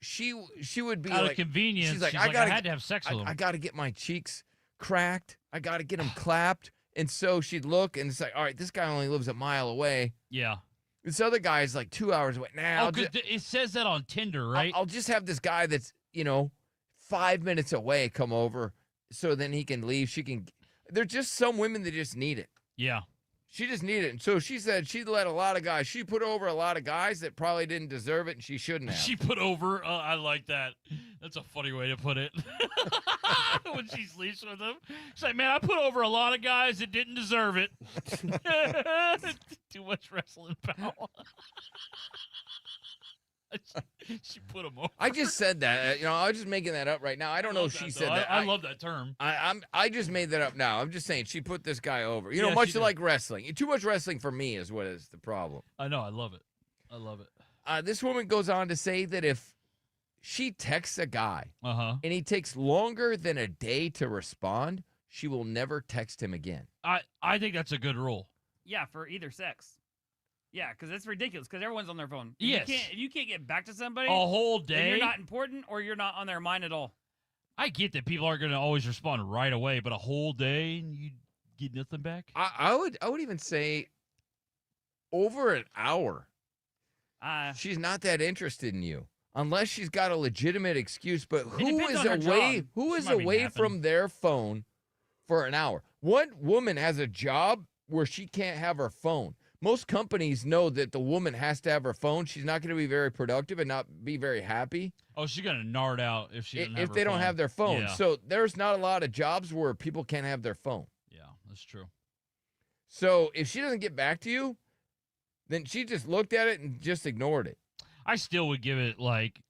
she would be out like, of convenience. She's like, I had to have sex with him. I got to get my cheeks cracked. I got to get them clapped. And so she'd look and it's like, all right, this guy only lives a mile away. Yeah. This other guy is like 2 hours away. Now, it says that on Tinder, right? I'll just have this guy that's, 5 minutes away come over so then he can leave. There's just some women that just need it. Yeah. She just needed it. And so she said she put over a lot of guys that probably didn't deserve it and she shouldn't have. She put over, I like that. That's a funny way to put it. When she sleeps with them. She's like, man, I put over a lot of guys that didn't deserve it. Too much wrestling power. She put them over. I just said that. I was just making that up right now. I don't know if she said that. I love that term. I just made that up now. I'm just saying she put this guy over. Yeah, much like wrestling. Too much wrestling for me is what is the problem. I know. I love it. I love it. This woman goes on to say that if she texts a guy and he takes longer than a day to respond, she will never text him again. I think that's a good rule. Yeah, for either sex. Yeah, because it's ridiculous because everyone's on their phone. Yes. If you can't get back to somebody a whole day, then you're not important or you're not on their mind at all. I get that people aren't going to always respond right away, but a whole day and you get nothing back? I would even say over an hour. She's not that interested in you. Unless she's got a legitimate excuse, but who is away from their phone for an hour? What woman has a job where she can't have her phone? Most companies know that the woman has to have her phone. She's not going to be very productive and not be very happy. Oh, she's going to nard out if she if they don't have their phone. Yeah. So there's not a lot of jobs where people can't have their phone. Yeah, that's true. So if she doesn't get back to you, then she just looked at it and just ignored it. I still would give it like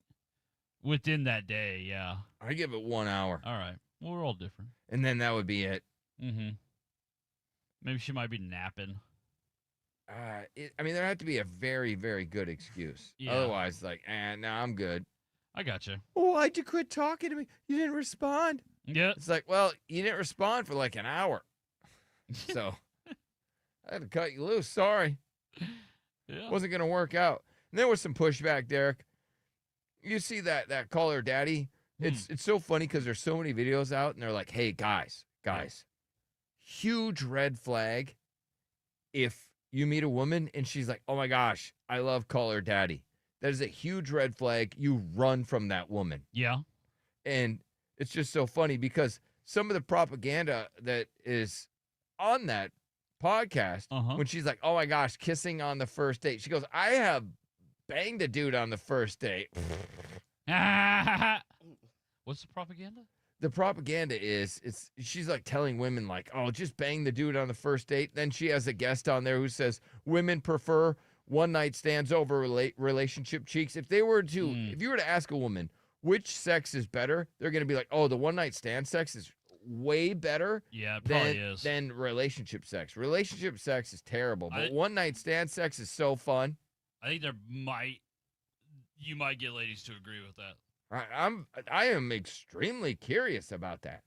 within that day, yeah. I give it 1 hour. All right. Well, we're all different. And then that would be it. Mm-hmm. Maybe she might be napping. There had to be a very, very good excuse. Yeah. Otherwise, no, I'm good. I got you. Oh, why'd you quit talking to me? You didn't respond. Yeah. It's like, well, you didn't respond for like an hour. So I had to cut you loose. Sorry. Yeah. Wasn't going to work out. And there was some pushback, Derek. You see that Call Her Daddy? It's so funny because there's so many videos out, and they're like, hey, guys, huge red flag if you meet a woman and she's like, oh, my gosh, I love Call Her Daddy. That is a huge red flag. You run from that woman. Yeah. And it's just so funny because some of the propaganda that is on that podcast, when she's like, oh, my gosh, kissing on the first date. She goes, I have banged a dude on the first date. What's the propaganda? The propaganda is she's like telling women like, oh, just bang the dude on the first date. Then she has a guest on there who says women prefer one night stands over relationship cheeks. If you were to ask a woman which sex is better, they're going to be like, oh, the one night stand sex is way better. Yeah, it probably is. Than relationship sex. Relationship sex is terrible, but one night stand sex is so fun. I think you might get ladies to agree with that. I am extremely curious about that.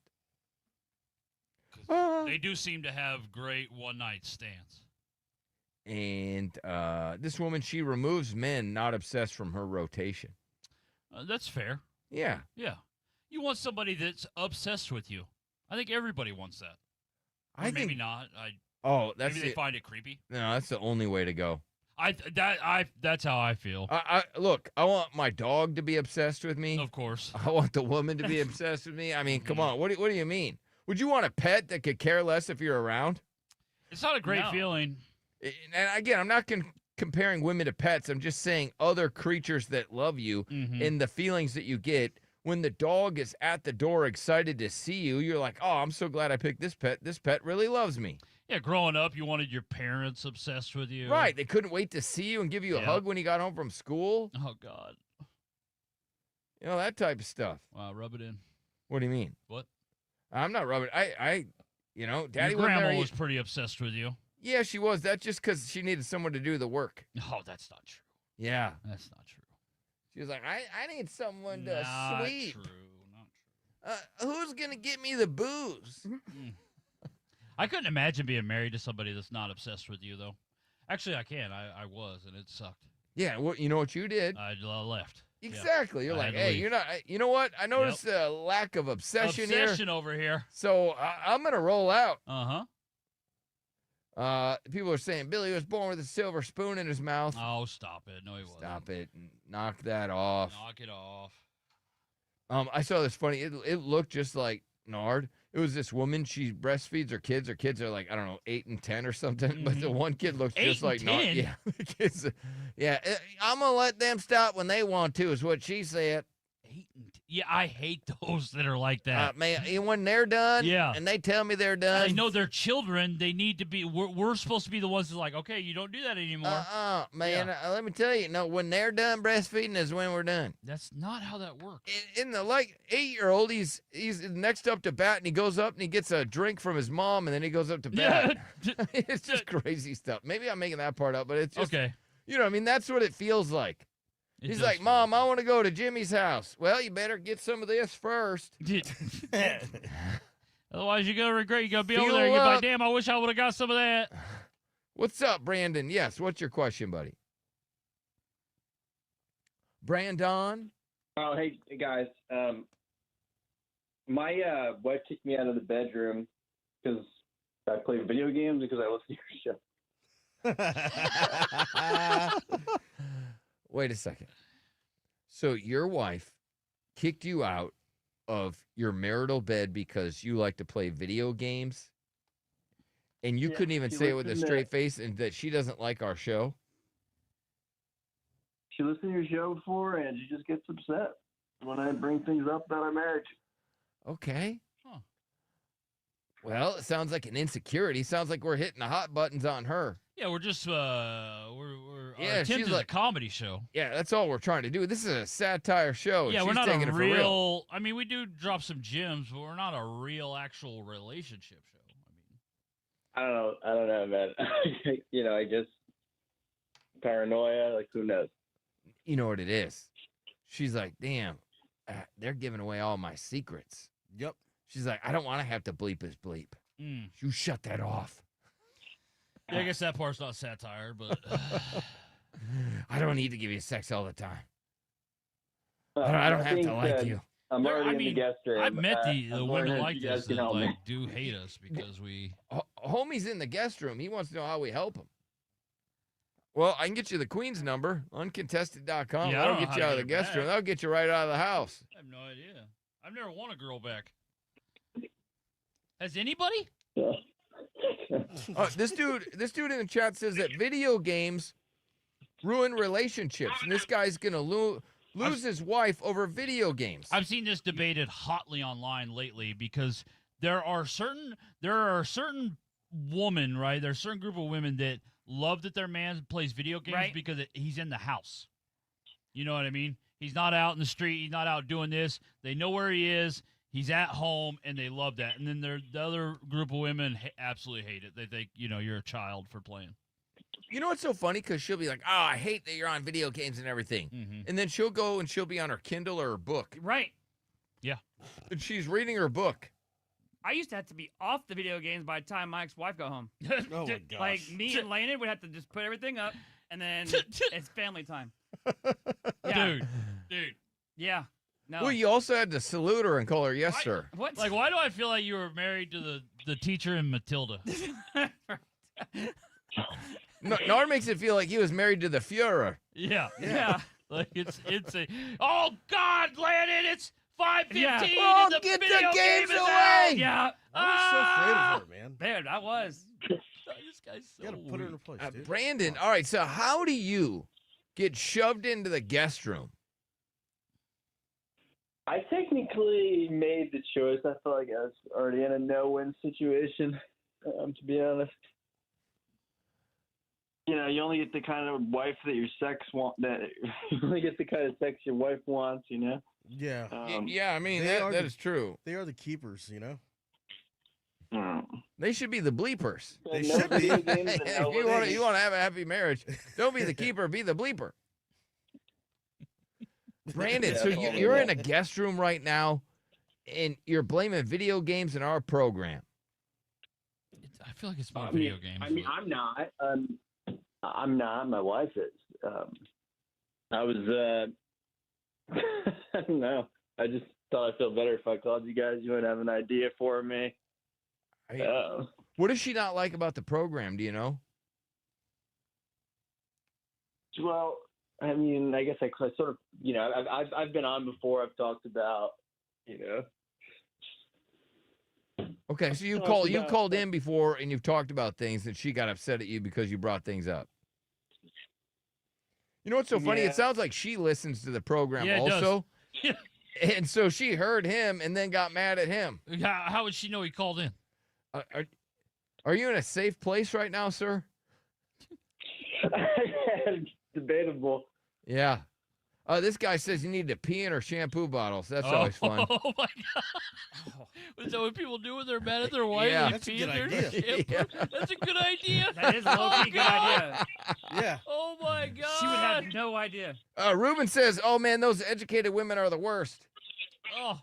They do seem to have great one-night stands. And this woman, she removes men not obsessed from her rotation. That's fair. Yeah. Yeah. You want somebody that's obsessed with you. I think everybody wants that. Or maybe think not. That's maybe they find it creepy. No, that's the only way to go. That's how I feel. Look, I want my dog to be obsessed with me. Of course. I want the woman to be obsessed with me. I mean, come on. What do you mean? Would you want a pet that could care less if you're around? It's not a great feeling. And again, I'm not comparing women to pets. I'm just saying other creatures that love you and the feelings that you get when the dog is at the door excited to see you. You're like, oh, I'm so glad I picked this pet. This pet really loves me. Yeah, growing up, you wanted your parents obsessed with you. Right. They couldn't wait to see you and give you a hug when you got home from school. Oh, God. You know, that type of stuff. Wow, rub it in. What do you mean? What? I'm not rubbing. Daddy Your wasn't grandma there. was pretty obsessed with you. Yeah, she was. That's just because she needed someone to do the work. Oh, that's not true. Yeah. That's not true. She was like, I need someone to Not sweep. true. Not true. Who's going to get me the booze? I couldn't imagine being married to somebody that's not obsessed with you, though. Actually, I can. I was, and it sucked. Yeah, you know what you did? I left. Exactly. Yeah. You're I like, had to hey, leave. you're not. You know what? I noticed a lack of obsession over here. So I'm gonna roll out. Uh-huh. People are saying Billy was born with a silver spoon in his mouth. Oh, stop it! No, he wasn't. Stop it! Knock that off. Knock it off. I saw this funny. It looked just like Nard. It was this woman. She breastfeeds her kids. Her kids are like, I don't know, 8 and 10 or something. But the one kid looks just like Nard. Yeah, the kids. Yeah, I'm gonna let them stop when they want to. Is what she said. Yeah, I hate those that are like that. Man, when they're done, Yeah. and they tell me they're done. I know they're children. They need to be. We're supposed to be the ones that are like, okay, you don't do that anymore. Man, let me tell you, no, when they're done breastfeeding is when we're done. That's not how that works. In the 8-year-old, he's next up to bat, and he goes up and he gets a drink from his mom, and then he goes up to bat. It's just crazy stuff. Maybe I'm making that part up, but it's just, okay. You know, I mean, that's what it feels like. He's like, Mom, I want to go to Jimmy's house. Well, you better get some of this first. Otherwise, you're going to regret. You're going to be over Fuel there and you're up. like, damn, I wish I would have got some of that. What's up, Brandon? Yes, what's your question, buddy? Brandon? Oh, hey, guys. My wife kicked me out of the bedroom because I play video games because I listen to your show. Wait a second. So your wife kicked you out of your marital bed because you like to play video games? And you couldn't even say it with a straight face and that she doesn't like our show? She listened to your show before, and she just gets upset when I bring things up about our marriage. Okay. Well, it sounds like an insecurity. Sounds like we're hitting the hot buttons on her. Yeah, we're just, our attempt she's is like a comedy show. Yeah, that's all we're trying to do. This is a satire show. Yeah, She's we're not taking a it for real. I mean, we do drop some gems, but we're not a real, actual relationship show. I don't know, man. I just paranoia. Like, who knows? You know what it is. She's like, damn, they're giving away all my secrets. Yep. She's like, I don't want to have to bleep his bleep. You shut that off. Yeah, I guess that part's not satire, but I don't need to give you sex all the time. I don't have to like you. I'm already in the guest room. I've met the I'm women wondering like if you guys this can that help me. do hate us because we. Homie's in the guest room. He wants to know how we help him. Well, I can get you the Queen's number, uncontested.com. Yeah, I That'll don't know get how you to out of get the her guest back. room. That'll get you right out of the house. I have no idea. I've never won a girl back. Has anybody? This dude in the chat says that video games ruin relationships, and this guy's gonna lose his wife over video games. I've seen this debated hotly online lately because there are certain women, right? There's a certain group of women that love that their man plays video games because he's in the house. You know what I mean? He's not out in the street. He's not out doing this. They know where he is. He's at home, and they love that. And then the other group of women absolutely hate it. They think, you're a child for playing. You know what's so funny? Because she'll be like, oh, I hate that you're on video games and everything. And then she'll go and she'll be on her Kindle or her book. Right. Yeah. And she's reading her book. I used to have to be off the video games by the time my ex-wife got home. Oh, my gosh. Like, me and Landon would have to just put everything up, and then it's family time. Dude, Yeah. No. Well, you also had to salute her and call her yes, sir. What? Like, why do I feel like you were married to the teacher in Matilda? No, Nard makes it feel like he was married to the Fuhrer. Yeah. Like it's a. Oh God, Landon! It's 5:15. Yeah. Oh, and the get the video games game is away! out! Yeah. I was so afraid of her, man. Man, I was. This guy's so You gotta put her in her place, dude. Brandon, all right, so how do you get shoved into the guest room? I technically made the choice. I felt like I was already in a no-win situation, to be honest. You know, you only get the kind of wife that your sex want. That you only get the kind of sex your wife wants. You know. Yeah. Yeah, I mean, They that are is true. They are the keepers, you know? They should be the bleepers. They should be. If you want to have a happy marriage, don't be the keeper, be the bleeper. Brandon, so you're in a guest room right now, and you're blaming video games in our program. I feel like it's more video games. I mean, I'm not. I'm not. My wife is. I was. I don't know. I just thought I'd feel better if I called you guys. You would have an idea for me. What does she not like about the program? Do you know? Well, I mean, I guess I sort of, you know, I've been on before. I've talked about, you know. Okay, so you called in before and you've talked about things and she got upset at you because you brought things up. You know what's so funny? Yeah. It sounds like she listens to the program Yeah, it also. does. And so she heard him and then got mad at him. How would she know he called in? Are you in a safe place right now, sir? Debatable. Yeah. This guy says you need to pee in her shampoo bottles. That's always fun. Oh my God! Is that what people do when they're mad at their wife? Yeah. They That's a pee good in their idea. shampoo? Yeah. That's a good idea. That is a low-key good idea. Yeah. Oh my God! She would have no idea. Ruben says, "Oh man, those educated women are the worst." Oh.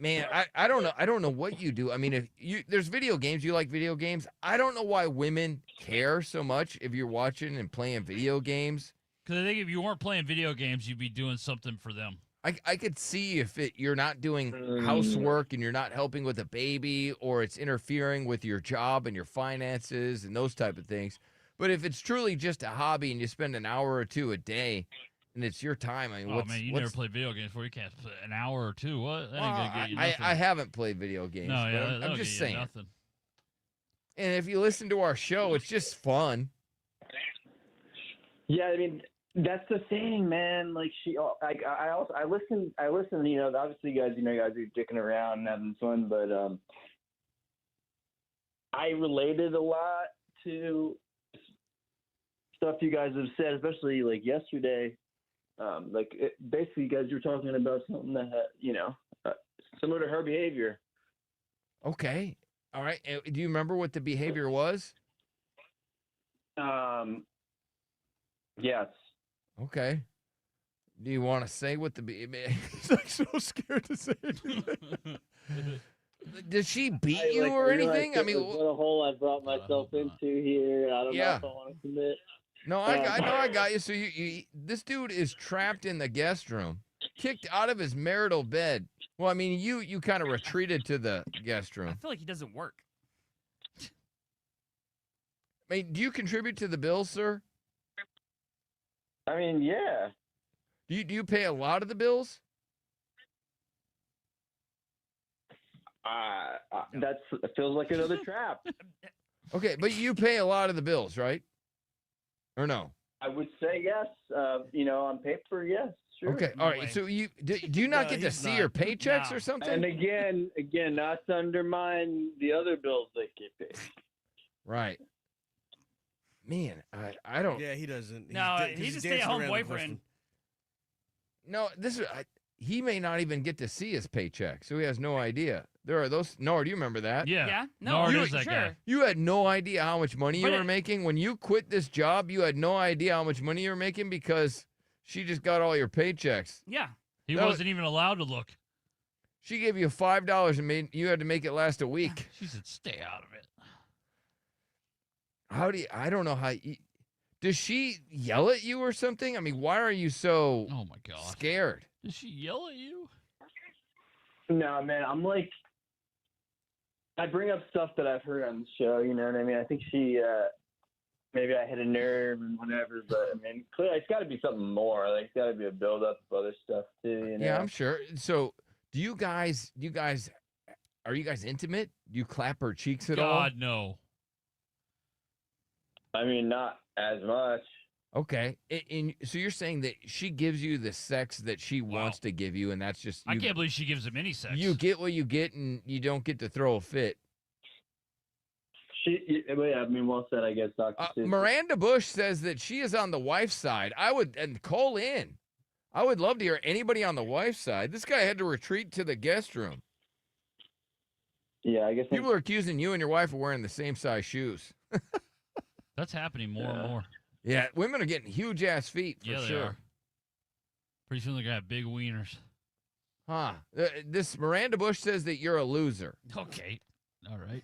Man, I don't know. I don't know what you do. I mean, if there's video games, you like video games. I don't know why women care so much if you're watching and playing video games. Because I think if you weren't playing video games, you'd be doing something for them. I could see if you're not doing housework and you're not helping with a baby, or it's interfering with your job and your finances and those type of things. But if it's truly just a hobby and you spend an hour or two a day and it's your time, I mean, man, you never played video games before. You can't play an hour or two. What? That ain't gonna get you nothing. I haven't played video games. No, yeah, but I'm just get you saying. nothing. And if you listen to our show, it's just fun. Yeah, I mean, that's the thing, man. Like I listen. You know, obviously, guys, you guys are dicking around and having fun, but I related a lot to stuff you guys have said, especially like yesterday. Basically, you guys were talking about something that similar to her behavior. Okay, all right. Do you remember what the behavior was? Yes. Okay. Do you want to say what the he's like so scared to say it. Did she beat you or anything? I mean, what a hole I brought myself into here. I don't know if I want to commit. No, I got you. So this dude is trapped in the guest room, kicked out of his marital bed. Well, I mean, you kind of retreated to the guest room. I feel like he doesn't work. I mean, do you contribute to the bills, sir? I mean, yeah. Do you pay a lot of the bills? That feels like another trap. Okay, but you pay a lot of the bills, right? Or no? I would say yes. On paper, yes. Sure. Okay, all right. So do you not get to see your paychecks or something? And again, not to undermine the other bills they get paid. Right. Man, I don't. Yeah, he doesn't. He's a stay-at-home boyfriend. No, he may not even get to see his paycheck, so he has no idea. There are those. Nora, do you remember that? Yeah. No, Nord is that guy. You had no idea how much money you were making when you quit this job. You had no idea how much money you were making because she just got all your paychecks. Yeah. He wasn't even allowed to look. She gave you $5 and you had to make it last a week. She said, "Stay out of it." I don't know how. Does she yell at you or something? I mean, why are you so Oh my god. scared? Does she yell at you? No, man, I'm like, I bring up stuff that I've heard on the show. You know what I mean? I think she, maybe I hit a nerve and whatever, but I mean, clearly it's got to be something more. Like, it's got to be a build up of other stuff too. You know? Yeah, I'm sure. So, are you guys intimate? Do you clap her cheeks at all? God, no. I mean, not as much. Okay. So you're saying that she gives you the sex that she wants to give you, and that's just I can't believe she gives him any sex. You get what you get, and you don't get to throw a fit. I mean, well said, I guess, Dr. Seuss. Miranda Bush says that she is on the wife's side. And call in. I would love to hear anybody on the wife's side. This guy had to retreat to the guest room. Yeah, I guess people are accusing you and your wife of wearing the same size shoes. That's happening more and more. Yeah, women are getting huge ass feet for Yeah, they sure. are. Pretty soon they're gonna have big wieners. Huh? This Miranda Bush says that you're a loser. Okay. All right.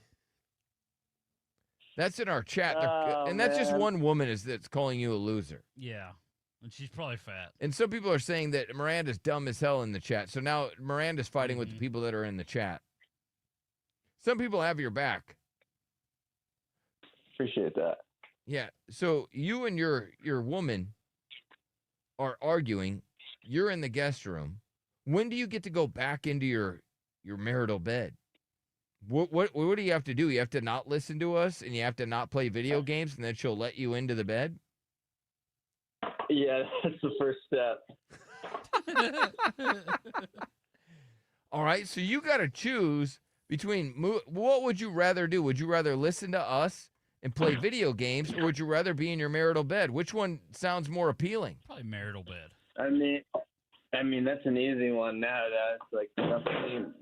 That's in our chat, Oh, and that's just man. one woman that's calling you a loser. Yeah. And she's probably fat. And some people are saying that Miranda's dumb as hell in the chat. So now Miranda's fighting with the people that are in the chat. Some people have your back. Appreciate that. Yeah. So you and your woman are arguing. You're in the guest room. When do you get to go back into your marital bed? What do you have to do? You have to not listen to us, and you have to not play video games, and then she'll let you into the bed? Yeah, that's the first step. All right, so you got to choose between what would you rather do? Would you rather listen to us and play video games, or would you rather be in your marital bed? Which one sounds more appealing? Probably marital bed. I mean, that's an easy one now. That's like nothing.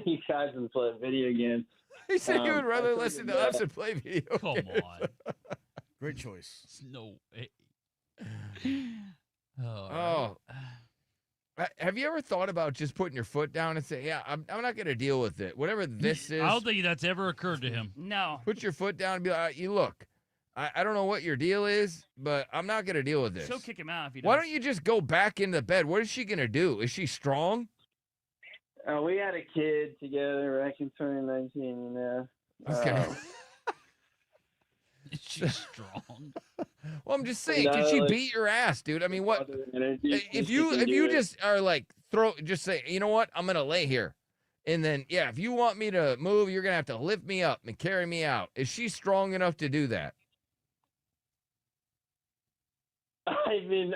You guys and play video games. He said you would rather listen to us and play video Come games. on. Great choice. No way. Oh. Have you ever thought about just putting your foot down and say, yeah, I'm not going to deal with it. Whatever this is. I don't think that's ever occurred to him. No. Put your foot down and be like, you look, I don't know what your deal is, but I'm not going to deal with this. She'll kick him out if he does. Why don't you just go back into bed? What is she going to do? Is she strong? We had a kid together back in 2019, you know. Okay. She's strong. Well, I'm just saying, can she beat your ass, dude? I mean, what if you just are like just say, you know what, I'm gonna lay here, and then if you want me to move, you're gonna have to lift me up and carry me out. Is she strong enough to do that? I mean,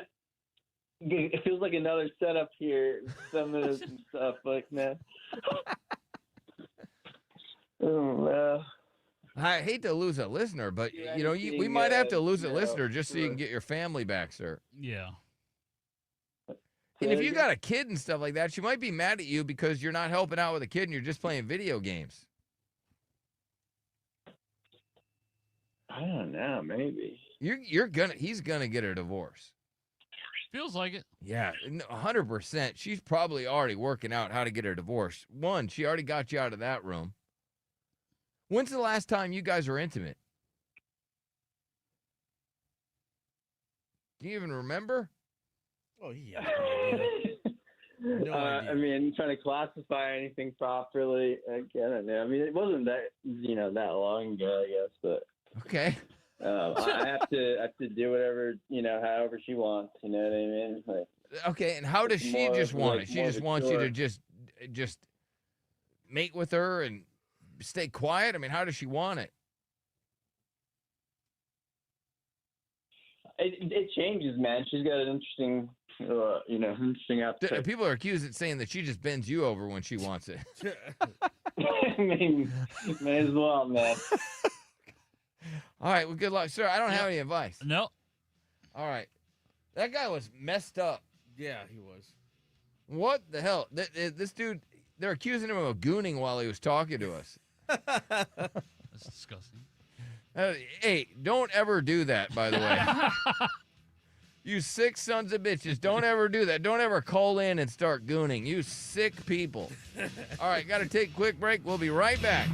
it feels like another setup here. Some of this stuff, like, man. Oh, man. I hate to lose a listener, but Yeah, you know, anything, we might have to lose a you listener know, just so you sure. can get your family back, sir. Yeah. And if you got a kid and stuff like that, she might be mad at you because you're not helping out with a kid and you're just playing video games. I don't know, maybe. He's gonna get a divorce. Feels like it. Yeah, 100%. She's probably already working out how to get a divorce. One, she already got you out of that room. When's the last time you guys were intimate? Do you even remember? Oh, yeah. No idea. I mean, trying to classify anything properly, I don't know. I mean, it wasn't that, that long ago, I guess, but. Okay. I have to do whatever, however she wants, you know what I mean? Like, Okay, and how does she just want it? She just wants you to just mate with her and stay quiet? I mean, how does she want it? It changes, man. She's got an interesting, interesting appetite. People are saying that she just bends you over when she wants it. I mean, may as well, man. All right, well, good luck. Sir, I don't have any advice. No. All right. That guy was messed up. Yeah, he was. What the hell? This dude, they're accusing him of gooning while he was talking to us. That's disgusting. Hey, don't ever do that, by the way. You sick sons of bitches. Don't ever do that. Don't ever call in and start gooning. You sick people. All right, got to take a quick break. We'll be right back.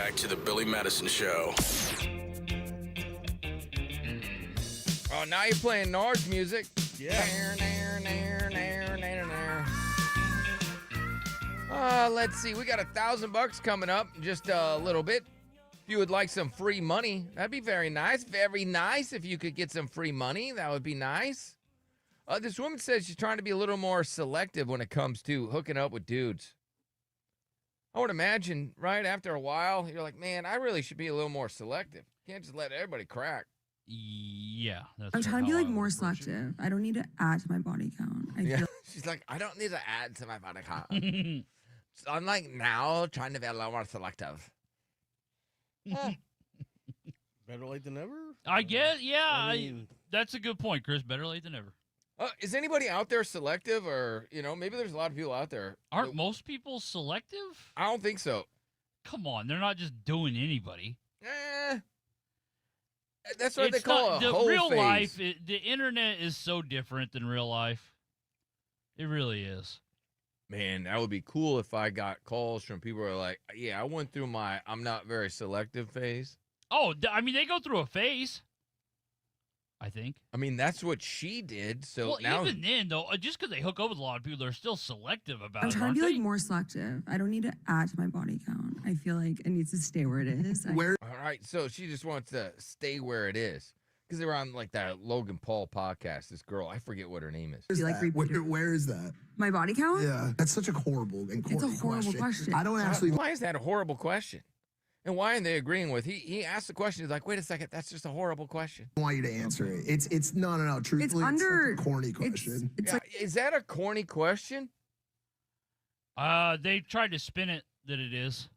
back to the Billy Madison Show. Oh, now you're playing Nard's music. Yeah. Let's see. We got $1,000 coming up in just a little bit. If you would like some free money, that'd be very nice. Very nice if you could get some free money. That would be nice. This woman says she's trying to be a little more selective when it comes to hooking up with dudes. I would imagine, right, after a while, you're like, man, I really should be a little more selective. Can't just let everybody crack. Yeah. That's I'm trying to be how like I more would approach it. selective. I don't need to add to my body count. She's like, I don't need to add to my body count. So I'm like now trying to be a little more selective. Better late than never? I guess, yeah. I mean- That's a good point, Chris. Better late than never. Is anybody out there selective, or maybe there's a lot of people out there? Aren't most people selective? I don't think so. Come on, they're not just doing anybody. That's what they It's call not- a the whole real phase. life. The internet is so different than real life. It really is. Man, that would be cool if I got calls from people who are like, yeah, I went through my I'm not very selective phase. Oh, I mean, they go through a phase. I think. I mean, that's what she did. So Well, now, even then, though, just because they hook up with a lot of people, they're still selective about I'm it, trying to aren't be they? like more selective. I don't need to add to my body count. I feel like it needs to stay where it is. all right, so she just wants to stay where it is. Because they were on like that Logan Paul podcast. This girl, I forget what her name is. Is that? Where is that? My body count? Yeah, that's such a horrible and corny It's a horrible question. I don't actually. Why is that a horrible question? And why are they agreeing with? He asked the question. He's like, wait a second, that's just a horrible question. want you to answer it. It's no. Truthfully, it's under- such a corny question. Yeah, is that a corny question? They tried to spin it that it is.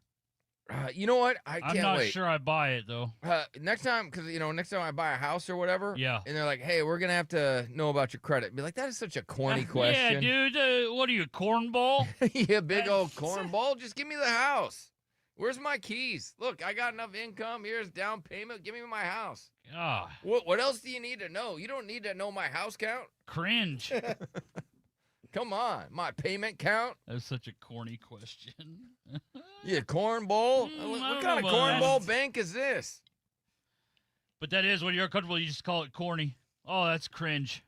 You know what? I I'm can't not wait. sure I buy it though. Next time, because next time I buy a house or whatever, Yeah. and they're like, "Hey, we're gonna have to know about your credit." Be like, "That is such a corny Yeah, question." dude. What are you, cornball? Yeah, big old cornball. Just give me the house. Where's my keys? Look, I got enough income. Here's down payment. Give me my house. Ah, What else do you need to know? You don't need to know my house count. cringe. Come on, my payment count. That's such a corny question. Yeah, cornball. I What don't kind of know about cornball that. bank is this? But that is when you're uncomfortable, you just call it corny. Oh, that's cringe.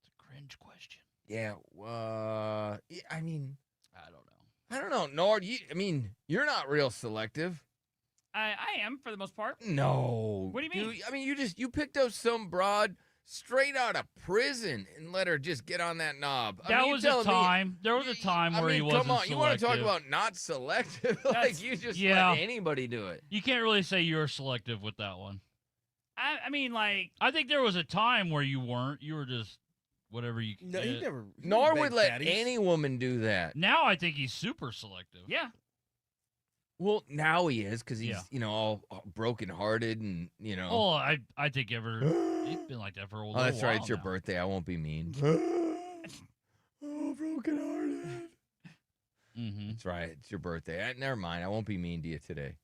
It's a cringe question. Yeah. Yeah, I mean, I don't know. I don't know, Nord. You're not real selective. I am for the most part. No. What do you mean? Dude, I mean, you picked up some broad straight out of prison and let her just get on that knob. I That mean, was you a telling me- time. There was a time where he wasn't come on. You want to talk selective. about not selective? Like you just yeah. let anybody do it. You can't really say you're selective with that one. I mean, like, I think there was a time where you weren't. You were just whatever you could No, get. he never. Nor would let any woman do that. Now I think he's super selective. yeah. Well, now he is because he's Yeah. all brokenhearted and Oh, I think he's been like that for a little Oh, that's right. while It's your now. birthday. I won't be mean. Oh, brokenhearted. Mm-hmm. That's right. It's your birthday. Never mind. I won't be mean to you today.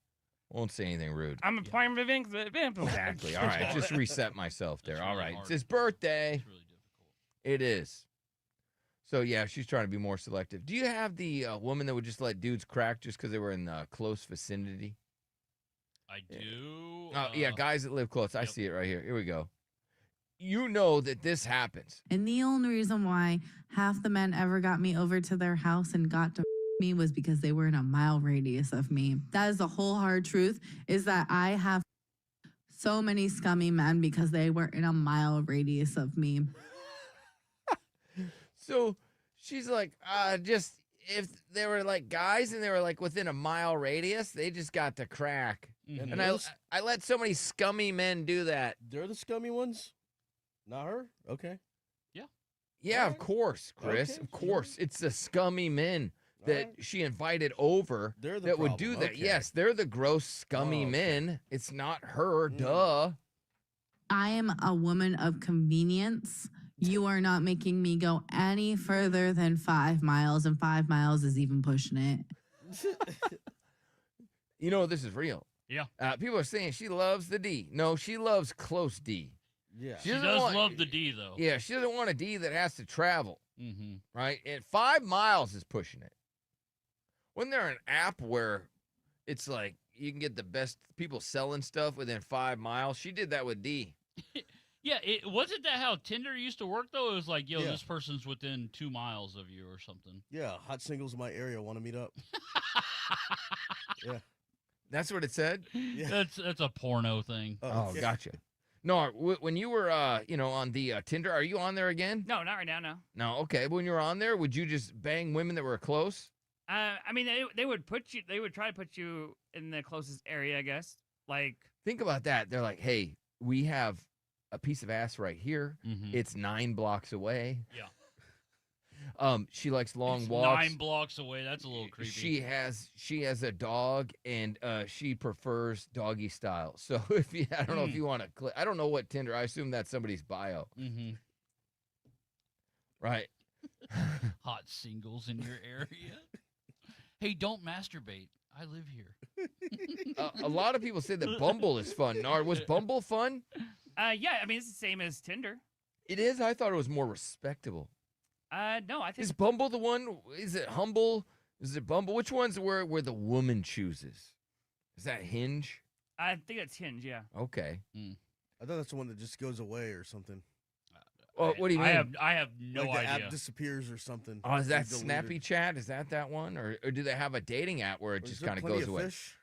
Won't say anything rude. I'm applying example. Exactly. All right. Just reset myself there. That's All really right. hard. It's his birthday. It's really difficult. It is. So, yeah, she's trying to be more selective. Do you have the woman that would just let dudes crack just because they were in close vicinity? I do. Oh, yeah, guys that live close. I yep. see it right here. Here we go. You know that this happens. And the only reason why half the men ever got me over to their house and got to me was because they were in a mile radius of me. That is the whole hard truth, is that I have so many scummy men because they were in a mile radius of me. So she's like, just if they were like guys and they were like within a mile radius, they just got to crack. Mhm. And I let so many scummy men do that. They're the scummy ones, not her. Okay. Yeah, of course, Chris. Okay, Of course. It's the scummy men that she invited over They're the that would do problem. that. Okay. Yes, they're the gross, scummy Oh, okay. men. It's not her. Duh. I am a woman of convenience. You are not making me go any further than 5 miles, and 5 miles is even pushing it. You know, this is real. Yeah. People are saying she loves the D. No, she loves close D. Yeah. She doesn't does want- love the D though. Yeah, she doesn't want a D that has to travel, Mm-hmm. right? And 5 miles is pushing it. Wasn't there an app where it's like you can get the best people selling stuff within 5 miles. She did that with D. Yeah, it wasn't that how Tinder used to work though. It was like, yo, Yeah. this person's within 2 miles of you or something. Yeah, hot singles in my area want to meet up. Yeah. That's what it said? Yeah. That's a porno thing. Oh, yeah. gotcha. No, when you were, on the Tinder, are you on there again? No, not right now. No. No, okay. When you were on there, would you just bang women that were close? I mean, they would put you. They would try to put you in the closest area, I guess. Like, Think about that. They're like, hey, we have a piece of ass right here. It's 9 blocks away. Yeah. She likes long It's walks. 9 blocks away. That's a little creepy. She has a dog, and she prefers doggy style. So I don't know if you want to click. I don't know what Tinder. I assume that's somebody's bio. Right. Hot singles in your area. Hey, don't masturbate. I live here. A lot of people say that Bumble is fun. Nard, was Bumble fun? Yeah. I mean, it's the same as Tinder. It is. I thought it was more respectable. No, I think Is Bumble the one? Is it Humble? Is it Bumble? Which one's where the woman chooses? Is that Hinge? I think it's Hinge. Yeah. Okay. I thought that's the one that just goes away or something. Oh, what do you mean? I have no Like the idea. app disappears or something. Oh, is that They delete Snappy it. Chat? Is that one? Or do they have a dating app where it Or is just there kind of Plenty goes of away? Fish?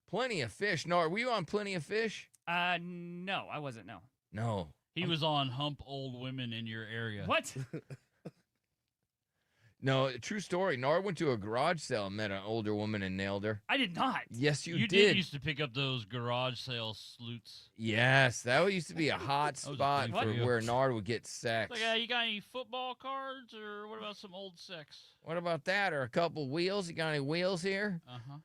Plenty of Fish. Nard, were you on Plenty of Fish? No, I wasn't. No. No. He was on Hump Old Women in your area. What? No, true story. Nard went to a garage sale and met an older woman and nailed her. I did not. Yes, you You did. used to pick up those garage sale sleuts. Yes, that used to be a hot That was a spot thing for for you. where Nard would get sex. Like, you got any football cards, or what about some old sex? What about that? Or a couple wheels? You got any wheels here? Uh-huh.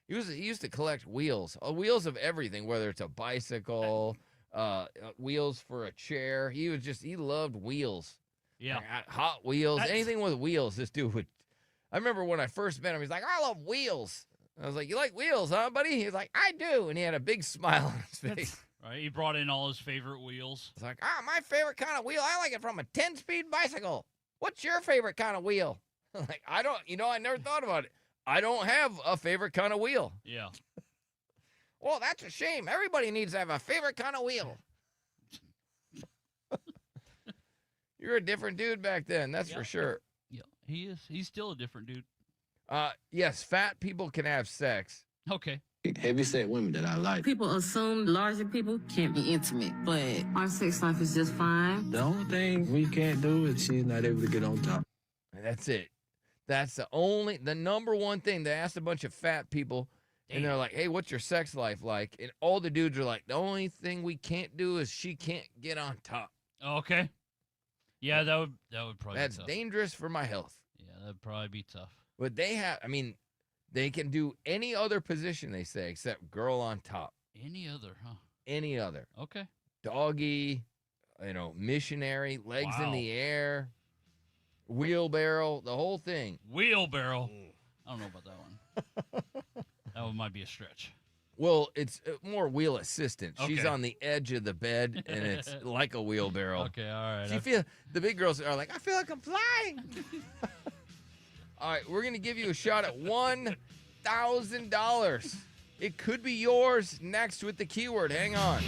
He used to collect wheels, wheels of everything, whether it's a bicycle, wheels for a chair. He loved wheels. Yeah. Like, Hot Wheels, anything with wheels. This dude would. I remember when I first met him, he's like, I love wheels. I was like, you like wheels, huh, buddy? He was like, I do. And he had a big smile on his face. Right, he brought in all his favorite wheels. It's like, my favorite kind of wheel, I like it from a 10-speed bicycle. What's your favorite kind of wheel? Like, I never thought about it. I don't have a favorite kind of wheel. Yeah. Well, that's a shame. Everybody needs to have a favorite kind of wheel. You're a different dude back then, that's for sure. Yeah, he is. He's still a different dude. Yes, fat people can have sex. Okay. Heavyset women that I like. People assume larger people can't be intimate, but our sex life is just fine. The only thing we can't do is she's not able to get on top. That's it. That's the number one thing. They asked a bunch of fat people, and they're like, hey, what's your sex life like? And all the dudes are like, the only thing we can't do is she can't get on top. Okay. Yeah, that would probably That's be tough. dangerous for my health. Yeah, that'd probably be tough. But they can do any other position, they say, except girl on top. Any other, huh? Any other. Okay. Doggy, missionary, legs in Wow. the air, wheelbarrow, the whole thing. Wheelbarrow. I don't know about that one. That one might be a stretch. Well, it's more wheel assistant. She's Okay. on the edge of the bed, and it's like a wheelbarrow. Okay, all right. The big girls are like, I feel like I'm flying. All right, we're going to give you a shot at $1,000. It could be yours next with the keyword. Hang on.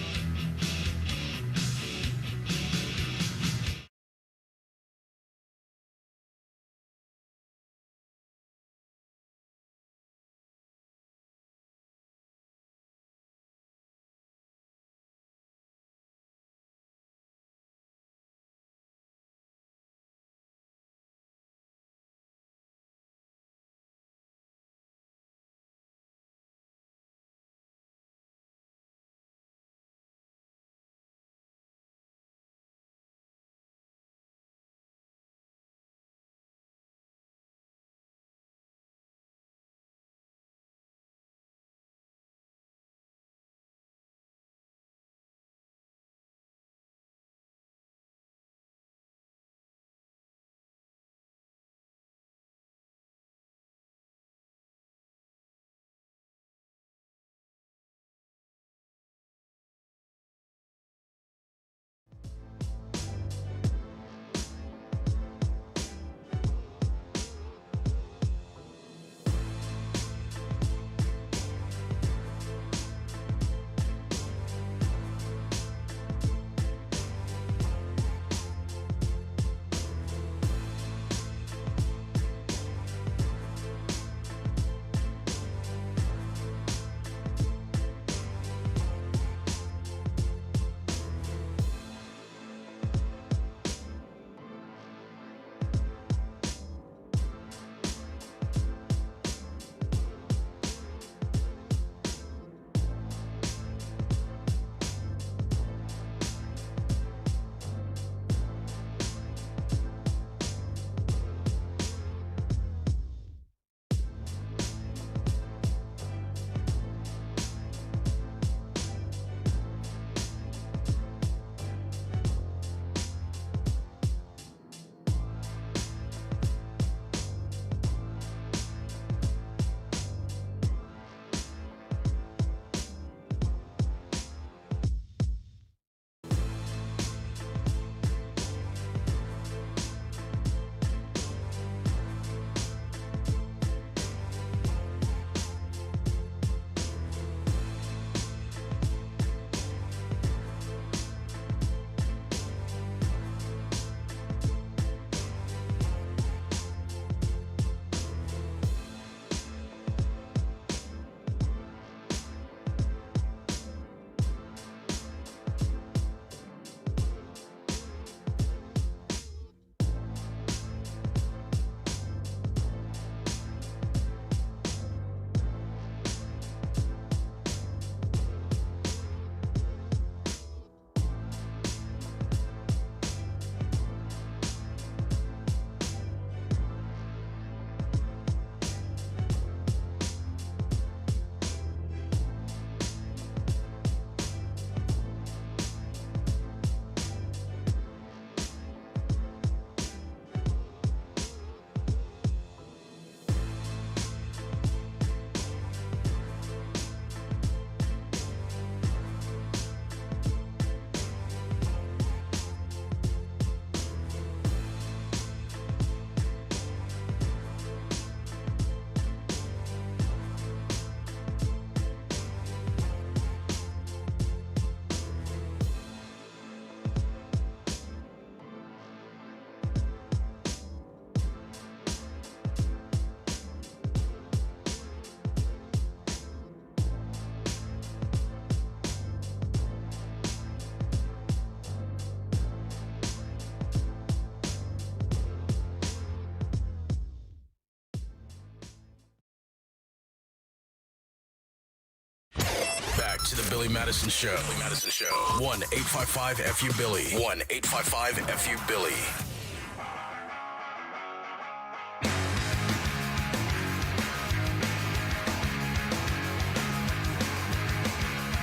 to the Billy Madison Show. Billy Madison Show. 1-855-FU-BILLY. 1-855-FU-BILLY.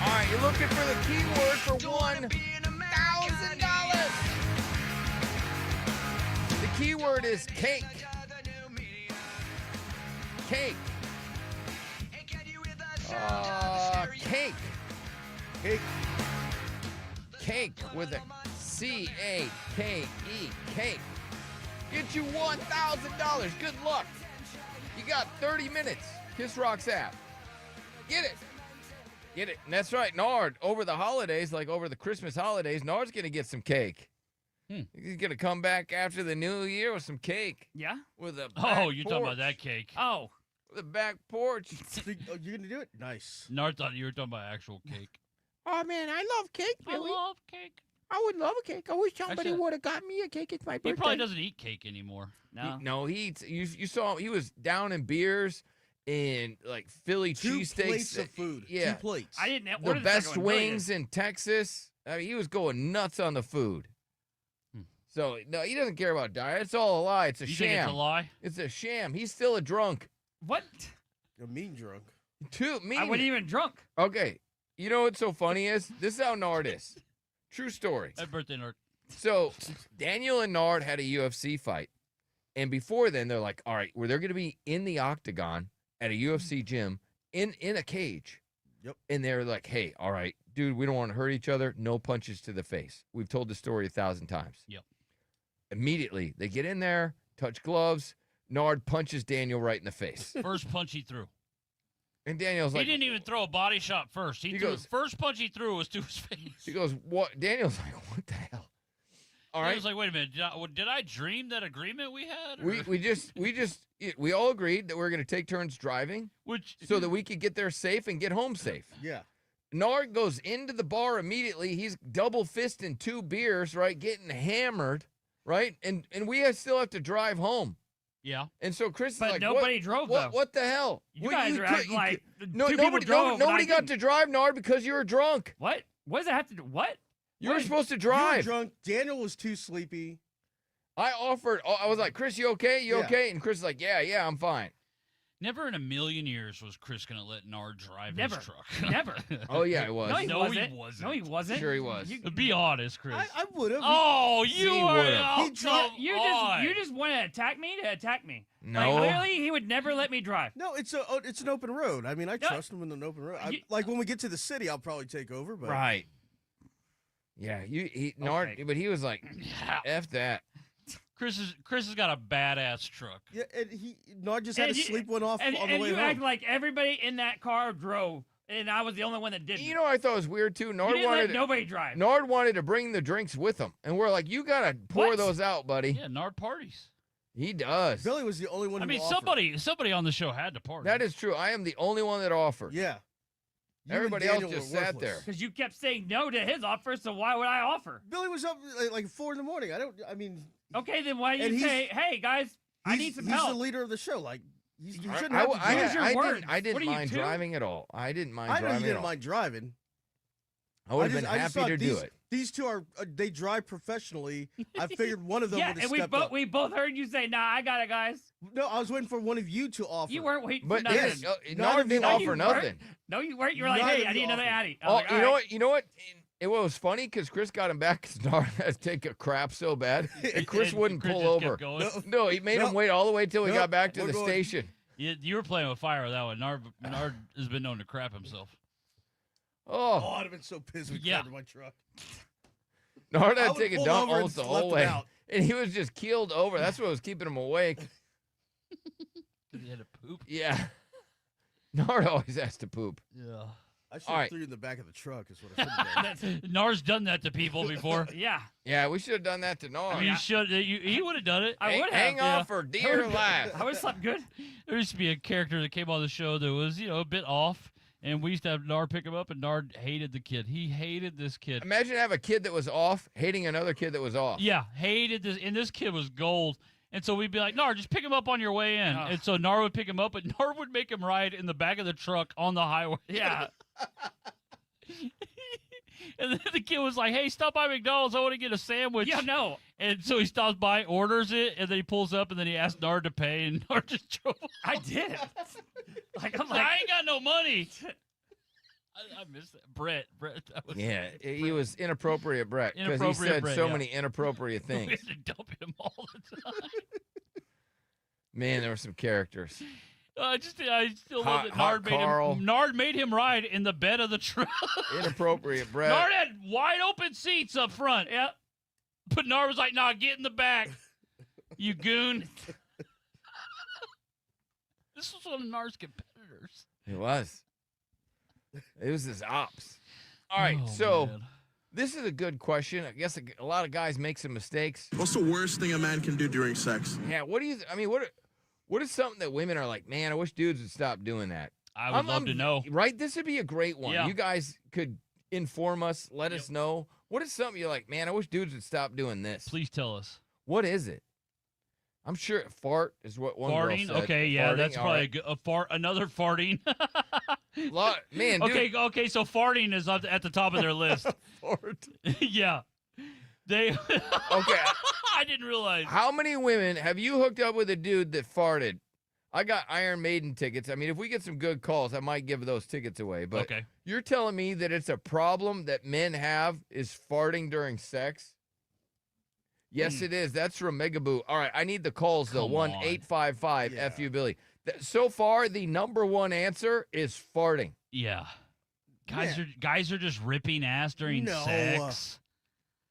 All right, you're looking for the keyword for $1,000. The keyword is cake. Cake. Cake. Cake. Cake with a C-A-K-E. Cake. Get you $1,000. Good luck. You got 30 minutes. Kiss Rock's app. Get it. Get it. And that's right, Nard, over the holidays, like over the Christmas holidays, Nard's going to get some cake. He's going to come back after the new year with some cake. Yeah? With a Oh, you're talking about that cake. Oh. With a back porch. You're going to do it? Nice. Nard thought you were talking about actual cake. Oh, man, I love cake, Billy. I love cake. I would love a cake. I wish somebody Actually, would have got me a cake. It's my birthday. He probably doesn't eat cake anymore. No, he eats. You saw him. He was down in beers and like Philly cheesesteaks. 2 plates of food. Yeah. 2 plates. I didn't The best wings in Texas. I mean, he was going nuts on the food. So, no, he doesn't care about diet. It's all a lie. It's a You sham. think it's a lie? It's a sham. He's still a drunk. What? A mean drunk. I wasn't even drunk. Okay. You know what's so funny is? This is how Nard is. True story. Happy birthday, Nard. So, Daniel and Nard had a UFC fight. And before then, they're like, all right, well, they're going to be in the octagon at a UFC gym in a cage. Yep. And they're like, hey, all right, dude, we don't want to hurt each other. No punches to the face. We've told the story 1,000 times. Yep. Immediately, they get in there, touch gloves. Nard punches Daniel right in the face. First punch he threw. And Daniel's like, He didn't even throw a body shot first. He threw, goes- first punch he threw was to his face. he goes, what? Daniel's like, what the hell? All He right. was like, wait a minute, did I dream that agreement we had? or- We all agreed that we are going to take turns driving, so that we could get there safe and get home safe. Yeah. Nard goes into the bar immediately. He's double fisting 2 beers, right, getting hammered, right, and we still have to drive home. Yeah. And so Chris is But like, nobody drove, though. What the hell? You What, guys are acting like no, two people drove. nobody got to drive, Nard, because you were drunk. What? What does that have to do? What? You were supposed to You were drive. drunk. Daniel was too sleepy. I offered. I was like, Chris, you okay? You Yeah. okay? And Chris is like, yeah, I'm fine. Never in a million years was Chris going to let Nard drive Never. his truck. Never. Oh, yeah, he was. No, he No, wasn't. he wasn't. No, he wasn't. Sure he was. Be honest, Chris. I would have. Oh, you He are. would've. Oh, come on. You just want to attack me to attack me. No. Like, literally, he would never let me drive. No, it's an open road. I mean, I trust him in an open road. Like when we get to the city, I'll probably take over. But Right. Yeah, Nard, but he was like, F that. Chris has got a badass truck. Yeah, and Nard just had to sleep one off and, on the and way you home. act like everybody in that car drove, and I was the only one that didn't. You know what I thought was weird too? You Nard didn't wanted let nobody drive. Nard wanted to bring the drinks with him, and we're like, you gotta pour What? those out, buddy. Yeah, Nard parties. He does. Billy was the only one. I who mean, offered. somebody on the show had to party. That is true. I am the only one that offered. Yeah. You and Everybody else Daniel just were sat worthless. there. Because you kept saying no to his offer, so why would I offer? Billy was up like 4 in the morning. I mean. Okay, then why do And you he's- say, hey, guys, I need some He's help? the leader of the show. Like, you shouldn't I, have to I, drive. Use your I words. didn't, I What didn't are you, mind two? driving at all. I didn't mind I know driving you at didn't all. mind driving. I would have been I just happy thought to do it. These two are they drive professionally. I figured one of them Yeah, would have and stepped up. we both heard you say, nah, I got it, guys. No, I was waiting for one of you to offer. You weren't waiting But for nothing. yes, None Nard of you didn't No, you offer weren't. nothing. No, you weren't. You were like, None hey, of I you need another offered. Addy. I Oh, was like, you all know right. what? You know what? It was funny because Chris got him back because Nard had to take a crap so bad, and Chris And wouldn't Chris pull just kept over. going. No, he made him wait all the way till we got back to we're the going. station. You were playing with fire with that one. Nard has been known to crap himself. Oh, Oh, I'd have been so pissed with Yeah. in my truck. Nard I had to would've take a pulled dump over and almost the left whole him way, out. and he was just keeled over. That's what was keeping him awake. He had to poop. Yeah, Nard always has to poop. Yeah. I should All have right. threw you in the back of the truck. Is what I should have done. Nard's done that to people before. Yeah, Yeah, we should have done that to Nard. You should. He would have done it. I would have. Hang on for dear life. I would have slept good. There used to be a character that came on the show that was, a bit off, and we used to have Nard pick him up, and Nard hated the kid. He hated this kid. Imagine have a kid that was off hating another kid that was off. Yeah, hated this, and this kid was gold. And so we'd be like, Nard, just pick him up on your way in. Ugh. And so Nard would pick him up, but Nard would make him ride in the back of the truck on the highway. Yeah. And then the kid was like, hey, stop by McDonald's. I want to get a sandwich. Yeah, no. And so he stops by, orders it, and then he pulls up, and then he asks Nard to pay, and Nard just drove off. I did. Like, I'm Like, I ain't got no money. I missed that. Brett. That was Yeah, he was inappropriate, Brett, because he Inappropriate said Brett, so yeah. many inappropriate We things. had to dump him all the time. Man, there were some characters. I still love Hot- that hot Carl. Nard made him ride in the bed of the truck. Inappropriate, Brett. Nard had wide open seats up front. Yep. But Nard was like, nah, get in the back, you goon. This was one of Nard's competitors. It was. It was his ops. All right, so this is a good question. I guess a lot of guys make some mistakes. What's the worst thing a man can do during sex? Yeah, what do you? What is something that women are like? Man, I wish dudes would stop doing that. I would love to know. Right, this would be a great one. Yeah. You guys could inform us. Let us know. What is something you're like? Man, I wish dudes would stop doing this. Please tell us. What is it? I'm sure fart is what one Farting? girl said. Okay, yeah, Farting, that's all probably right. a fart. Another farting. Man, dude. Okay, so farting is at the top of their list. Fart. Yeah. They. Okay. I didn't realize. How many women have you hooked up with a dude that farted? I got Iron Maiden tickets. I mean, if we get some good calls, I might give those tickets away. But Okay. You're telling me that it's a problem that men have is farting during sex? Yes, it is. That's from Megaboo. All right, I need the calls, though. Come on. 1-855-FU Billy. So far, the number one answer is farting. Yeah. Guys are just ripping ass during sex.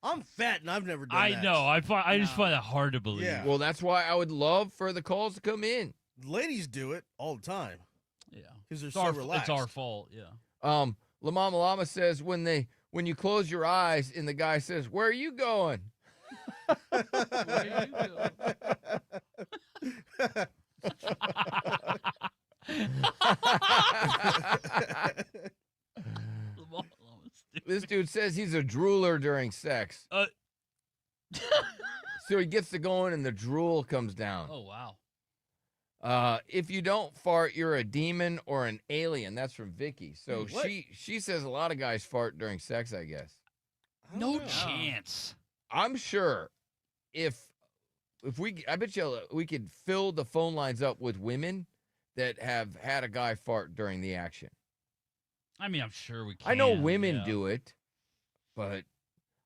I'm fat and I've never done I that. know. I just find that hard to believe. Yeah. Well, that's why I would love for the calls to come in. Ladies do it all the time. Yeah. Because they're It's so our, relaxed. It's our fault. Yeah. La Mama Llama says when you close your eyes and the guy says, "Where are you going?" Where are you going? This dude says he's a drooler during sex. So he gets to going and the drool comes down. Oh, wow. If you don't fart, you're a demon or an alien. That's from Vicky. So What? she says a lot of guys fart during sex, I guess. No chance. I'm sure I bet you we could fill the phone lines up with women that have had a guy fart during the action. I mean, I'm sure we can. I know women do it, but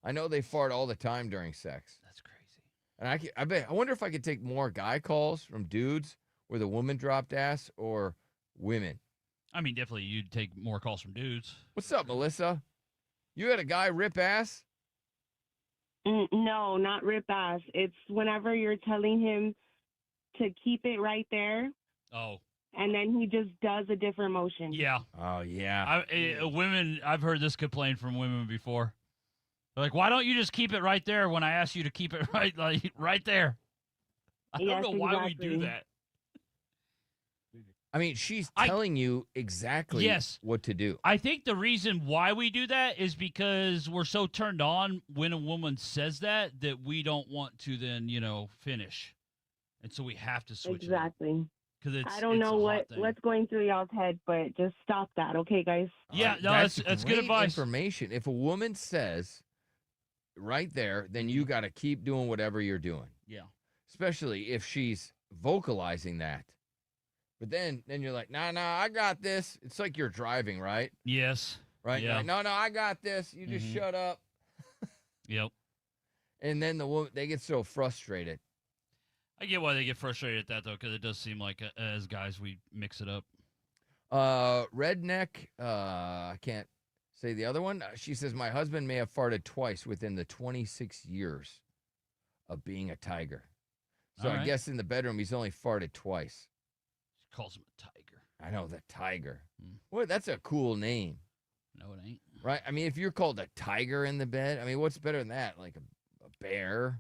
I know they fart all the time during sex. That's crazy. And I wonder if I could take more guy calls from dudes where the woman dropped ass or women. I mean, definitely you'd take more calls from dudes. What's up, Melissa? You had a guy rip ass? No, not rip ass. It's whenever you're telling him to keep it right there. Oh. And then he just does a different motion. Yeah. Oh, yeah. Women, I've heard this complaint from women before. They're like, why don't you just keep it right there when I ask you to keep it right there? I Yes, don't know why we exactly. do that. I mean, she's telling you exactly what to do. I think the reason why we do that is because we're so turned on when a woman says that we don't want to then, finish. And so we have to switch Exactly. Because I don't know what's going through y'all's head, but just stop that, okay, guys? Yeah, no, that's good great advice. Information. If a woman says right there, then you got to keep doing whatever you're doing. Yeah. Especially if she's vocalizing that. But then you're like, nah, I got this. It's like you're driving, right? Yes. Right? Yeah. You're like, no, I got this. You just shut up. Yep. And then they get so frustrated. I get why they get frustrated at that, though, because it does seem like, as guys, we mix it up. Redneck, I can't say the other one. She says, my husband may have farted twice within the 26 years of being a tiger. So All I right. guess in the bedroom, he's only farted twice. She calls him a tiger. I know, the tiger. Boy, that's a cool name. No, it ain't. Right? I mean, if you're called a tiger in the bed, I mean, what's better than that? Like a bear?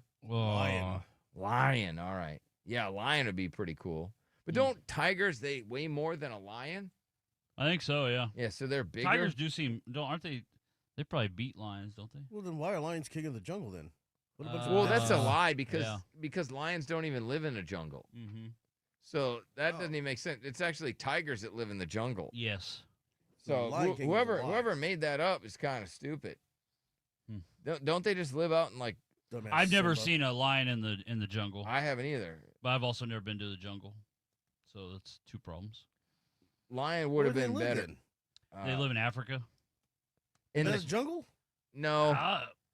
Lion, all right. Yeah, a lion would be pretty cool. But don't tigers, they weigh more than a lion? I think so, yeah. Yeah, so they're bigger. Tigers do seem, aren't they? They probably beat lions, don't they? Well, then why are lions king of the jungle then? What a bunch of Well, that's a peasants. lie because lions don't even live in a jungle. Mm-hmm. So that doesn't even make sense. It's actually tigers that live in the jungle. Yes. So Lion King was whoever made that up is kind of stupid. Don't they just live out in like? I've never seen a lion in the jungle. I haven't either. But I've also never been to the jungle, so that's two problems. Lion would have been better. They live in Africa. In the jungle? No.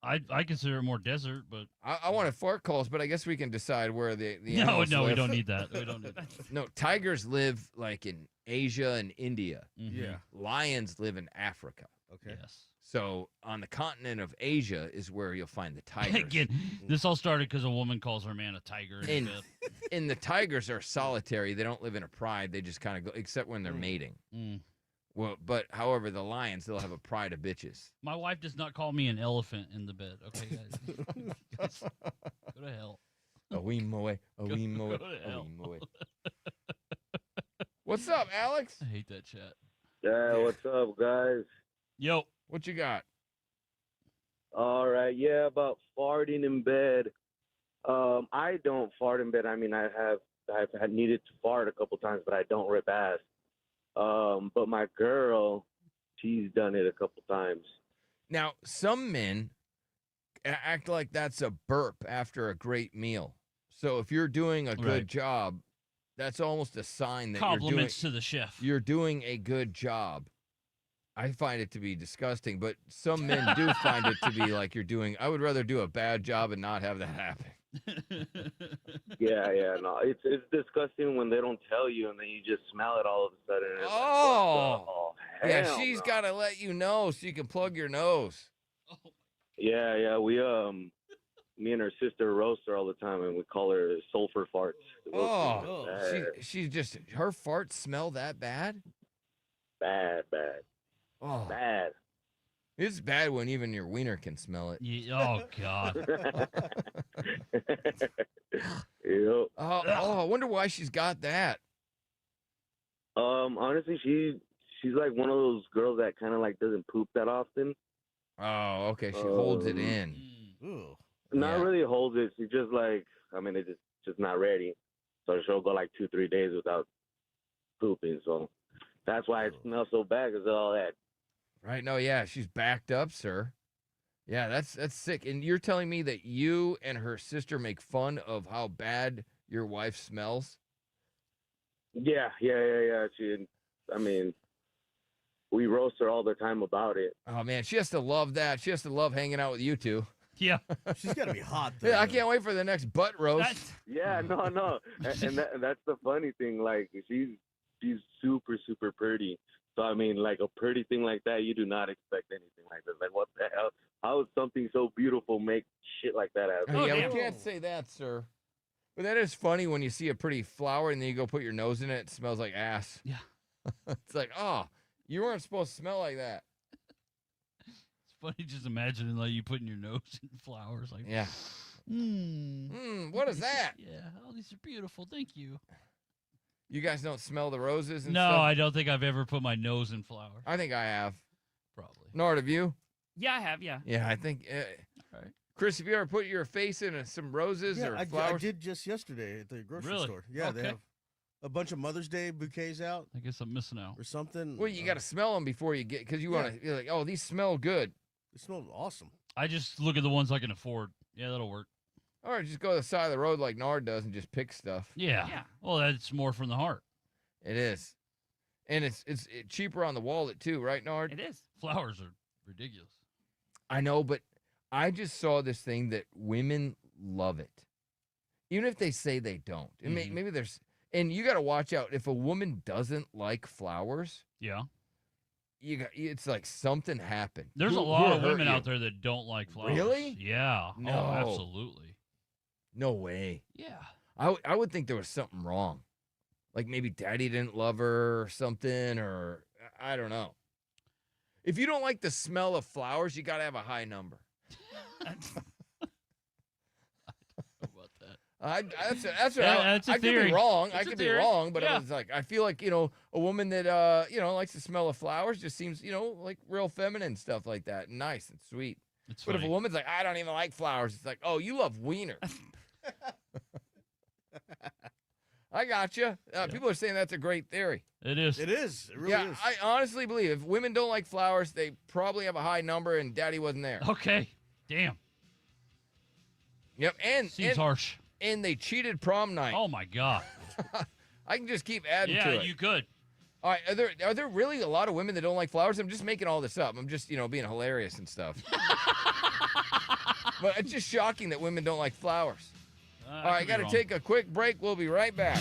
I consider it more desert, but I wanted fart calls, but I guess we can decide where the no, animals we live. don't need that. We don't need that. No, tigers live like in Asia and India. Yeah. Lions live in Africa. Okay. Yes. So on the continent of Asia is where you'll find the tigers. Again, this all started because a woman calls her man a tiger. And the tigers are solitary. They don't live in a pride. They just kind of go, except when they're mating. Well, but however, the lions, they'll have a pride of bitches. My wife does not call me an elephant in the bed. Okay, guys. Go to hell. A wee moe, a wee moe, Go to a hell. wee moe. What's up, Alex? I hate that chat. Yeah, what's up, guys? Yo. What you got? All right, yeah, about farting in bed. I don't fart in bed. I mean, I've had needed to fart a couple times, but I don't rip ass. But my girl, she's done it a couple times. Now, some men act like that's a burp after a great meal. So if you're doing a good Right. job, that's almost a sign that Compliments to the chef. you're doing a good job. I find it to be disgusting, but some men do find it to be like you're doing. I would rather do a bad job and not have that happen. Yeah, no, it's disgusting when they don't tell you and then you just smell it all of a sudden. And it's Oh, like, yeah, hell she's no. got to let you know so you can plug your nose. Yeah, we me and her sister roast her all the time, and we call her sulfur farts. Oh, bad. she's just her farts smell that bad. bad. Oh, bad. It's bad when even your wiener can smell it. Oh God. Yep. I wonder why she's got that. Honestly, she's like one of those girls that kind of like doesn't poop that often. Oh, okay. She holds it in. Not really holds it. She just like, I mean, it's just not ready. So she'll go like 2-3 days without pooping. So that's why it smells so bad because of all that. Right? No, yeah, she's backed up, sir. Yeah, that's sick. And you're telling me that you and her sister make fun of how bad your wife smells? Yeah. I mean, we roast her all the time about it. Oh man, she has to love that. She has to love hanging out with you two. Yeah. She's got to be hot, though. Yeah, I can't wait for the next butt roast. Yeah, no. and that's the funny thing. Like, she's super, super pretty. So, I mean, like, a pretty thing like that, you do not expect anything like this. Like, what the hell? How would something so beautiful make shit like that happen? Yeah, we can't say that, sir. But that is funny when you see a pretty flower and then you go put your nose in it. It smells like ass. Yeah. It's like, oh, you weren't supposed to smell like that. It's funny just imagining like you putting your nose in flowers. Like, yeah. What is that? Yeah. Oh, these are beautiful. Thank you. You guys don't smell the roses and No, stuff? I don't think I've ever put my nose in flowers. I think I have. Probably. Nord, have you? Yeah, I have. Yeah. Yeah, I think. All right. Chris, have you ever put your face in some roses or I flowers? did just yesterday at the grocery Really? store. Yeah, they Okay. have a bunch of Mother's Day bouquets out. I guess I'm missing out. Or something. Well, you got to smell them before you get, because you want to, you're like, oh, these smell good. They smell awesome. I just look at the ones I can afford. Yeah, that'll work. Or just go to the side of the road like Nard does and just pick stuff. Yeah. Well, that's more from the heart. It is. And it's cheaper on the wallet too, right, Nard? It is. Flowers are ridiculous. I know, but I just saw this thing that women love it. Even if they say they don't. And maybe there's, and you got to watch out. If a woman doesn't like flowers, Yeah. it's like something happened. There's a lot of women out there that don't like flowers. Really? Yeah. No. Oh, absolutely. No way. Yeah. I would think there was something wrong. Like maybe daddy didn't love her or something, or I don't know. If you don't like the smell of flowers, you got to have a high number. That's what I could be wrong. I could be wrong, but it was like I feel like a woman that likes the smell of flowers just seems like real feminine stuff like that, nice and sweet. But if a woman's like I don't even like flowers, it's like oh you love wiener. I got you. People are saying that's a great theory. It is. It is. It really Yeah, is. I honestly believe if women don't like flowers, they probably have a high number, and Daddy wasn't there. Okay. Damn. Yep, Seems harsh. And they cheated prom night. Oh my God. I can just keep adding to Yeah, it. you could. All right, are there really a lot of women that don't like flowers? I'm just making all this up. I'm just, being hilarious and stuff. But it's just shocking that women don't like flowers. All right, I got to take a quick break. We'll be right back.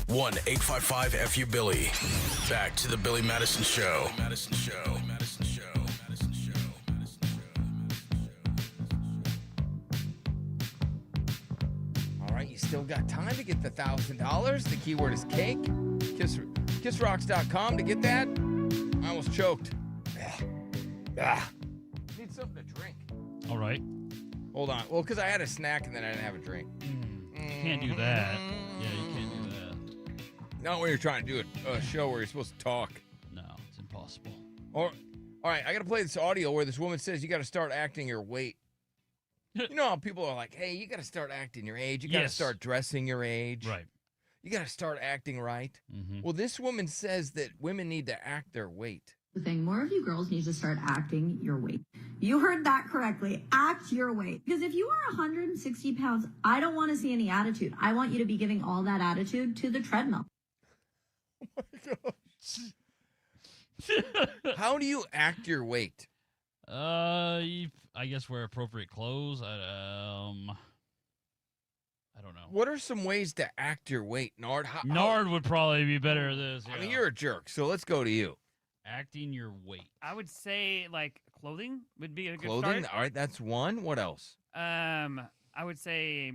1-855-FU-BILLY. Back to the Billy Madison Show. Madison Show. Madison Show. Madison Show. All right, you still got time to get the $1,000. The keyword is cake. KissRocks.com to get that. I almost choked. Need something to drink. All right. Hold on. Well, because I had a snack and then I didn't have a drink. Can't do that. Yeah, you can't do that. Not when you're trying to do a show where you're supposed to talk. No, it's impossible. All right, I got to play this audio where this woman says you got to start acting your weight. You know how people are like, hey, you got to start acting your age. You got to start dressing your age. Right. You got to start acting right. Well, this woman says that women need to act their weight. The thing, more of you girls need to start acting your weight. You heard that correctly. Act your weight. Because if you are 160 pounds, I don't want to see any attitude. I want you to be giving all that attitude to the treadmill. How do you act your weight? I guess wear appropriate clothes. I don't know. What are some ways to act your weight, Nard? Nard would probably be better at this. I mean, you're a jerk, so let's go to you. Acting your weight. I would say like clothing would be a good Clothing? start. All right, that's one. What else? I would say,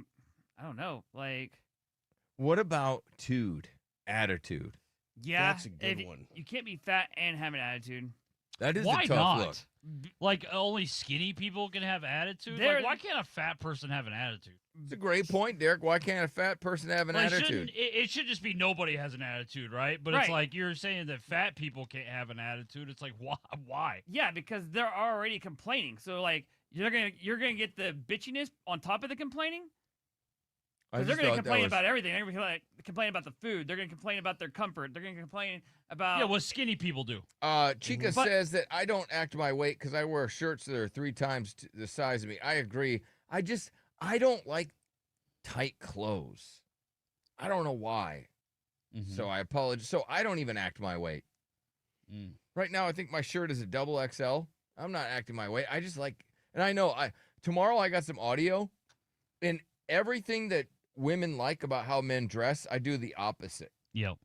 I don't know, like. What about attitude? Yeah, That's a good one. You can't be fat and have an attitude. That is Why a tough not? look. Like only skinny people can have attitude. There- Like, why can't a fat person have an attitude? It's a great point, Derek. Why can't a fat person have an Like, attitude? it should just be nobody has an attitude, right? But it's Right. like you're saying that fat people can't have an attitude. It's like why? Yeah, because they're already complaining. So like you're gonna get the bitchiness on top of the complaining. Because they're going to complain about everything. They're going to complain about the food. They're going to complain about their comfort. They're going to complain about... Yeah, what skinny people do. Chica says that I don't act my weight because I wear shirts that are 3 times the size of me. I agree. I don't like tight clothes. I don't know why. So I apologize. So I don't even act my weight. Right now, I think my shirt is a double XL. I'm not acting my weight. I just like... And I know tomorrow I got some audio, and everything that women like about how men dress, I do the opposite. Yep.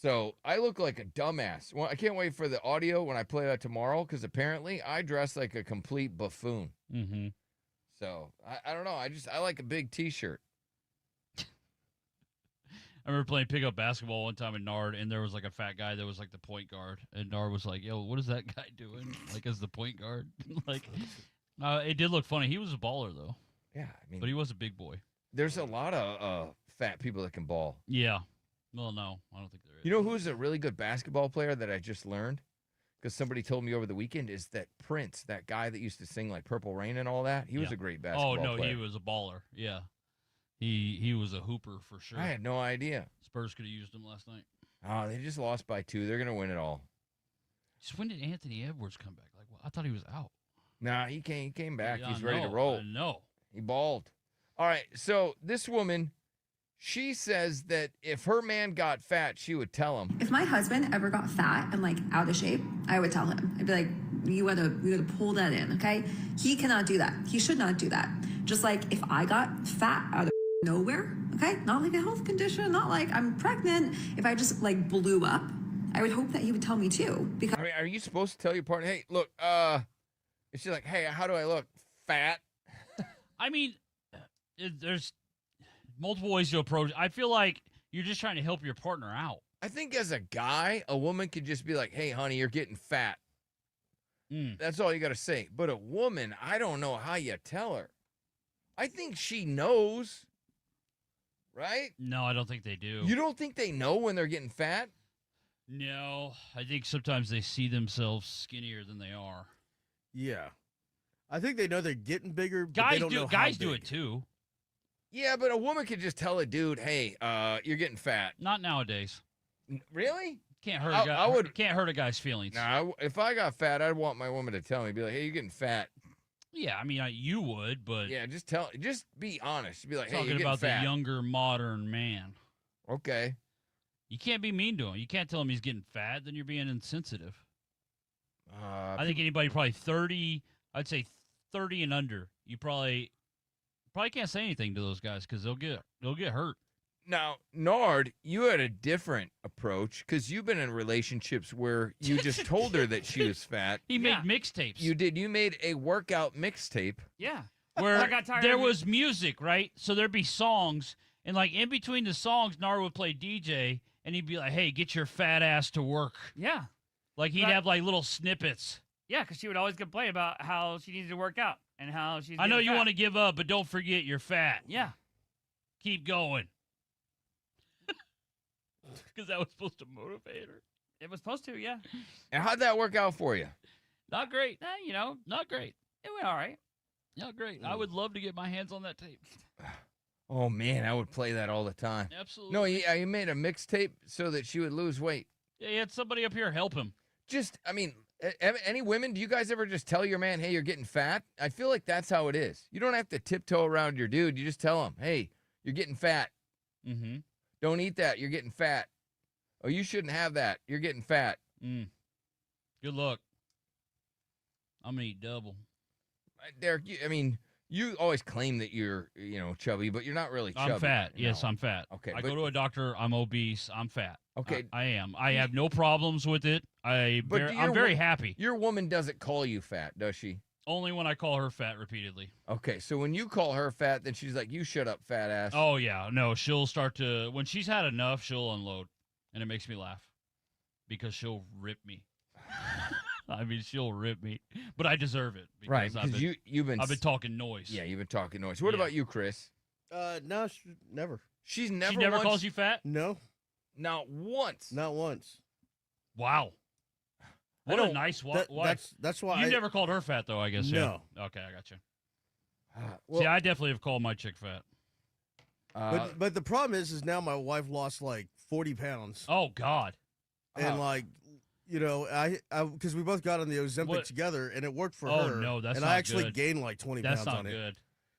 So I look like a dumbass. Well, I can't wait for the audio when I play that tomorrow because apparently I dress like a complete buffoon. So I don't know. I like a big T-shirt. I remember playing pickup basketball one time in Nard, and there was like a fat guy that was like the point guard, and Nard was like, "Yo, what is that guy doing? Like as the point guard?" It did look funny. He was a baller though. Yeah, I mean, but he was a big boy. There's a lot of fat people that can ball. Yeah. Well, no, I don't think there is. You know who's a really good basketball player that I just learned? Because somebody told me over the weekend is that Prince, that guy that used to sing like Purple Rain and all that. He was a great basketball player. Oh, no, he was a baller. Yeah. He was a hooper for sure. I had no idea. Spurs could have used him last night. Oh, they just lost by 2. They're going to win it all. Just when did Anthony Edwards come back? Like, well, I thought he was out. Nah, he came back. Yeah, He's ready to roll. No. He balled. All right, so this woman, she says that if her man got fat, she would tell him. If my husband ever got fat and like out of shape, I would tell him. I'd be like, you gotta pull that in, okay? He cannot do that. He should not do that. Just like if I got fat out of nowhere, okay? Not like a health condition, not like I'm pregnant. If I just like blew up, I would hope that he would tell me too. Because I mean, are you supposed to tell your partner, hey, look, if she's like, hey, how do I look? Fat? I mean, there's multiple ways to approach it. I feel like you're just trying to help your partner out. I think as a guy, a woman could just be like, hey, honey, you're getting fat. That's all you got to say. But a woman, I don't know how you tell her. I think she knows, right? No, I don't think they do. You don't think they know when they're getting fat? No, I think sometimes they see themselves skinnier than they are. Yeah. I think they know they're getting bigger, but Guys they don't know how guys do big. it too. Yeah, but a woman could just tell a dude, hey, you're getting fat. Not nowadays. Really? Can't hurt can't hurt a guy's feelings. Nah, if I got fat, I'd want my woman to tell me, be like, hey, you're getting fat. Yeah, I mean, you would, but yeah, just be honest. Be like, hey, talking you're getting about fat. the younger modern man. Okay. You can't be mean to him. You can't tell him he's getting fat. Then you're being insensitive. I think anybody probably 30, I'd say 30 and under, you probably can't say anything to those guys because they'll get hurt. Now, Nard, you had a different approach because you've been in relationships where you just told her that she was fat. He made mixtapes. You did. You made a workout mixtape. Yeah. Where I got tired there of it. was music, right? So there'd be songs, and like in between the songs, Nard would play DJ, and he'd be like, "Hey, get your fat ass to work." Yeah. Like he'd have like little snippets. Yeah, because she would always complain about how she needed to work out and how she's. I know getting you fat. want to give up, but don't forget you're fat. Yeah. Keep going. Because that was supposed to motivate her. It was supposed to, yeah. And how'd that work out for you? Not great. Not great. It went all right. Not great. I would love to get my hands on that tape. Oh, man, I would play that all the time. Absolutely. No, he made a mixtape so that she would lose weight. Yeah, he had somebody up here help him. Any women, do you guys ever just tell your man, hey, you're getting fat? I feel like that's how it is. You don't have to tiptoe around your dude. You just tell him, hey, you're getting fat. Mm-hmm. Don't eat that. You're getting fat. Oh, you shouldn't have that. You're getting fat. Good luck. I'm going to eat double. Derek, you always claim that you're, chubby, but you're not really chubby. I'm fat. No. Yes, I'm fat. Okay. I go to a doctor. I'm obese. I'm fat. Okay. I am. I have no problems with it. I'm very happy. Your woman doesn't call you fat, does she? Only when I call her fat repeatedly. Okay, so when you call her fat, then she's like, you shut up, fat ass. Oh, yeah. No, she'll start to, when she's had enough, she'll unload. And it makes me laugh because she'll rip me. She'll rip me. But I deserve it. Right, because you've been talking noise. Yeah, you've been talking noise. What about you, Chris? No, never. She's never She never once- calls you fat? No. Not once. Not once. Wow. What a nice wife. That's why You never called her fat, though, I guess. No. Yeah. Okay, I got you. Well- See, I definitely have called my chick fat. But the problem is now my wife lost like 40 pounds. Oh, God. And because we both got on the Ozempic together, and it worked for her. Oh, no, that's and not I actually good. gained like 20 That's pounds not on it. good.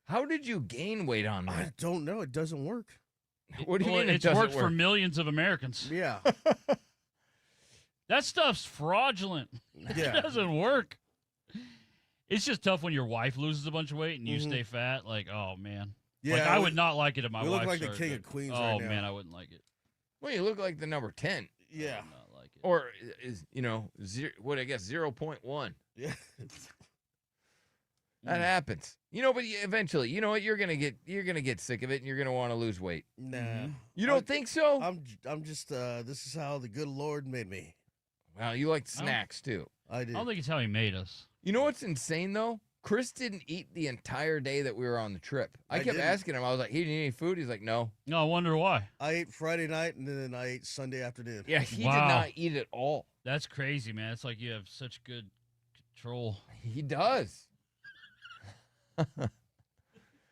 How did you gain weight on that? I don't know. It doesn't work. What do you mean It's it doesn't worked for work? millions of Americans. Yeah. That stuff's fraudulent. Yeah. It doesn't work. It's just tough when your wife loses a bunch of weight and you stay fat. Like, oh, man. Yeah, Like, I would not like it if my we wife look like the started king to- of Queens Oh, right now. man, I wouldn't like it. Well, you look like the number 10. Yeah. Not like it. Or is 0.1. Yeah. That happens. But eventually, you know what? You're gonna get sick of it, and you're gonna want to lose weight. Nah. You don't think so? I'm just this is how the good Lord made me. Well, you like snacks too. I I did. don't think it's how he made us. You know what's insane though? Chris didn't eat the entire day that we were on the trip. I kept didn't. asking him. I was like, "He didn't eat any food." He's like, "No." No, I wonder why. I ate Friday night and then I ate Sunday afternoon. Yeah, he Wow. did not eat at all. That's crazy, man. It's like you have such good control. He does.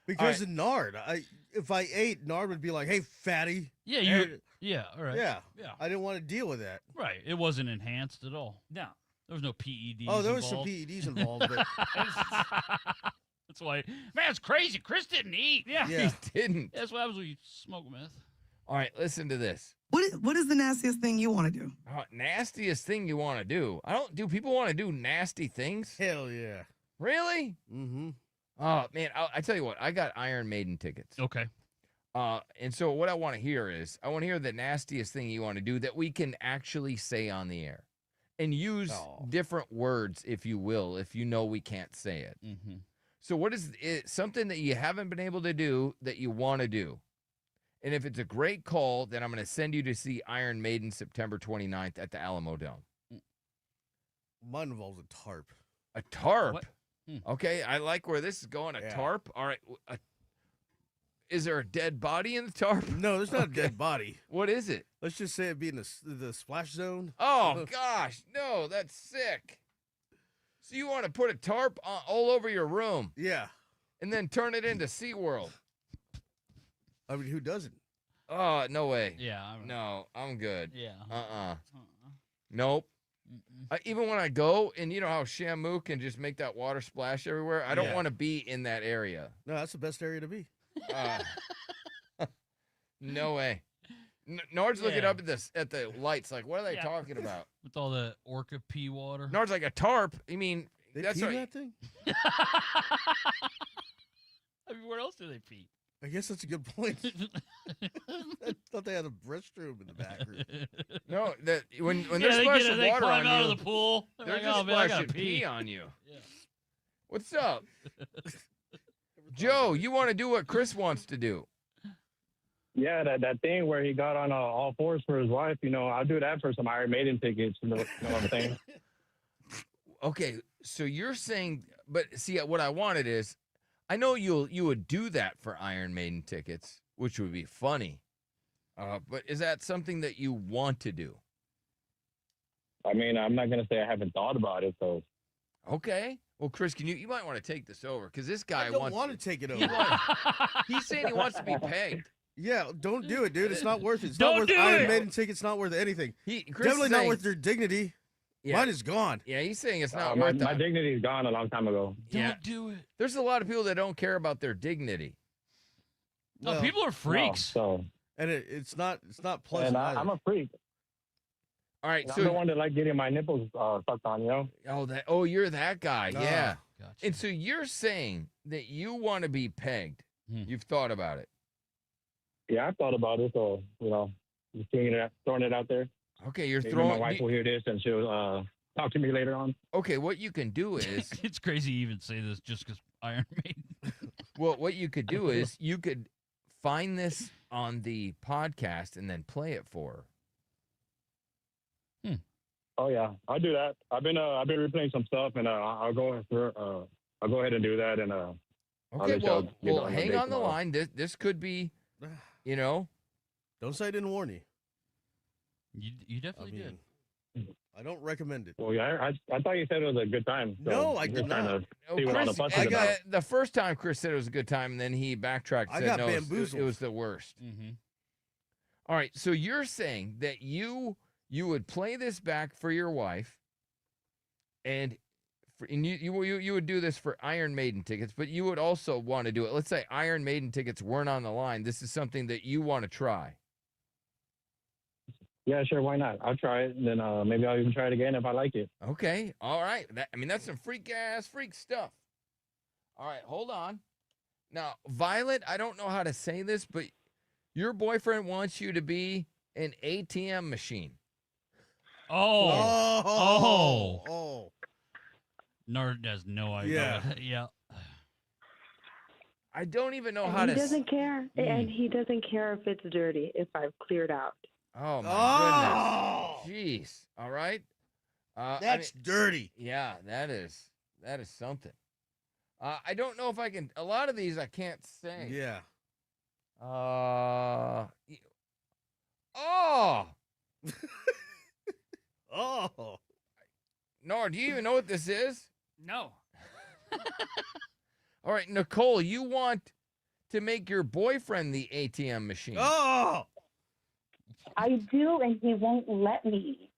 Because of Nard. If I ate, Nard would be like, "Hey, fatty." Yeah, And- yeah, all right. Yeah. Yeah. I didn't want to deal with that. Right. It wasn't enhanced at all. No. There was no PEDs. Oh, there was some involved. PEDs involved, but That's why, man, it's crazy. Chris didn't eat. Yeah. yeah. He didn't. That's what happens when you smoke meth. All right, listen to this. What is the nastiest thing you want to do? Nastiest thing you want to do? Do people want to do nasty things? Hell yeah. Really? Mm-hmm. Oh man, I tell you what, I got Iron Maiden tickets. Okay. And so what I want to hear is, I want to hear the nastiest thing you want to do that we can actually say on the air, and use different words, if you will, if you know we can't say it. Mm-hmm. So what is it, something that you haven't been able to do that you want to do? And if it's a great call, then I'm going to send you to see Iron Maiden September 29th at the Alamo Dome. Mine involves a tarp. A tarp? What? Okay, I like where this is going. A Yeah. tarp? All right. Is there a dead body in the tarp? No, there's not a dead body. What is it? Let's just say it be in the splash zone. Oh, gosh. No, that's sick. So you want to put a tarp all over your room Yeah. and then turn it into SeaWorld? I mean, who doesn't? Oh, no way. Yeah. No, I'm good. Yeah. Nope. Even when I go, and you know how Shamu can just make that water splash everywhere, I don't Yeah. want to be in that area. No, that's the best area to be. No way. Nard's looking Yeah. up at the lights like, what are they Yeah. talking about? With all the orca pee water. Nard's like, a tarp? You mean, They that's pee right. that thing? I mean, where else do they pee? I guess that's a good point. I thought they had a restroom in the back room. No, that when Yeah, they're they splashing they water climb on out you, of the pool. they're Like, just oh, man, I gotta splashing pee pee. on you. Yeah. What's up, Joe? You want to do what Chris wants to do? Yeah, that thing where he got on all fours for his wife, I'll do that for some Iron Maiden tickets. You know what I'm saying? Okay, so you're saying, but see, what I wanted is, I know you would do that for Iron Maiden tickets, which would be funny. But is that something that you want to do? I mean, I'm not gonna say I haven't thought about it. So Okay. Well, Chris, you might want to take this over because this guy I don't want to take it over. He's saying he wants to be pegged. Yeah, don't do it, dude. It's not worth it. It's Don't not worth do Iron it. Maiden tickets. Not worth anything. Chris Definitely is not saying- worth their dignity. Yeah. Mine is gone. Yeah, he's saying it's not my worth it. dignity is gone a long time ago. Yeah. Do it. There's a lot of people that don't care about their dignity. No, people are freaks. And it's not pleasant. And either. I'm a freak. All right, I'm so the one that like getting my nipples sucked on. you're that guy. Ah, Yeah. Gotcha. And so you're saying that you want to be pegged. You've thought about it. Yeah, I've thought about it. So just throwing it out there. Okay, you're Maybe throwing. my wife will hear this and she'll talk to me later on. Okay, what you can do is, It's crazy you even say this just because Iron Maiden. well, what you could do is you could find this on the podcast and then play it for her. Oh yeah, I'll do that. I've been replaying some stuff, and I'll go ahead and do that. And I'll Okay, let y'all get well, on hang date on the tomorrow. line. This could be, Don't say I didn't warn you. You definitely did. I don't recommend it. Well, yeah, I thought you said it was a good time. So No, I I'm did just trying not. to see what all the fuss is about. the first time Chris said it was a good time, and then he backtracked. I Said got no, bamboozled. it was the worst. Mm-hmm. All right, so you're saying that you would play this back for your wife, and you would do this for Iron Maiden tickets, but you would also want to do it. Let's say Iron Maiden tickets weren't on the line. This is something that you want to try. Yeah, sure. Why not? I'll try it, and then maybe I'll even try it again if I like it. Okay, all right. That's some freak stuff. All right, hold on. Now, Violet, I don't know how to say this, but your boyfriend wants you to be an ATM machine. Oh. Nerd has no idea. Yeah. I don't even know And how he to. doesn't care, and he doesn't care if it's dirty. If I've cleared out. Oh my goodness. Jeez. All right. That's dirty. Yeah, that is something. I don't know if I can. A lot of these I can't say. Yeah. Oh. Oh. Nora, do you even know what this is? No. All right, Nicole, you want to make your boyfriend the ATM machine. Oh. I do, and he won't let me.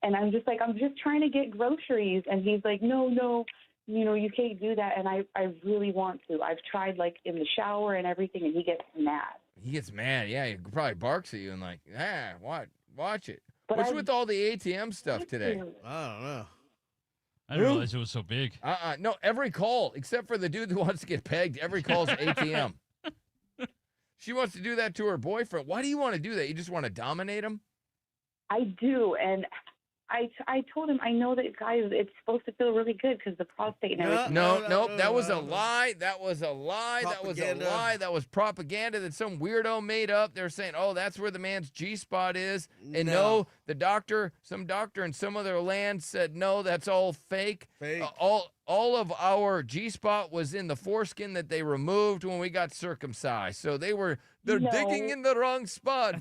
And I'm just like, I'm just trying to get groceries. And he's like, no, you can't do that. And I really want to. I've tried, like, in the shower and everything, and he gets mad. He gets mad. Yeah, he probably barks at you and like, watch it. But What's I- with all the ATM stuff today? I don't know. I didn't realize it was so big. No, every call, except for the dude who wants to get pegged, every call's ATM. She wants to do that to her boyfriend. Why do you want to do that? You just want to dominate him? I do, and I told him I know that guys, it's supposed to feel really good because the prostate and everything. No, that was a lie. That was a lie. Propaganda. That was a lie. That was propaganda that some weirdo made up. They're saying, oh, that's where the man's G-spot is. And no, some doctor in some other land said, no, that's all fake. Fake. All of our G-spot was in the foreskin that they removed when we got circumcised. So they're digging in the wrong spot.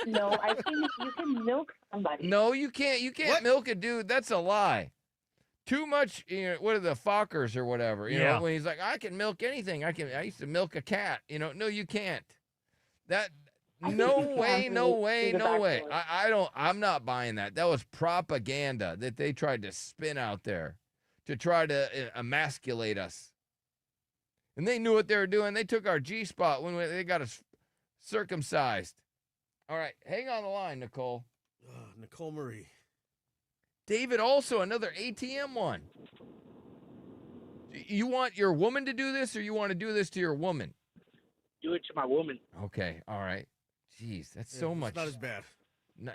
No, I think you can milk somebody. No, you can't. You can't milk a dude. That's a lie. Too much. What are the Fockers or whatever? You know, when he's like, I can milk anything. I used to milk a cat. No, you can't. No way. I'm not buying that. That was propaganda that they tried to spin out there to try to emasculate us. And they knew what they were doing. They took our G-spot when they got us circumcised. All right, hang on the line, Nicole. Nicole Marie. David, also another ATM one. You want your woman to do this, or you want to do this to your woman? do it to my woman. Okay, all right. Jeez, that's so much. It's not as bad.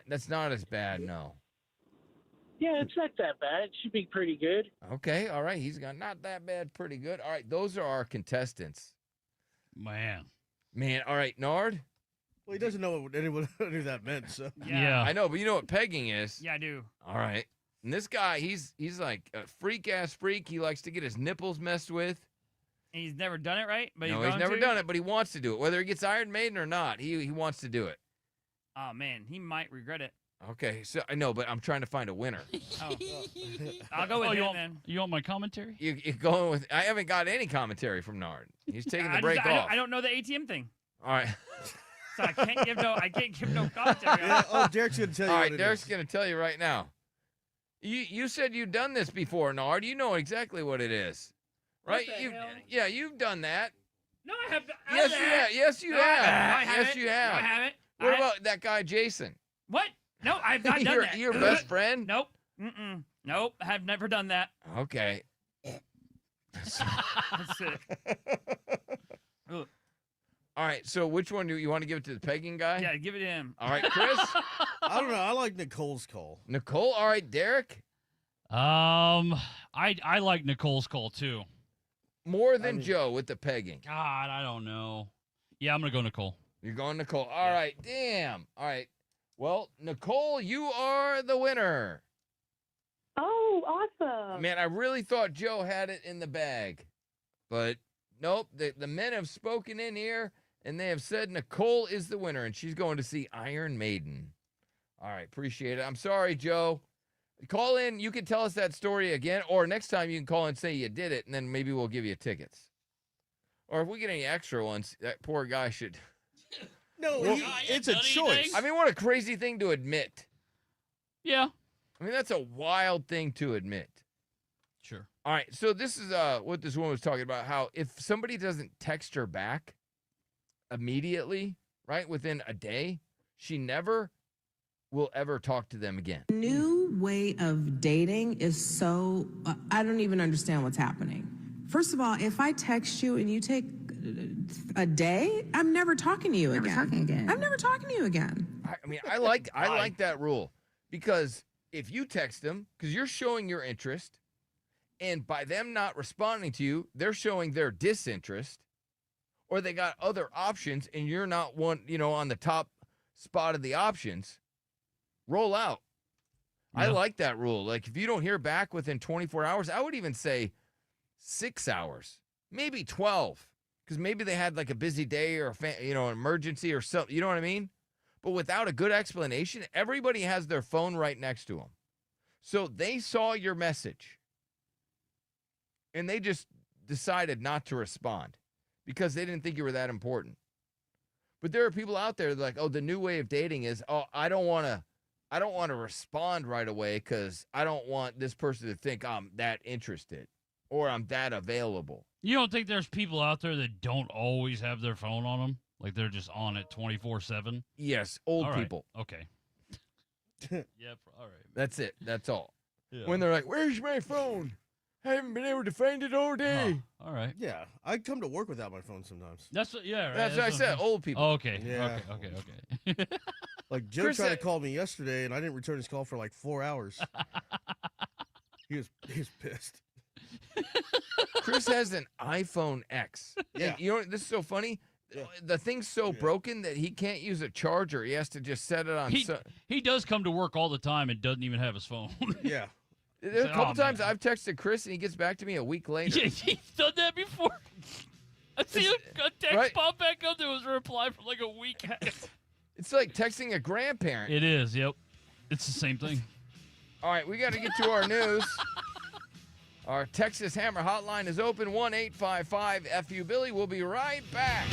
That's not as bad, no. Yeah, it's not that bad. It should be pretty good. Okay, all right. He's got not that bad, pretty good. All right, those are our contestants. Man, all right, Nard. Well, he doesn't know what anyone knew that meant, so. Yeah. I know, but you know what pegging is. Yeah, I do. All right. And this guy, he's like a freak-ass freak. He likes to get his nipples messed with. And he's never done it, right? But No, he's never done it, but he wants to do it. Whether he gets Iron Maiden or not, he wants to do it. Oh, man, he might regret it. Okay, so I know, but I'm trying to find a winner. Oh. I'll go with him then. You want my commentary? You're going with. I haven't got any commentary from Nard. He's taking the break off. I don't know the ATM thing. All right. So I can't give no commentary. Yeah, Derek's gonna tell you. All what right, it Derek's is. gonna tell you right now. You said you've done this before, Nard. You know exactly what it is, right? What the hell? Yeah, you've done that. No, I have. Yes, you have. Yes, you have. I haven't. Yes, you have. No, I haven't. What about that guy, Jason? What? No, I've not done that. Your best friend? Nope. Mm-mm. Nope. I have never done that. Okay. That's it. Ugh. All right, so which one do you want to give it to the pegging guy? Yeah, give it to him. All right, Chris? I don't know. I like Nicole's call. Nicole? All right, Derek? I like Nicole's call too. More than Joe with the pegging. God, I don't know. Yeah, I'm gonna go Nicole. You're going Nicole. All right, damn. All right. Well, Nicole, you are the winner. Oh, awesome. Man, I really thought Joe had it in the bag. But nope, the men have spoken in here, and they have said Nicole is the winner, and she's going to see Iron Maiden. All right, appreciate it. I'm sorry, Joe. Call in. You can tell us that story again, or next time you can call and say you did it, and then maybe we'll give you tickets. Or if we get any extra ones, that poor guy should... No, it's a choice. I mean, what a crazy thing to admit. Yeah. I mean, that's a wild thing to admit. Sure. All right, so this is what this woman was talking about, how if somebody doesn't text her back immediately, right, within a day, she never will ever talk to them again. New way of dating is so, I don't even understand what's happening. First of all, if I text you and you take a day, I'm never talking to you again. I'm never talking to you again. I mean, I like that rule, because if you text them, because you're showing your interest, and by them not responding to you, they're showing their disinterest, or they got other options and you're not one, on the top spot of the options, roll out. Yeah. I like that rule. Like, if you don't hear back within 24 hours, I would even say 6 hours, maybe 12, because maybe they had like a busy day or an emergency or something. You know what I mean? But without a good explanation, everybody has their phone right next to them. So they saw your message and they just decided not to respond because they didn't think you were that important. But there are people out there that are like, oh, the new way of dating is, oh, I don't want to respond right away because I don't want this person to think I'm that interested or I'm that available. You don't think there's people out there that don't always have their phone on them? Like they're just on it 24/7? Yes, old people. Okay. Yep, all right. That's it. That's all. Yeah. When they're like, where's my phone? I haven't been able to find it all day. All right. Yeah, I come to work without my phone sometimes. That's what, yeah, right. That's what I said, old people. Oh, okay. Yeah. Okay. Like Joe tried to call me yesterday, and I didn't return his call for like 4 hours. He was pissed. Chris has an iPhone X. Yeah. And you know, this is so funny. Yeah. The thing's so broken that he can't use a charger. He has to just set it on. He does come to work all the time and doesn't even have his phone. Yeah. There's a couple times I've texted Chris and he gets back to me a week later. Yeah, he's done that before. I see a text pop back up. There was a reply for like a week. It's like texting a grandparent. It is, yep. It's the same thing. All right, we got to get to our news. Our Texas Hammer hotline is open, 1-855-FU-BILLY. We'll be right back.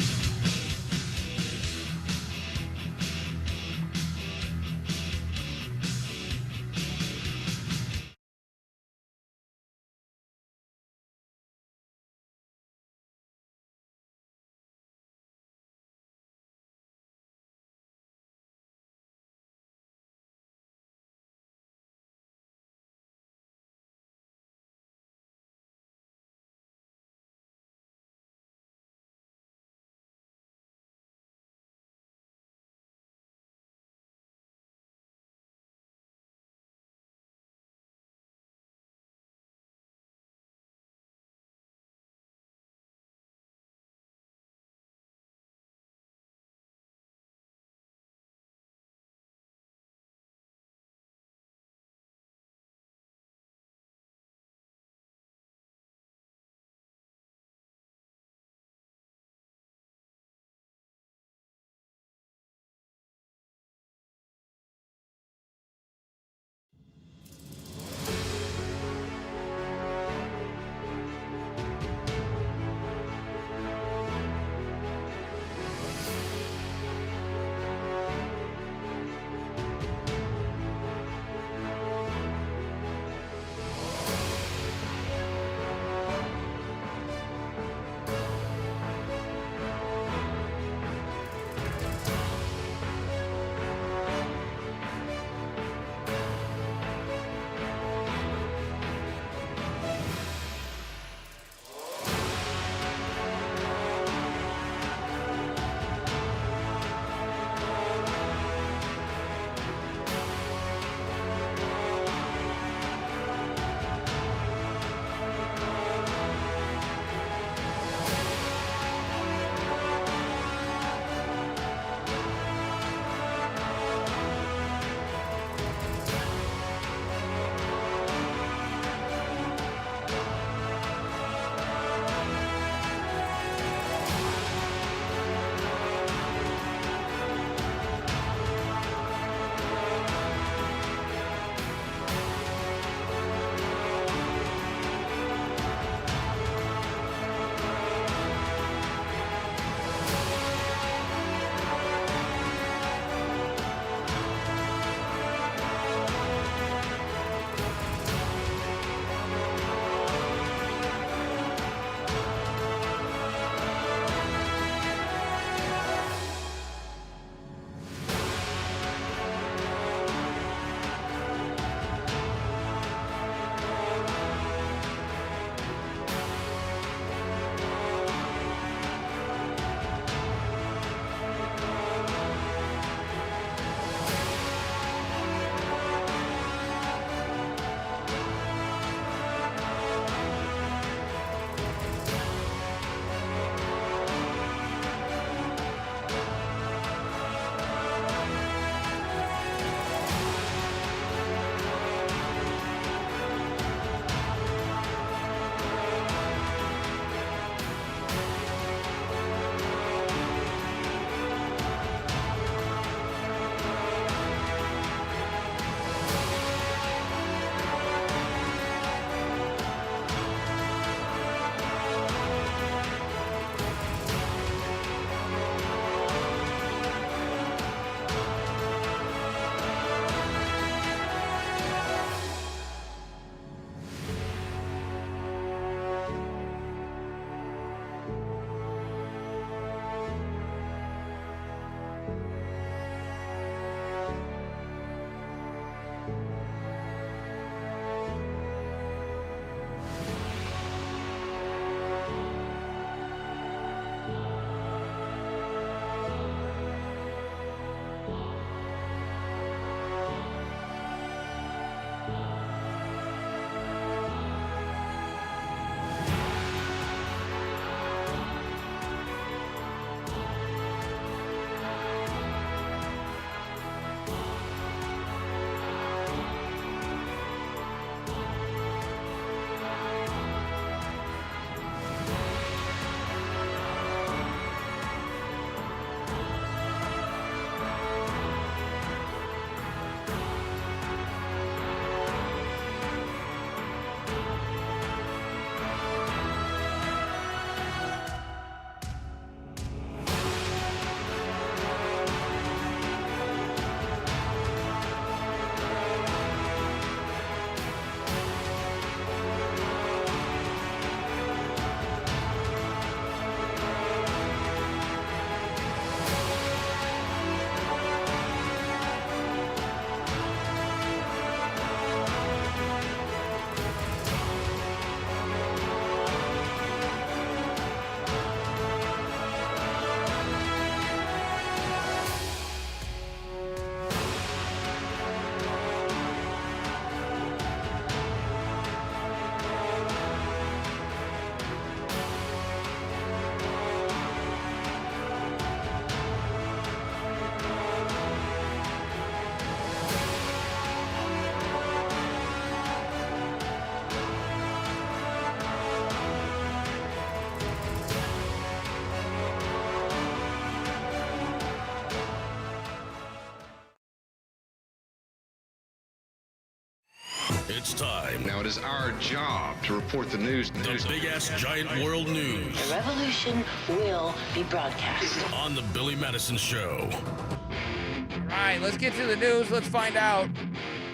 It's time. Now it is our job to report the news. The big ass giant world news. The revolution will be broadcast on the Billy Madison Show. All right, let's get to the news. Let's find out.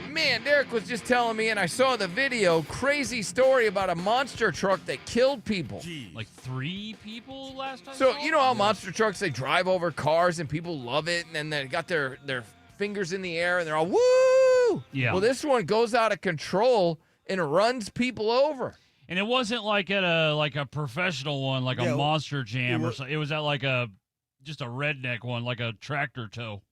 Man, Derek was just telling me, and I saw the video, crazy story about a monster truck that killed people. Like 3 people last time? So, you know how monster trucks, they drive over cars and people love it, and then they got their fingers in the air and they're all, woo! Yeah. Well, this one goes out of control and runs people over. And it wasn't like at a professional one, like a monster jam or something. It was at like just a redneck one, like a tractor tow.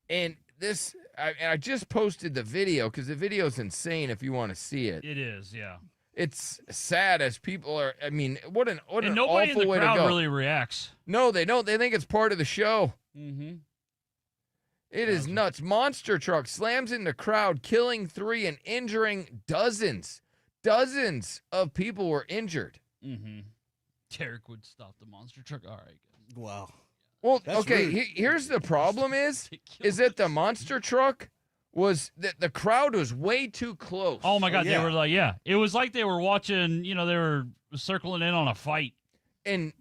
And this, I just posted the video because the video's insane if you want to see it. It is, yeah. It's sad as people are, I mean, what an awful way to go. And nobody in the crowd really reacts. No, they don't. They think it's part of the show. Mm-hmm. It is nuts. Monster truck slams in the crowd, killing 3 and injuring dozens. Dozens of people were injured. Mm-hmm. Derek would stop the monster truck. All right. Wow. Well, That's okay, rude. here's the problem is that the monster truck was, the crowd was way too close. Oh, my God. They were like, yeah. It was like they were watching, they were circling in on a fight. And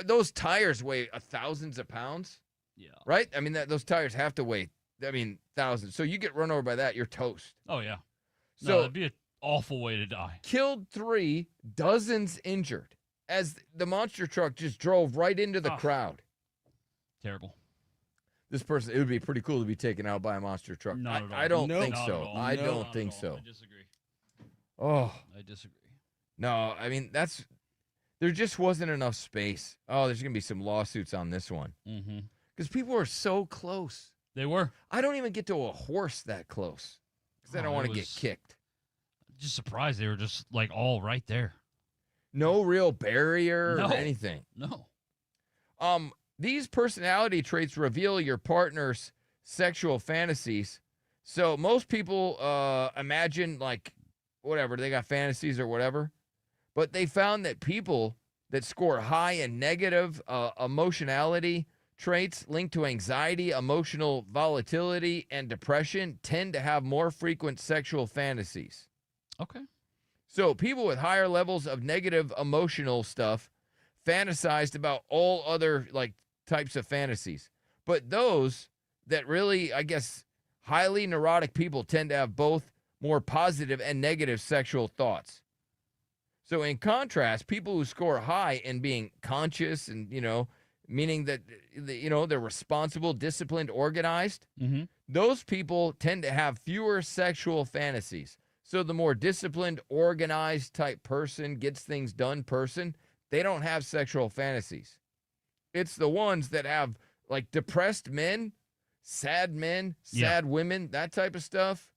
those tires weigh thousands of pounds. Yeah. Right? I mean, those tires have to weigh, thousands. So you get run over by that, you're toast. Oh, yeah. So No, it'd be an awful way to die. Killed 3, dozens injured as the monster truck just drove right into the crowd. Terrible. This person, it would be pretty cool to be taken out by a monster truck. Not at all. I don't Nope. think Not so. at all. I No, don't not think at all. so. I disagree. Oh. I disagree. No, I mean, there just wasn't enough space. Oh, there's going to be some lawsuits on this one. Mm-hmm. Because people were so close. They were. I don't even get to a horse that close. Because I don't want to get kicked. Just surprised they were just like all right there. No real barrier No. or anything. No. These personality traits reveal your partner's sexual fantasies. So most people imagine like whatever, they got fantasies or whatever. But they found that people that score high in negative emotionality traits linked to anxiety, emotional volatility, and depression tend to have more frequent sexual fantasies. Okay. So people with higher levels of negative emotional stuff fantasized about all other like types of fantasies. But those that really, I guess, highly neurotic people tend to have both more positive and negative sexual thoughts. So in contrast, people who score high in being conscious and, meaning that, they're responsible, disciplined, organized, those people tend to have fewer sexual fantasies. So the more disciplined, organized type person, gets things done person, they don't have sexual fantasies. It's the ones that have like depressed men, sad women, that type of stuff,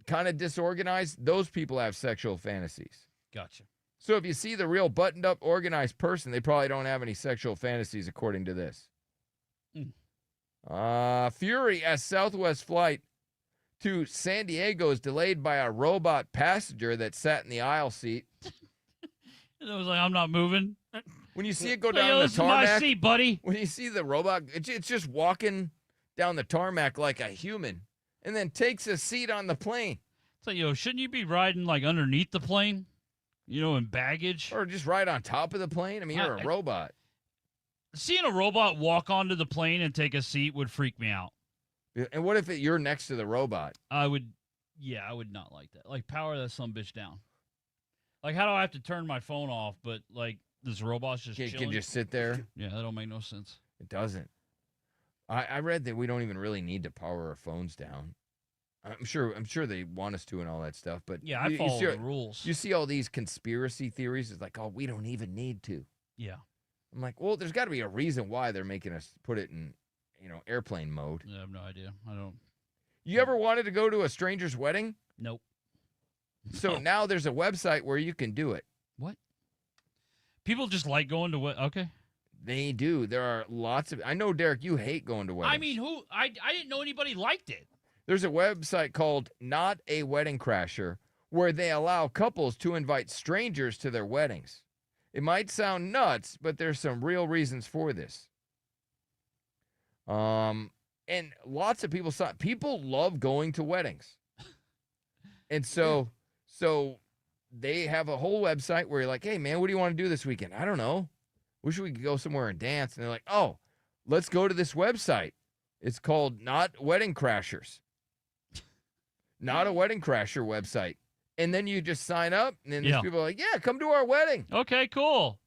kind of disorganized. Those people have sexual fantasies. Gotcha. So if you see the real buttoned up, organized person, they probably don't have any sexual fantasies according to this. Fury as Southwest flight to San Diego is delayed by a robot passenger that sat in the aisle seat. It was like, I'm not moving. When you see it go Hey, down this the is my tarmac, seat, buddy. when you see the robot, it's just walking down the tarmac like a human and then takes a seat on the plane. So, shouldn't you be riding like underneath the plane? In baggage? Or just right on top of the plane? I mean, you're a robot. Seeing a robot walk onto the plane and take a seat would freak me out. And what if you're next to the robot? I would not like that. Like, power that some bitch down. Like, how do I have to turn my phone off, but, like, this robot's just chilling? Can just sit there? Yeah, that don't make no sense. It doesn't. I read that we don't even really need to power our phones down. I'm sure they want us to and all that stuff, but yeah, I follow the rules. You see all these conspiracy theories. It's like, oh, we don't even need to. Yeah. I'm like, well, there's got to be a reason why they're making us put it in, airplane mode. I have no idea. I don't. You ever wanted to go to a stranger's wedding? Nope. So now there's a website where you can do it. What? People just like going to okay. They do. There are lots of. I know, Derek, you hate going to weddings. I mean, I didn't know anybody liked it. There's a website called Not a Wedding Crasher where they allow couples to invite strangers to their weddings. It might sound nuts, but there's some real reasons for this. And lots of people love going to weddings. And so they have a whole website where you're like, hey, man, what do you want to do this weekend? I don't know. Wish we could go somewhere and dance. And they're like, oh, let's go to this website. It's called Not Wedding Crashers. Not a Wedding Crasher website. And then you just sign up, and then these people are like, yeah, come to our wedding. Okay, cool.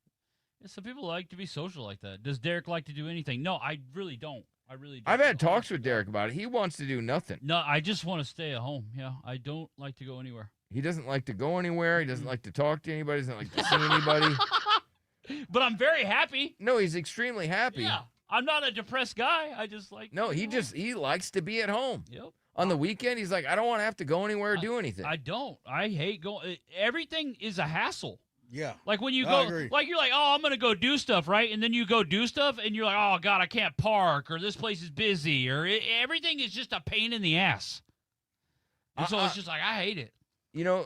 Yeah, some people like to be social like that. Does Derek like to do anything? No, I really don't. I really don't. I've had talks with Derek about it. He wants to do nothing. No, I just want to stay at home. Yeah, I don't like to go anywhere. He doesn't like to go anywhere. He doesn't like to talk to anybody. He doesn't like to see anybody. But I'm very happy. No, he's extremely happy. Yeah, I'm not a depressed guy. I just like. No, he likes to be at home. Yep. On the weekend, he's like, I don't want to have to go anywhere or do anything. I don't. I hate going. Everything is a hassle. Yeah. Like when you I go, agree. like you're like, oh, I'm gonna go do stuff, right? And then you go do stuff, and you're like, oh God, I can't park, or this place is busy, or everything is just a pain in the ass. And so it's just like I hate it. You know,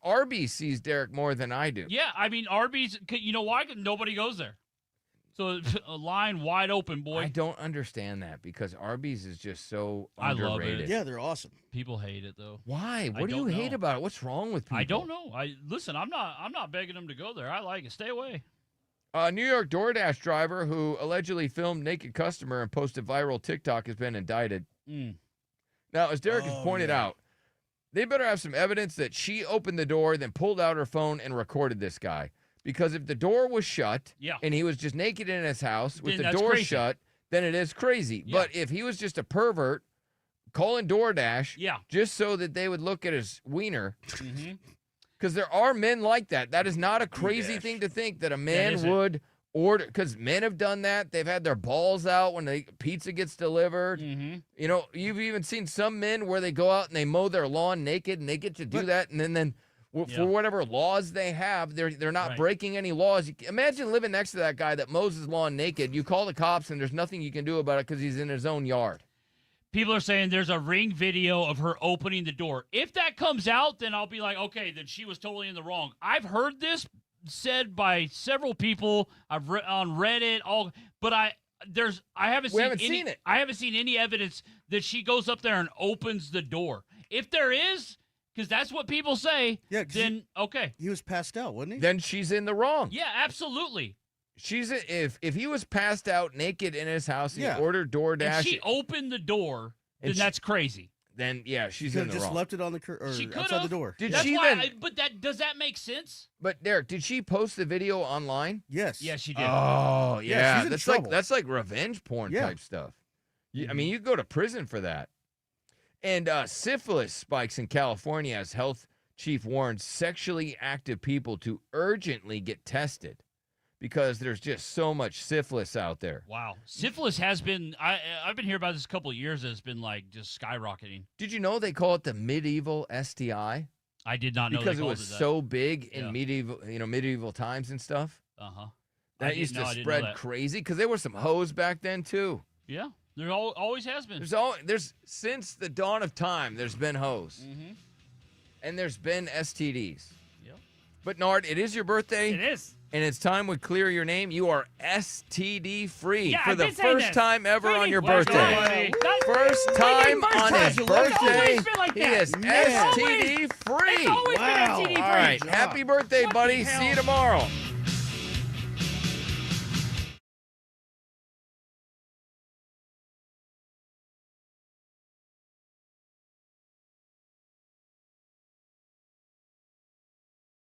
Arby's sees Derek more than I do. Yeah, I mean Arby's. You know why? 'Cause nobody goes there. So a line wide open, boy. I don't understand that because Arby's is just so I love underrated. it. Yeah, they're awesome. People hate it though. Why? I What do you don't hate know. about it? What's wrong with people? I don't know. Listen. I'm not begging them to go there. I like it. Stay away. A New York DoorDash driver who allegedly filmed naked customer and posted viral TikTok has been indicted. Now, as Derek has pointed out, they better have some evidence that she opened the door, then pulled out her phone and recorded this guy. Because if the door was shut and he was just naked in his house with Then the that's door crazy. shut, then it is crazy. Yeah. But if he was just a pervert calling DoorDash just so that they would look at his wiener, because there are men like that. That is not a crazy thing to think that a man isn't. would order, because men have done that. They've had their balls out when the pizza gets delivered. You know, you've even seen some men where they go out and they mow their lawn naked and they get to do that, and then for whatever laws they have, they're not breaking any laws. Imagine living next to that guy that mows his lawn naked. You call the cops and there's nothing you can do about it because he's in his own yard. People are saying there's a Ring video of her opening the door. If that comes out, then I'll be like, okay, then she was totally in the wrong. I've heard this said by several people. I've read on Reddit, but I haven't seen it. I haven't seen any evidence that she goes up there and opens the door. If there is, because that's what people say. Yeah. Then okay. He was passed out, wasn't he? Then she's in the wrong. Yeah, absolutely. If he was passed out naked in his house and he ordered DoorDash, If she opened the door, then that's crazy. Then she's Could in have the just wrong. left it on the outside the door. But does that make sense? But Derek, did she post the video online? Yes. Yeah, she did. Oh, yeah. she's in That's trouble. that's like revenge porn type stuff. I mean, you go to prison for that. And syphilis spikes in California as health chief warns sexually active people to urgently get tested because there's just so much syphilis out there. Wow. Syphilis has been, I've been hearing about this a couple of years. It's been like just skyrocketing. Did you know they call it the medieval STI? I did not know because they it called was that. so big in medieval times and stuff. That used to spread crazy because there were some hoes back then too. Yeah, there always has been. There's since the dawn of time. There's been hoes, and there's been STDs. Yep. But Nard, it is your birthday. It is. And it's time we clear your name. You are STD free Yeah, for I've the been saying first this. time ever on your Well birthday. done. First time on his birthday. always been like He that. is Yeah. STD free. It's always been STD free. All right. Happy birthday, buddy. the See you hell? tomorrow.